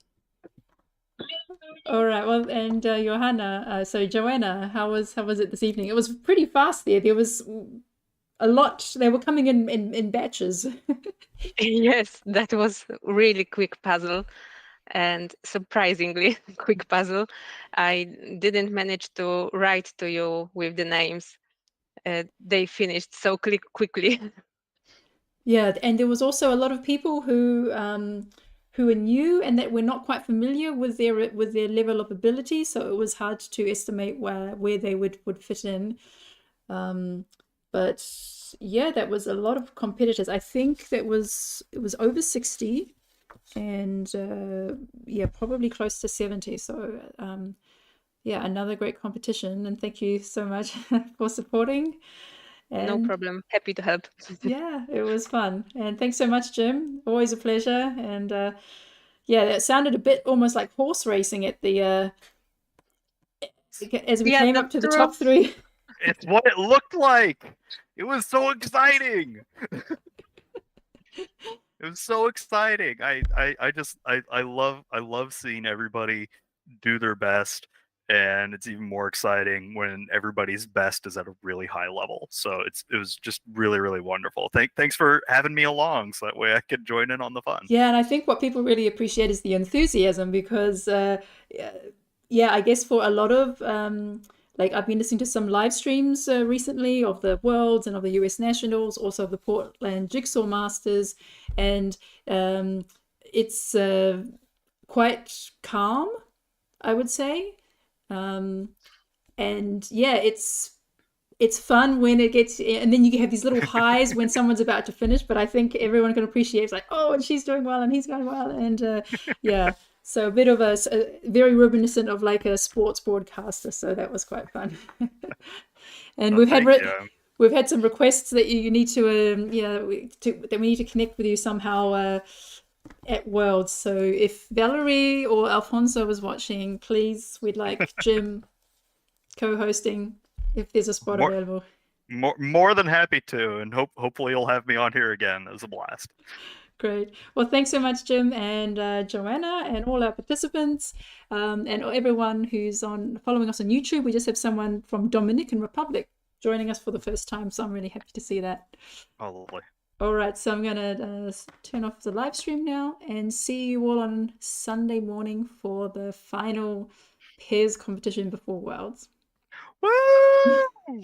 All right. Well, and Johanna, so Joanna, how was it this evening? It was pretty fast there. There was a lot. They were coming in batches. Yes, that was really quick puzzle, and surprisingly quick puzzle. I didn't manage to write to you with the names. They finished so quickly. Yeah, and there was also a lot of people who were new and that were not quite familiar with their level of ability, so it was hard to estimate where they would fit in. But yeah, that was a lot of competitors. I think it was over 60, and yeah, probably close to 70. So yeah, another great competition, and thank you so much for supporting. No And problem. Happy to help. yeah, it was fun. And thanks so much, Jim. Always a pleasure. And yeah, it sounded a bit almost like horse racing at the as we Yeah, came that's up to the true. top 3. It's what it looked like. It was so exciting. It was so exciting. I love seeing everybody do their best, and it's even more exciting when everybody's best is at a really high level. So it was just really, really wonderful. Thanks for having me along, so that way I could join in on the fun. Yeah, and I think what people really appreciate is the enthusiasm, because yeah, I guess for a lot of like I've been listening to some live streams recently of the Worlds and of the US Nationals, also of the Portland Jigsaw Masters, and it's quite calm, I would say. And yeah, it's fun when it gets, and then you have these little highs when someone's about to finish. But I think everyone can appreciate it's like, oh, and she's doing well, and he's going well, and yeah. So a bit of a very reminiscent of like a sports broadcaster. So that was quite fun. And we've had some requests that you need to that we need to connect with you somehow at Worlds. So if Valerie or Alfonso was watching, please, we'd like Jim co-hosting if there's a spot available. More than happy to, and hopefully you'll have me on here again. It was a blast. Great. Well, thanks so much, Jim and Joanna and all our participants and everyone who's following us on YouTube. We just have someone from Dominican Republic joining us for the first time, so I'm really happy to see that. Oh, lovely. All right, so I'm going to turn off the live stream now and see you all on Sunday morning for the final pairs competition before Worlds. Woo!